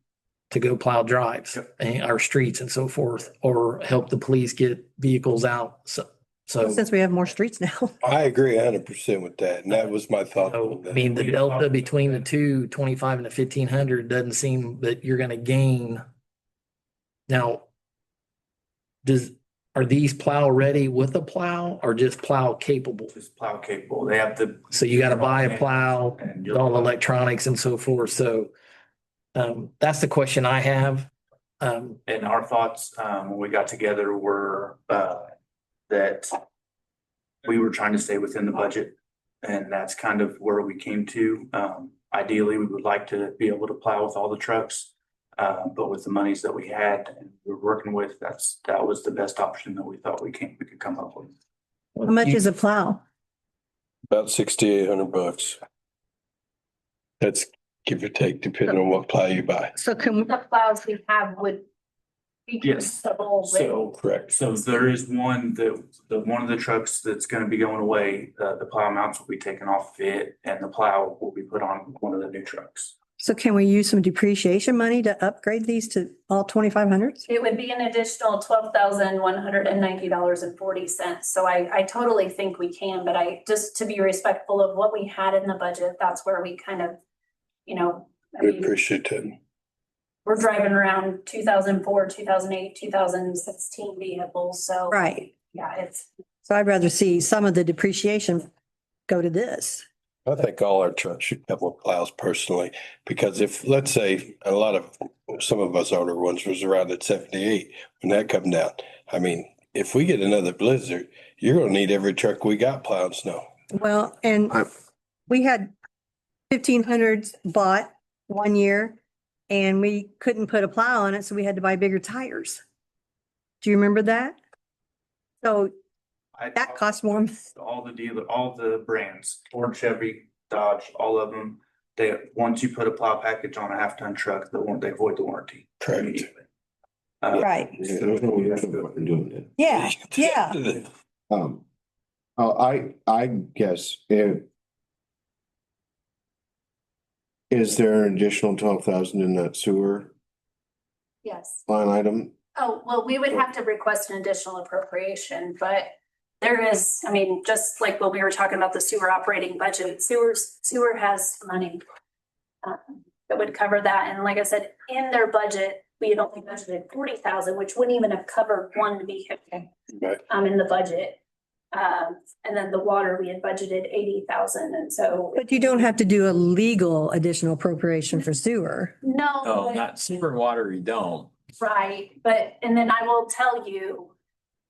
Speaker 3: To go plow drives and our streets and so forth, or help the police get vehicles out. So
Speaker 1: Since we have more streets now.
Speaker 9: I agree 100% with that, and that was my thought.
Speaker 3: So, I mean, the delta between the two 25 and the 1500 doesn't seem that you're gonna gain. Now, are these plow ready with a plow or just plow capable?
Speaker 13: Just plow capable. They have to.
Speaker 3: So you gotta buy a plow,
Speaker 13: And
Speaker 3: all electronics and so forth. So that's the question I have.
Speaker 13: And our thoughts, when we got together were, that we were trying to stay within the budget. And that's kind of where we came to. Ideally, we would like to be able to plow with all the trucks. But with the monies that we had and we were working with, that was the best option that we thought we could come up with.
Speaker 1: How much is a plow?
Speaker 9: About $6,800. That's give or take, depending on what plow you buy.
Speaker 1: So can,
Speaker 6: The plows we have would be.
Speaker 13: Yes.
Speaker 6: compatible with-
Speaker 13: So,
Speaker 9: Correct.
Speaker 13: so there is one one of the trucks that's gonna be going away, the plow mounts will be taken off of it and the plow will be put on one of the new trucks.
Speaker 1: so can we use some depreciation money to upgrade these to all 2500s?
Speaker 6: It would be an additional $12,190.40. So I totally think we can, but just to be respectful of what we had in the budget, that's where we kind of, you know, I
Speaker 9: We
Speaker 6: mean,
Speaker 9: appreciate that.
Speaker 6: we're driving around 2004, 2008, 2016 vehicles. So
Speaker 1: Right.
Speaker 6: yeah, it's.
Speaker 1: So I'd rather see some of the depreciation go to this.
Speaker 9: I think all our trucks should come with plows personally, because if, let's say, some of us older ones was around at 78, when that come down, I mean, if we get another blizzard, you're gonna need every truck we got plowing snow.
Speaker 1: Well, and we had 1500s bought one year and we couldn't put a plow on it, so we had to buy bigger tires. Do you remember that? So that costs more.
Speaker 13: All the brands, Ford, Chevy, Dodge, all of them, once you put a plow package on a half-ton truck, they void the warranty.
Speaker 9: Correct.
Speaker 13: immediately.
Speaker 1: Right.
Speaker 2: Yeah, there's no reason for doing it.
Speaker 1: Yeah, yeah.
Speaker 2: I guess is there an additional 12,000 in that sewer
Speaker 6: Yes.
Speaker 2: line item?
Speaker 6: Oh, well, we would have to request an additional appropriation, but there is, I mean, just like when we were talking about the sewer operating budget, sewer has money that would cover that. And like I said, in their budget, we had only budgeted 40,000, which wouldn't even have covered one vehicle
Speaker 9: Right.
Speaker 6: in the budget. And then the water, we had budgeted 80,000, and so.
Speaker 1: But you don't have to do a legal additional appropriation for sewer.
Speaker 6: No.
Speaker 5: No,
Speaker 6: but-
Speaker 5: not sewer and water, you don't.
Speaker 6: Right, but, and then I will tell you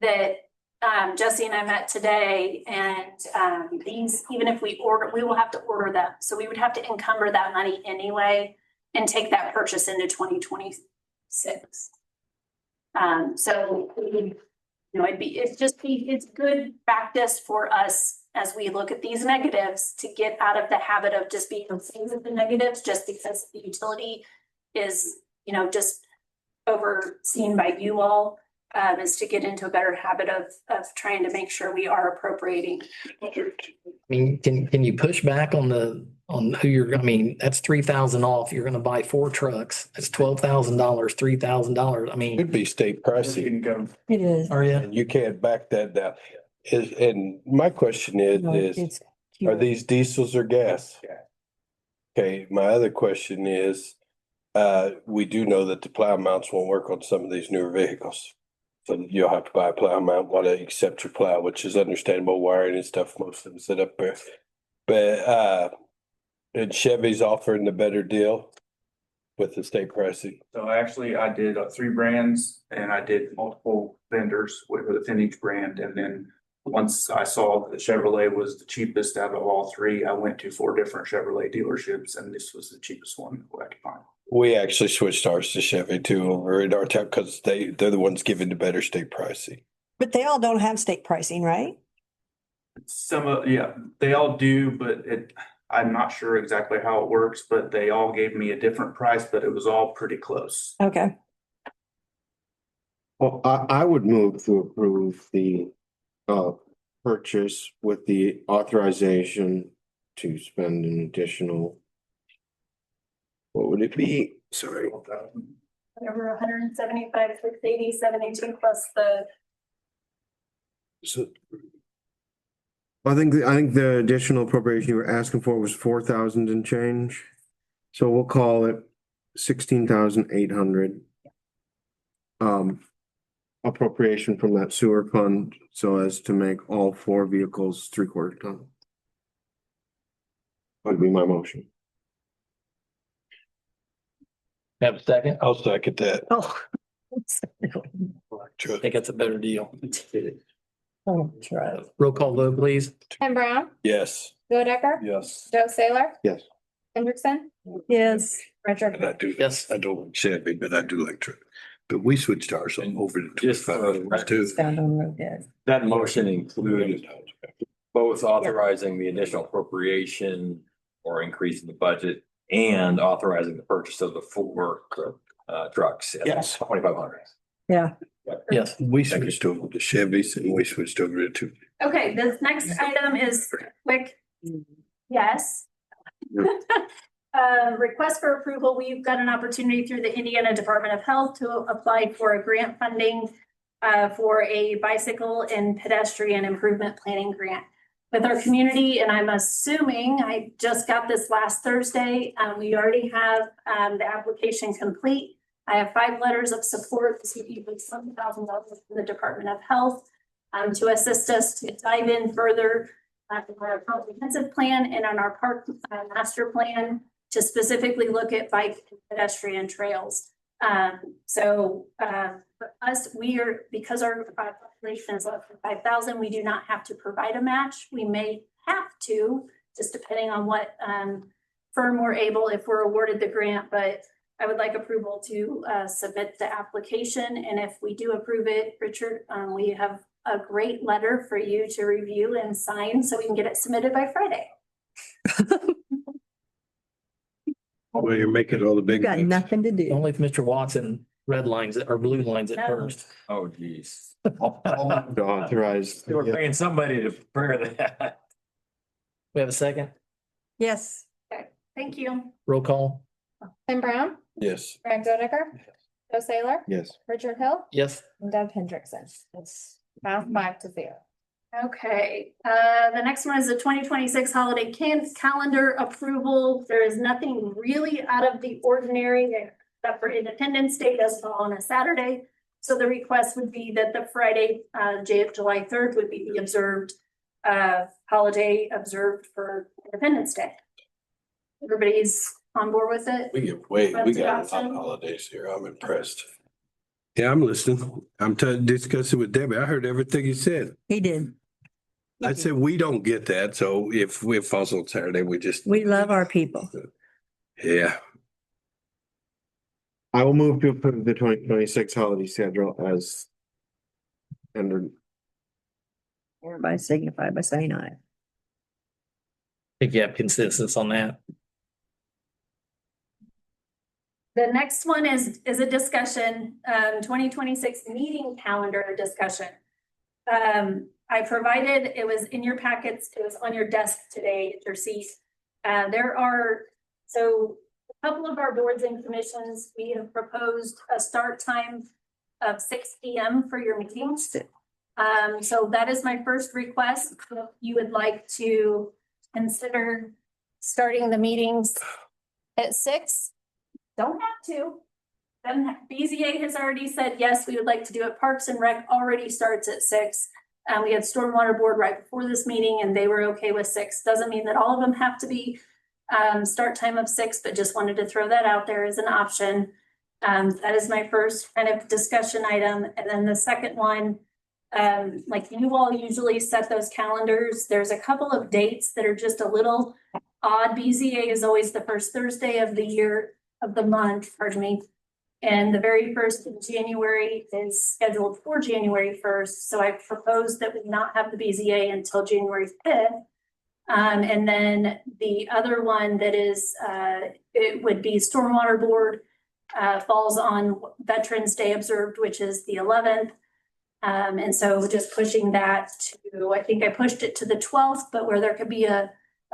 Speaker 6: that, Jesse and I met today and, these, even if we order, we will have to order them. So we would have to encumber that money anyway and take that purchase into 2026. So, you know, it's good practice for us as we look at these negatives to get out of the habit of just being okay with the negatives, just because the utility is, you know, just overseen by you all, is to get into a better habit of trying to make sure we are appropriating.
Speaker 3: I mean, can you push back on who you're, I mean, that's 3,000 off. You're gonna buy 4 trucks. That's $12,000, $3,000. I mean,
Speaker 9: It'd be state pricing
Speaker 1: It is.
Speaker 3: are you?
Speaker 9: and you can't back that down. And my question
Speaker 1: No,
Speaker 9: is,
Speaker 1: it's
Speaker 9: are these diesels or gas? Okay, my other question is, we do know that the plow mounts won't work on some of these newer vehicles. So you'll have to buy a plow mount while they accept your plow, which is understandable, wiring and stuff, most of them sit up there. But, and Chevy's offering the better deal with the state pricing.
Speaker 13: So actually, I did 3 brands and I did multiple vendors within each brand. And then once I saw that Chevrolet was the cheapest out of all 3, I went to 4 different Chevrolet dealerships and this was the cheapest one I could find.
Speaker 9: We actually switched ours to Chevy too over in our town because they're the ones giving the better state pricing.
Speaker 1: But they all don't have state pricing, right?
Speaker 13: Yeah, they all do, but I'm not sure exactly how it works, but they all gave me a different price, but it was all pretty close.
Speaker 1: Okay.
Speaker 2: Well, I would move to approve the purchase with the authorization to spend an additional. What would it be? Sorry.
Speaker 6: Whatever, 175, 680, 72 plus the.
Speaker 2: So. I think the additional appropriation you were asking for was 4,000 and change. So we'll call it 16,800. Appropriation from that sewer fund so as to make all 4 vehicles 3/4 ton. Would be my motion.
Speaker 3: Have a second?
Speaker 9: I'll second that.
Speaker 1: Oh.
Speaker 3: I think that's a better deal.
Speaker 1: Oh, try.
Speaker 3: Roll call vote, please.
Speaker 7: Tim Brown,
Speaker 9: Yes.
Speaker 7: Joe Decker,
Speaker 4: Yes.
Speaker 7: Joe Saylor,
Speaker 2: Yes.
Speaker 7: Hendrickson,
Speaker 1: Yes.
Speaker 7: Richard.
Speaker 9: And I do,
Speaker 3: Yes.
Speaker 9: I don't like Chevy, but I do like truck. But we switched ours over to
Speaker 5: Just for the
Speaker 9: 25 too.
Speaker 1: Found on road, yes.
Speaker 5: That motion included both authorizing the additional appropriation or increasing the budget and authorizing the purchase of the 4 trucks. at
Speaker 9: Yes.
Speaker 5: 2,500.
Speaker 1: Yeah.
Speaker 3: Yes.
Speaker 9: We switched over to Chevys and we switched over to.
Speaker 6: Okay, this next item is quick. Yes. Request for approval. We've got an opportunity through the Indiana Department of Health to apply for a grant funding for a bicycle and pedestrian improvement planning grant with our community. And I'm assuming, I just got this last Thursday, we already have the application complete. I have 5 letters of support. This would be $7,000 from the Department of Health to assist us to dive in further in our comprehensive plan and on our park master plan to specifically look at bike and pedestrian trails. So for us, because our population is less than 5,000, we do not have to provide a match. We may have to, just depending on what firm we're able, if we're awarded the grant, but I would like approval to submit the application. And if we do approve it, Richard, we have a great letter for you to review and sign so we can get it submitted by Friday.
Speaker 9: Well, you're making all the big.
Speaker 1: Got nothing to do.
Speaker 3: Only if Mr. Watson red lines it or blue lines it
Speaker 6: No.
Speaker 3: first.
Speaker 5: Oh, geez.
Speaker 2: To authorize.
Speaker 5: They were paying somebody to prepare that.
Speaker 3: We have a second?
Speaker 1: Yes.
Speaker 6: Thank you.
Speaker 3: Roll call?
Speaker 7: Tim Brown,
Speaker 9: Yes.
Speaker 7: Greg Joe Decker, Joe Saylor,
Speaker 2: Yes.
Speaker 7: Richard Hill,
Speaker 3: Yes.
Speaker 7: and Deb Hendrickson. It's now 5-0.
Speaker 6: Okay, the next one is the 2026 holiday calendar approval. There is nothing really out of the ordinary except for Independence Day does fall on a Saturday. So the request would be that the Friday, July 3rd would be the observed, holiday observed for Independence Day. Everybody's on board with it?
Speaker 9: We got
Speaker 6: That's
Speaker 9: a lot
Speaker 6: awesome.
Speaker 9: of holidays here. I'm impressed. Yeah, I'm listening. I'm discussing with Debbie. I heard everything you said.
Speaker 1: He did.
Speaker 9: I said, we don't get that. So if it falls on Saturday, we just,
Speaker 1: We love our people.
Speaker 9: yeah.
Speaker 2: I will move to approve the 2026 holiday schedule as under.
Speaker 1: Everybody signify by saying aye.
Speaker 3: Think you have consensus on that?
Speaker 6: The next one is a discussion, 2026 meeting calendar discussion. I provided, it was in your packets, it was on your desk today at your seat. There are, so a couple of our boards and commissions, we have proposed a start time of 6 p.m. for your meetings. So that is my first request. If you would like to consider starting the meetings at 6, don't have to. Then BZA has already said, yes, we would like to do it. Parks and Rec already starts at 6. We had Stormwater Board right before this meeting and they were okay with 6. Doesn't mean that all of them have to be start time of 6, but just wanted to throw that out there as an option. That is my first kind of discussion item. And then the second one, like you all usually set those calendars. There's a couple of dates that are just a little odd. BZA is always the first Thursday of the year, of the month, pardon me. And the very first of January is scheduled for January 1st. So I proposed that we not have the BZA until January 5th. And then the other one that is, it would be Stormwater Board, falls on Veterans Day observed, which is the 11th. And so just pushing that to, I think I pushed it to the 12th, but where there could be a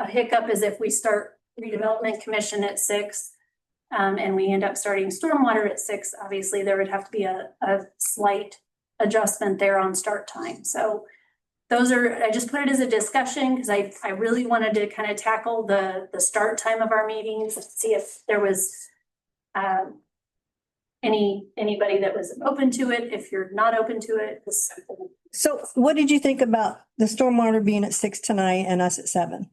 Speaker 6: hiccup is if we start redevelopment commission at 6. And we end up starting stormwater at 6, obviously there would have to be a slight adjustment there on start time. So those are, I just put it as a discussion because I really wanted to kind of tackle the start time of our meetings, see if there was anybody that was open to it. If you're not open to it.
Speaker 1: So what did you think about the stormwater being at 6 tonight and us at 7?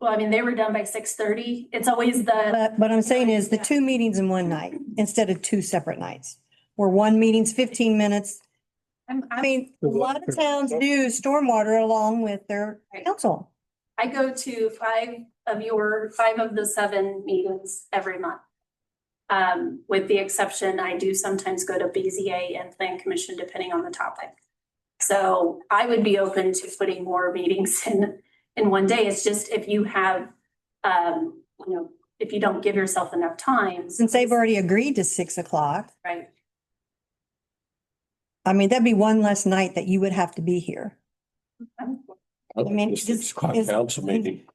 Speaker 6: Well, I mean, they were done by 6:30. It's always the,
Speaker 1: But what I'm saying is the 2 meetings in one night instead of 2 separate nights. Where one meeting's 15 minutes. I mean, a lot of towns do stormwater along with their council.
Speaker 6: I go to 5 of the 7 meetings every month. With the exception, I do sometimes go to BZA and Plan Commission depending on the topic. So I would be open to putting more meetings in one day. It's just if you have, if you don't give yourself enough time.
Speaker 1: Since they've already agreed to 6 o'clock.
Speaker 6: Right.
Speaker 1: I mean, that'd be one less night that you would have to be here.
Speaker 9: I mean, the 6 o'clock council meeting.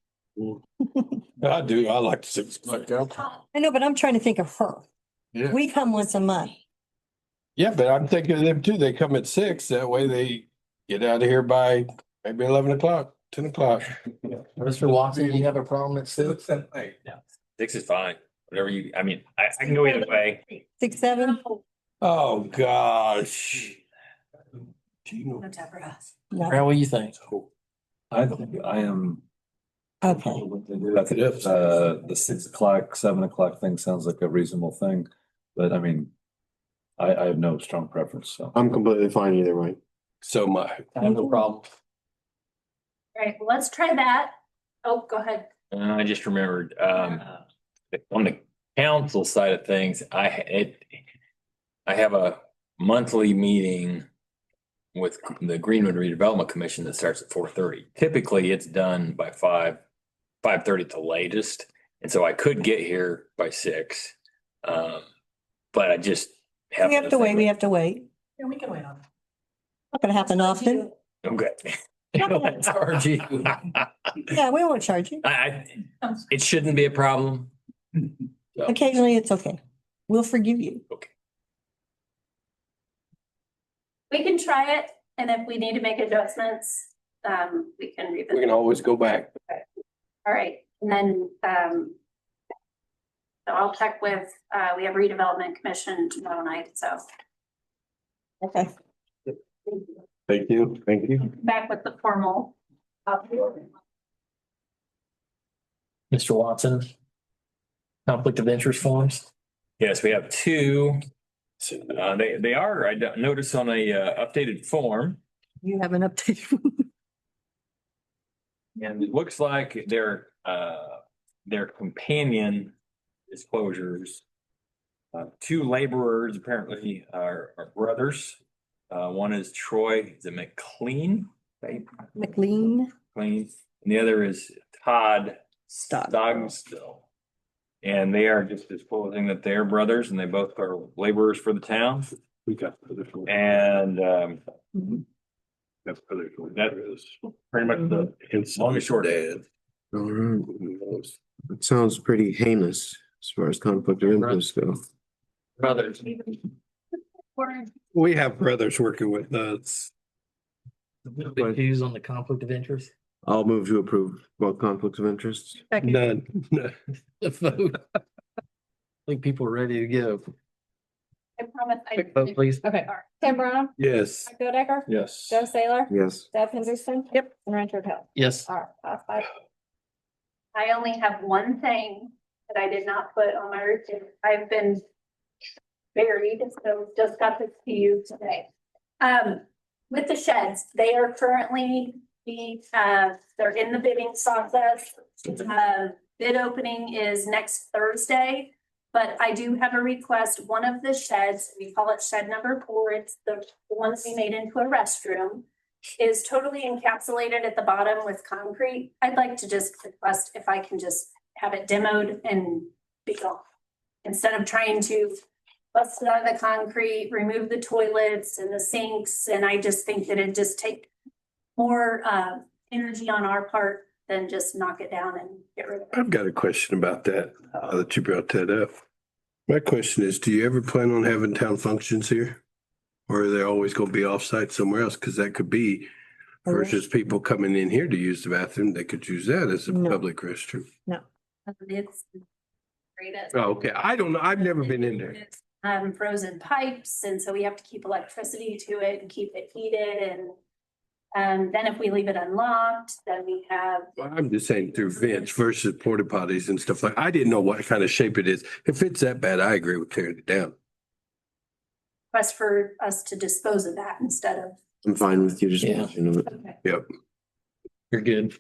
Speaker 9: I do. I like the 6 o'clock council.
Speaker 1: I know, but I'm trying to think of her.
Speaker 9: Yeah.
Speaker 1: We come once a month.
Speaker 9: Yeah, but I'm thinking of them too. They come at 6. That way they get out of here by maybe 11 o'clock, 10 o'clock.
Speaker 3: Mr. Watson, you have a problem at 6?
Speaker 5: Yeah, 6 is fine. Whatever you, I mean, I can go either way.
Speaker 1: 6, 7?
Speaker 9: Oh, gosh.
Speaker 1: No.
Speaker 3: Brad, what do you think?
Speaker 4: I think I am.
Speaker 1: Okay.
Speaker 4: The 6 o'clock, 7 o'clock thing sounds like a reasonable thing, but I mean, I have no strong preference, so.
Speaker 2: I'm completely fine either way.
Speaker 9: So
Speaker 3: I have no problem.
Speaker 6: Right, well, let's try that. Oh, go ahead.
Speaker 5: I just remembered, on the council side of things, I have a monthly meeting with the Greenwood Redevelopment Commission that starts at 4:30. Typically, it's done by 5:30 at the latest. And so I could get here by 6. But I just
Speaker 1: We have to wait. We have to wait.
Speaker 6: Yeah, we can wait on it.
Speaker 1: Not gonna happen often.
Speaker 5: Okay.
Speaker 3: I'll charge you.
Speaker 1: Yeah, we won't charge you.
Speaker 5: It shouldn't be a problem.
Speaker 1: Occasionally, it's okay. We'll forgive you.
Speaker 5: Okay.
Speaker 6: We can try it, and if we need to make adjustments, we can revisit.
Speaker 9: we can always go back.
Speaker 6: All right, and then, so I'll check with, we have redevelopment commission tomorrow night, so
Speaker 1: Okay.
Speaker 9: Thank you. Thank you.
Speaker 6: Back with the formal.
Speaker 3: Mr. Watson? Conflict of interest forms?
Speaker 5: Yes, we have two. They are, I noticed on a updated form,
Speaker 1: You have an update.
Speaker 5: and it looks like their companion disclosures. Two laborers apparently are brothers. One is Troy, is it McLean? Right?
Speaker 1: McLean.
Speaker 5: McLean, and the other is Todd
Speaker 1: Stop.
Speaker 5: Stogsdill. And they are just disclosing that they're brothers and they both are laborers for the town.
Speaker 9: We got other.
Speaker 5: And
Speaker 9: That's other.
Speaker 5: that is pretty much the long and short of it.
Speaker 2: All right. It sounds pretty heinous as far as conflict of interest go.
Speaker 3: Brothers.
Speaker 9: We have brothers working with us.
Speaker 3: Big views on the conflict of interest?
Speaker 2: I'll move to approve both conflicts of interest.
Speaker 9: None.
Speaker 3: The vote. I think people are ready to go.
Speaker 7: I promise.
Speaker 3: Quick vote, please.
Speaker 7: Okay, Tim Brown,
Speaker 9: Yes.
Speaker 7: Mike Goodacre,
Speaker 4: Yes.
Speaker 7: Joe Saylor,
Speaker 2: Yes.
Speaker 7: Deb Henderson. Yep. And Richard Hill.
Speaker 3: Yes.
Speaker 7: All right, pass 5.
Speaker 6: I only have one thing that I did not put on my report. I've been buried, so just got this to you today. With the sheds, they are currently they're in the bidding process. Bid opening is next Thursday, but I do have a request. One of the sheds, we call it shed number 4, it's the ones we made into a restroom, is totally encapsulated at the bottom with concrete. I'd like to just request if I can just have it demoed and be gone. Instead of trying to bust it out of the concrete, remove the toilets and the sinks, and I just think that it'd just take more energy on our part than just knock it down and get rid of it.
Speaker 9: I've got a question about that, that you brought that up. My question is, do you ever plan on having town functions here? Or are they always gonna be offsite somewhere else? Cause that could be versus people coming in here to use the bathroom, they could use that as a
Speaker 1: No.
Speaker 9: public restroom.
Speaker 6: It's great at-
Speaker 9: Oh, okay. I don't know. I've never been in there.
Speaker 6: It's, frozen pipes, and so we have to keep electricity to it and keep it heated, and then if we leave it unlocked, then we have.
Speaker 9: Well, I'm just saying through vents versus porta potties and stuff like, I didn't know what kind of shape it is. If it's that bad, I agree with tearing it down.
Speaker 6: Request for us to dispose of that instead of.
Speaker 2: I'm fine with you just
Speaker 3: Yeah.
Speaker 2: mentioning it.
Speaker 6: Okay.
Speaker 9: Yep.
Speaker 3: You're good.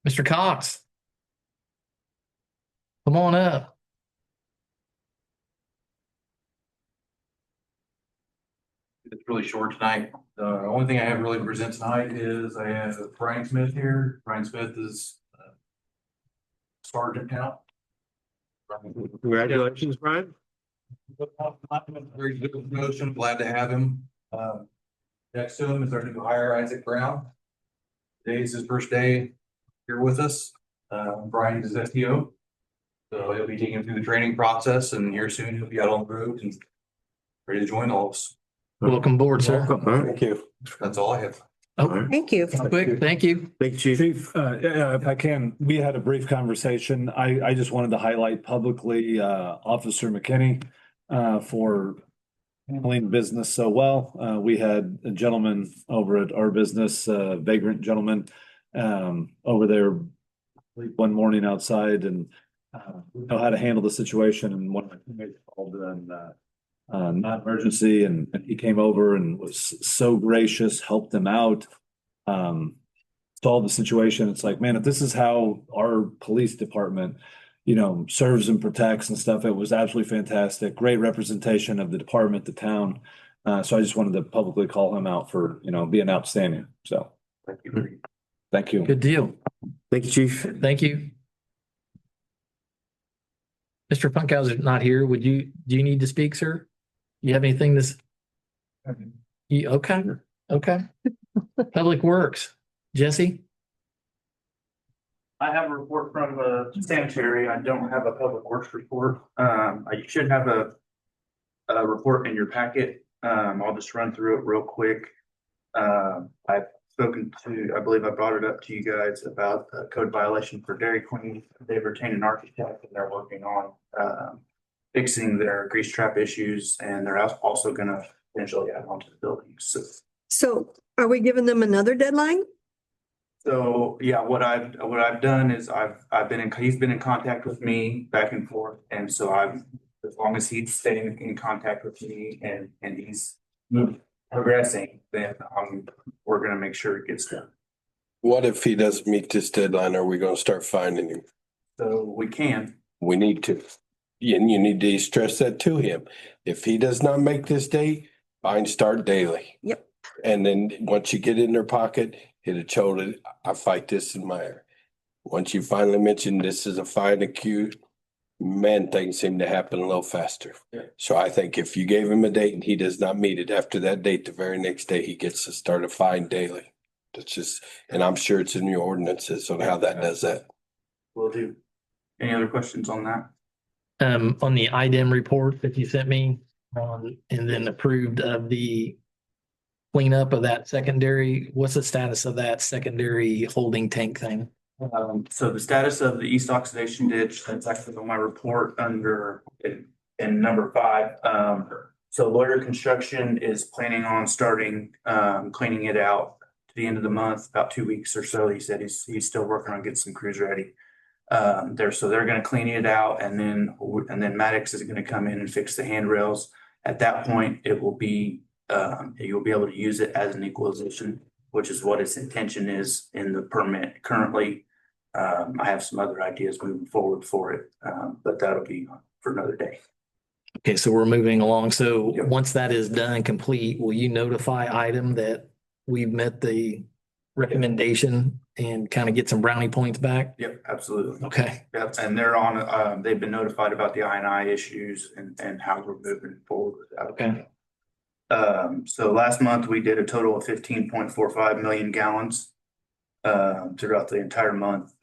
Speaker 3: Mr. Cox. Come on up.
Speaker 13: It's really short tonight. The only thing I have really to present tonight is I have Brian Smith here. Brian Smith is sergeant now.
Speaker 9: Congratulations, Brian.
Speaker 13: Very good promotion, glad to have him. Next to him is our new hire, Isaac Brown. Today's his first day here with us. Brian is STO. So he'll be taking him through the training process, and here soon he'll be out on the road and ready to join all of us.
Speaker 3: Welcome aboard, sir.
Speaker 2: All right.
Speaker 9: Thank you.
Speaker 13: That's all I have.
Speaker 3: Oh,
Speaker 1: Thank you.
Speaker 3: quick, thank you.
Speaker 2: Thank you, Chief.
Speaker 4: Chief, yeah, if I can, we had a brief conversation. I just wanted to highlight publicly, Officer McKinney, for handling business so well. We had a gentleman over at our business, vagrant gentleman, over there one morning outside and know how to handle the situation, and one of my teammates called in non-emergency, and he came over and was so gracious, helped them out, solved the situation. It's like, man, if this is how our police department, serves and protects and stuff, it was absolutely fantastic. Great representation of the department, the town. So I just wanted to publicly call him out for, being outstanding. So
Speaker 13: Thank you.
Speaker 4: thank you.
Speaker 3: Good deal.
Speaker 2: Thank you, Chief.
Speaker 3: Thank you. Mr. Funkhauser's not here. Do you need to speak, sir? You have anything okay. Public Works, Jesse?
Speaker 13: I have a report from sanitary. I don't have a public works report. I should have a report in your packet. I'll just run through it real quick. I've spoken to, I believe I brought it up to you guys about a code violation for Dairy Queen. They've retained an architect and they're working on fixing their grease trap issues, and they're also gonna eventually add on to the building.
Speaker 1: So are we giving them another deadline?
Speaker 13: So, yeah, what I've done is he's been in contact with me back and forth, and so as long as he's staying in contact with me and he's progressing, then we're gonna make sure it gets done.
Speaker 9: What if he doesn't meet this deadline? Are we gonna start finding him?
Speaker 13: So we can.
Speaker 9: We need to. And you need to stress that to him. If he does not make this date, fine start daily.
Speaker 1: Yep.
Speaker 9: And then once you get in their pocket, hit a shoulder. I fight this in my ear. Once you finally mention this is a fine acute, man, things seem to happen a little faster.
Speaker 13: Yeah.
Speaker 9: So I think if you gave him a date and he does not meet it after that date, the very next day he gets to start a fine daily. That's just, and I'm sure it's in your ordinances on how that does that.
Speaker 13: Will do. Any other questions on that?
Speaker 3: On the IDEM report that you sent me and then approved of the cleanup of that secondary, what's the status of that secondary holding tank thing?
Speaker 13: So the status of the east oxidation ditch, that's actually on my report under in number 5. So Lawyer Construction is planning on starting cleaning it out to the end of the month, about 2 weeks or so. He said he's still working on getting some crews ready. So they're gonna clean it out, and then Maddox is gonna come in and fix the handrails. At that point, it will be you'll be able to use it as an equalization, which is what its intention is in the permit currently. I have some other ideas moving forward for it, but that'll be for another day.
Speaker 3: Okay, so we're moving along. So
Speaker 13: Yep.
Speaker 3: once that is done, complete, will you notify IDEM that we've met the recommendation and kind of get some brownie points back?
Speaker 13: Yep, absolutely.
Speaker 3: Okay,
Speaker 13: Yep, and they're on, they've been notified about the I&I issues and how we're moving forward with that.
Speaker 3: okay.
Speaker 13: So last month we did a total of 15.45 million gallons throughout the entire month.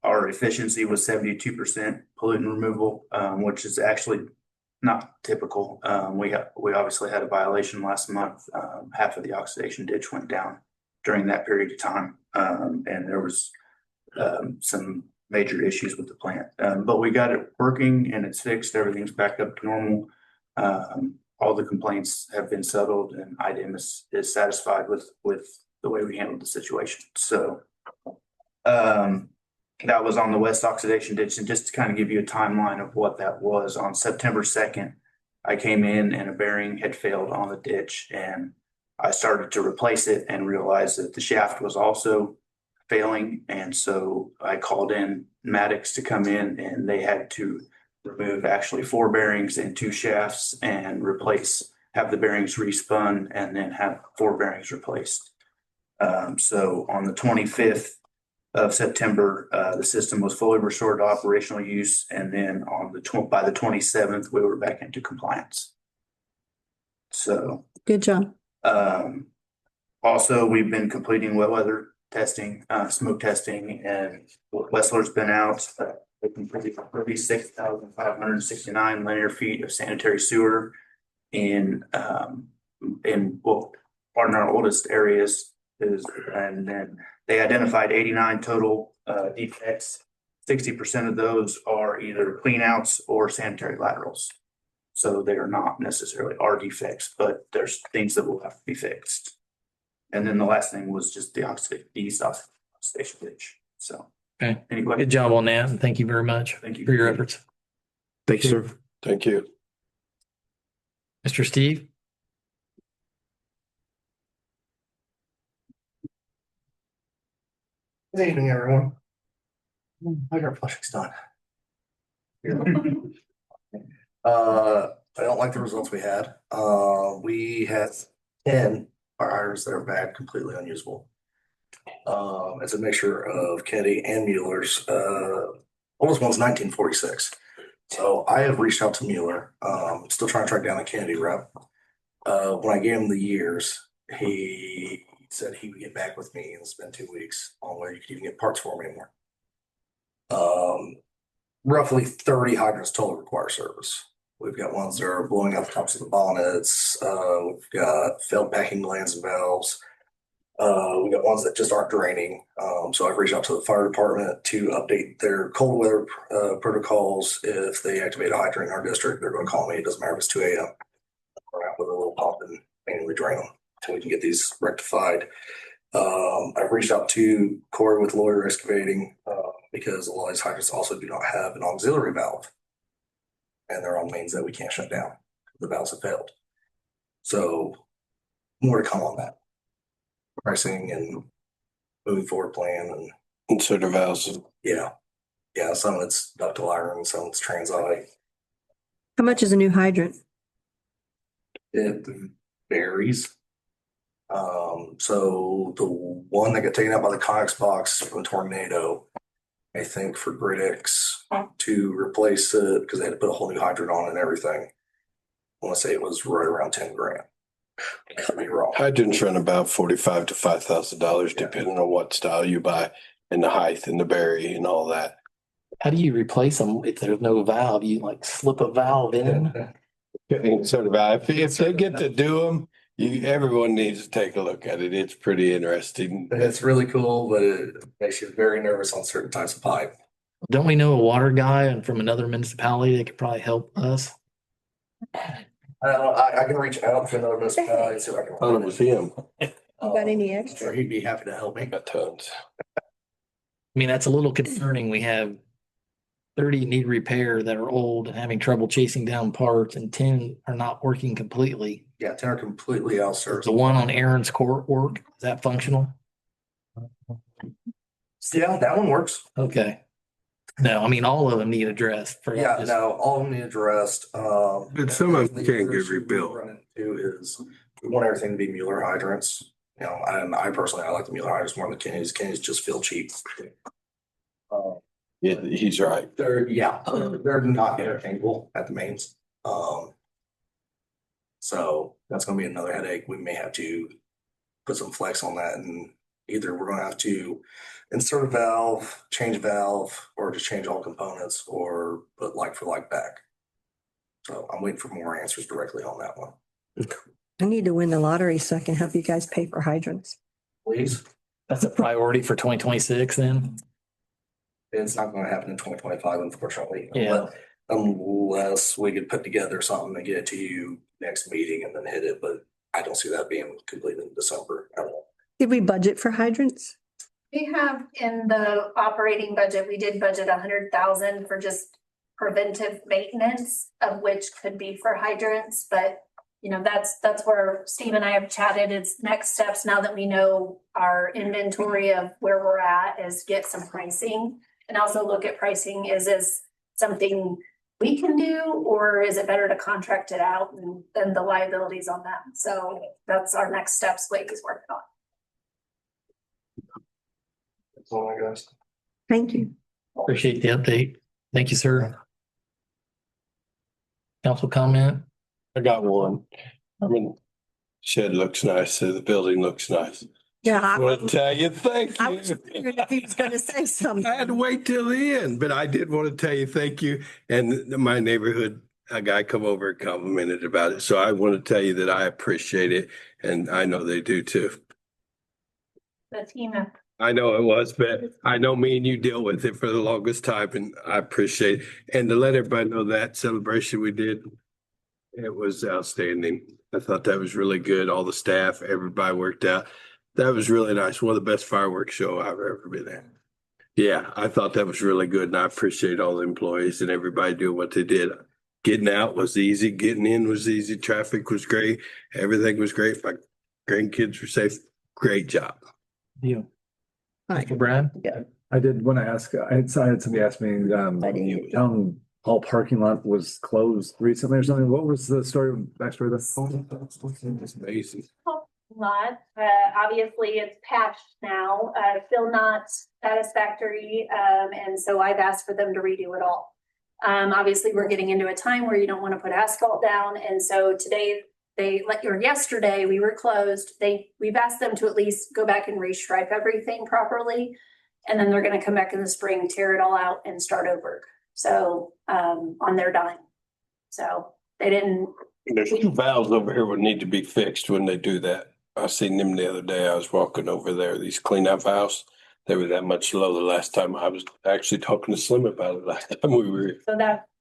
Speaker 13: Our efficiency was 72% pollutant removal, which is actually not typical. We obviously had a violation last month. Half of the oxidation ditch went down during that period of time. And there was some major issues with the plant. But we got it working and it's fixed. Everything's back up to normal. All the complaints have been settled, and IDEM is satisfied with the way we handled the situation. So that was on the west oxidation ditch. And just to kind of give you a timeline of what that was, on September 2nd, I came in and a bearing had failed on the ditch, and I started to replace it and realized that the shaft was also failing. And so I called in Maddox to come in, and they had to remove actually 4 bearings and 2 shafts and have the bearings respun and then have 4 bearings replaced. So on the 25th of September, the system was fully restored to operational use. And then by the 27th, we were back into compliance. So.
Speaker 1: Good job.
Speaker 13: Also, we've been completing wet weather testing, smoke testing, and Wessler's been out. They completed 36,569 linear feet of sanitary sewer in our oldest areas and then they identified 89 total defects. 60% of those are either clean outs or sanitary laterals. So they are not necessarily our defects, but there's things that will have to be fixed. And then the last thing was just the east oxidation ditch. So.
Speaker 3: Okay.
Speaker 13: Any questions?
Speaker 3: Good job on that. And thank you very much.
Speaker 13: Thank you
Speaker 3: for your efforts.
Speaker 2: Thank you, sir.
Speaker 9: Thank you.
Speaker 3: Mr. Steve?
Speaker 14: Good evening, everyone. I got flushing's done. I don't like the results we had. We had 10 fires that are bad, completely unusable. It's a mixture of Kennedy and Mueller's. Oldest one's 1946. So I have reached out to Mueller. Still trying to track down a Kennedy rep. When I gave him the years, he said he would get back with me, and it's been 2 weeks on where you could even get parts for me anymore. Roughly 30 hydrants total require service. We've got ones that are blowing out the tops of the bonnets. We've got failed packing glands and valves. We got ones that just aren't draining. So I've reached out to the fire department to update their cold weather protocols. If they activate a hydrant in our district, they're going to call me. It doesn't matter if it's 2 a.m. We're out with a little pump and manually drain them until we can get these rectified. I've reached out to Corey with Lawyer Excavating because a lot of these hydrants also do not have an auxiliary valve. And they're on mains that we can't shut down. The valves have failed. So more to come on that. Pricing and moving forward plan and
Speaker 9: Insert valves.
Speaker 14: yeah. Yeah, some of it's ductile iron, some of it's trans-eye.
Speaker 1: How much is a new hydrant?
Speaker 14: It varies. So the one that got taken out by the Conex box from the tornado, I think for Gridix to replace it, because they had to put a whole new hydrant on and everything. I want to say it was right around 10 grand. I could be wrong.
Speaker 9: Hydrants run about $45,000 to $5,000 depending on what style you buy and the height and the bury and all that.
Speaker 3: How do you replace them if there's no valve? You like slip a valve in?
Speaker 9: Insert valve. If they get to do them, everyone needs to take a look at it. It's pretty interesting.
Speaker 14: It's really cool, but it makes you very nervous on certain types of pipe.
Speaker 3: Don't we know a water guy and from another municipality that could probably help us?
Speaker 14: I can reach out to another municipality and see if I can.
Speaker 9: Thought it was him.
Speaker 1: You got any extra?
Speaker 14: Sure, he'd be happy to help me.
Speaker 9: Got tons.
Speaker 3: I mean, that's a little concerning. We have 30 need repair that are old and having trouble chasing down parts, and 10 are not working completely.
Speaker 14: Yeah, 10 are completely out of service.
Speaker 3: The one on Aaron's court work, is that functional?
Speaker 14: Yeah, that one works.
Speaker 3: Okay. No, I mean, all of them need addressed for.
Speaker 14: Yeah, no, all of them need addressed.
Speaker 9: But some of them can't get rebuilt.
Speaker 14: Is we want everything to be Mueller hydrants. You know, and I personally, I like the Mueller hydrants more than the Kenny's. Kenny's just feel cheap.
Speaker 9: Yeah, he's right.
Speaker 14: They're not interchangeable at the mains. So that's gonna be another headache. We may have to put some flex on that, and either we're gonna have to insert a valve, change a valve, or just change all components, or put like for like back. So I'm waiting for more answers directly on that one.
Speaker 1: I need to win the lottery so I can help you guys pay for hydrants.
Speaker 14: Please.
Speaker 3: That's a priority for 2026 then?
Speaker 14: It's not gonna happen in 2025, unfortunately.
Speaker 3: Yeah.
Speaker 14: Unless we could put together something and get it to you next meeting and then hit it, but I don't see that being completed in December at all.
Speaker 1: Did we budget for hydrants?
Speaker 6: We have in the operating budget, we did budget 100,000 for just preventive maintenance, of which could be for hydrants, but you know, that's where Steve and I have chatted. It's next steps now that we know our inventory of where we're at is get some pricing and also look at pricing. Is this something we can do, or is it better to contract it out and then the liabilities on that? So that's our next steps Blake is working on.
Speaker 14: That's all I got.
Speaker 1: Thank you.
Speaker 3: Appreciate the update. Thank you, sir. Council comment?
Speaker 9: I got one. I mean, shed looks nice. So the building looks nice.
Speaker 1: Yeah,
Speaker 9: I want to tell you, thank
Speaker 1: I was
Speaker 9: you.
Speaker 1: wondering if he was gonna say something.
Speaker 9: I had to wait till the end, but I did want to tell you, thank you. And my neighborhood, a guy come over and complimented about it. So I want to tell you that I appreciate it. And I know they do too.
Speaker 6: The team.
Speaker 9: I know it was, but I know me and you deal with it for the longest time and I appreciate it. And to let everybody know that celebration we did, it was outstanding. I thought that was really good. All the staff, everybody worked out. That was really nice. One of the best fireworks show I've ever been at. Yeah, I thought that was really good and I appreciate all the employees and everybody doing what they did. Getting out was easy. Getting in was easy. Traffic was great. Everything was great. My grandkids were safe. Great job.
Speaker 3: You. Mr. Brad?
Speaker 1: Yeah.
Speaker 4: I did want to ask, I had somebody ask me, town hall parking lot was closed recently or something. What was the story, backstory of that?
Speaker 9: It's amazing.
Speaker 6: Lot, obviously it's patched now, still not satisfactory. And so I've asked for them to redo it all. Obviously we're getting into a time where you don't want to put asphalt down. And so today yesterday we were closed. We've asked them to at least go back and restripe everything properly. And then they're going to come back in the spring, tear it all out and start over. So, on their dime. So they didn't.
Speaker 9: There's two valves over here would need to be fixed when they do that. I seen them the other day. I was walking over there, these cleanup house. They were that much low the last time. I was actually talking to Slim about it last time we were.
Speaker 6: So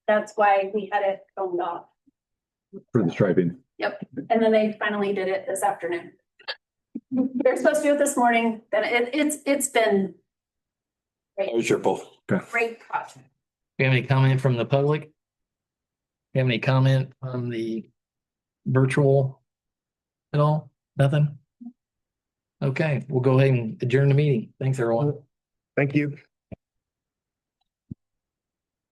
Speaker 6: that's why we had it phoned off.
Speaker 4: For the striping.
Speaker 6: Yep, and then they finally did it this afternoon. They're supposed to do it this morning, then it's been
Speaker 9: Pleasurable.
Speaker 6: great project.
Speaker 3: You have any comment from the public? You have any comment on the virtual at all? Nothing? Okay, we'll go ahead and adjourn the meeting. Thanks, everyone.
Speaker 2: Thank you.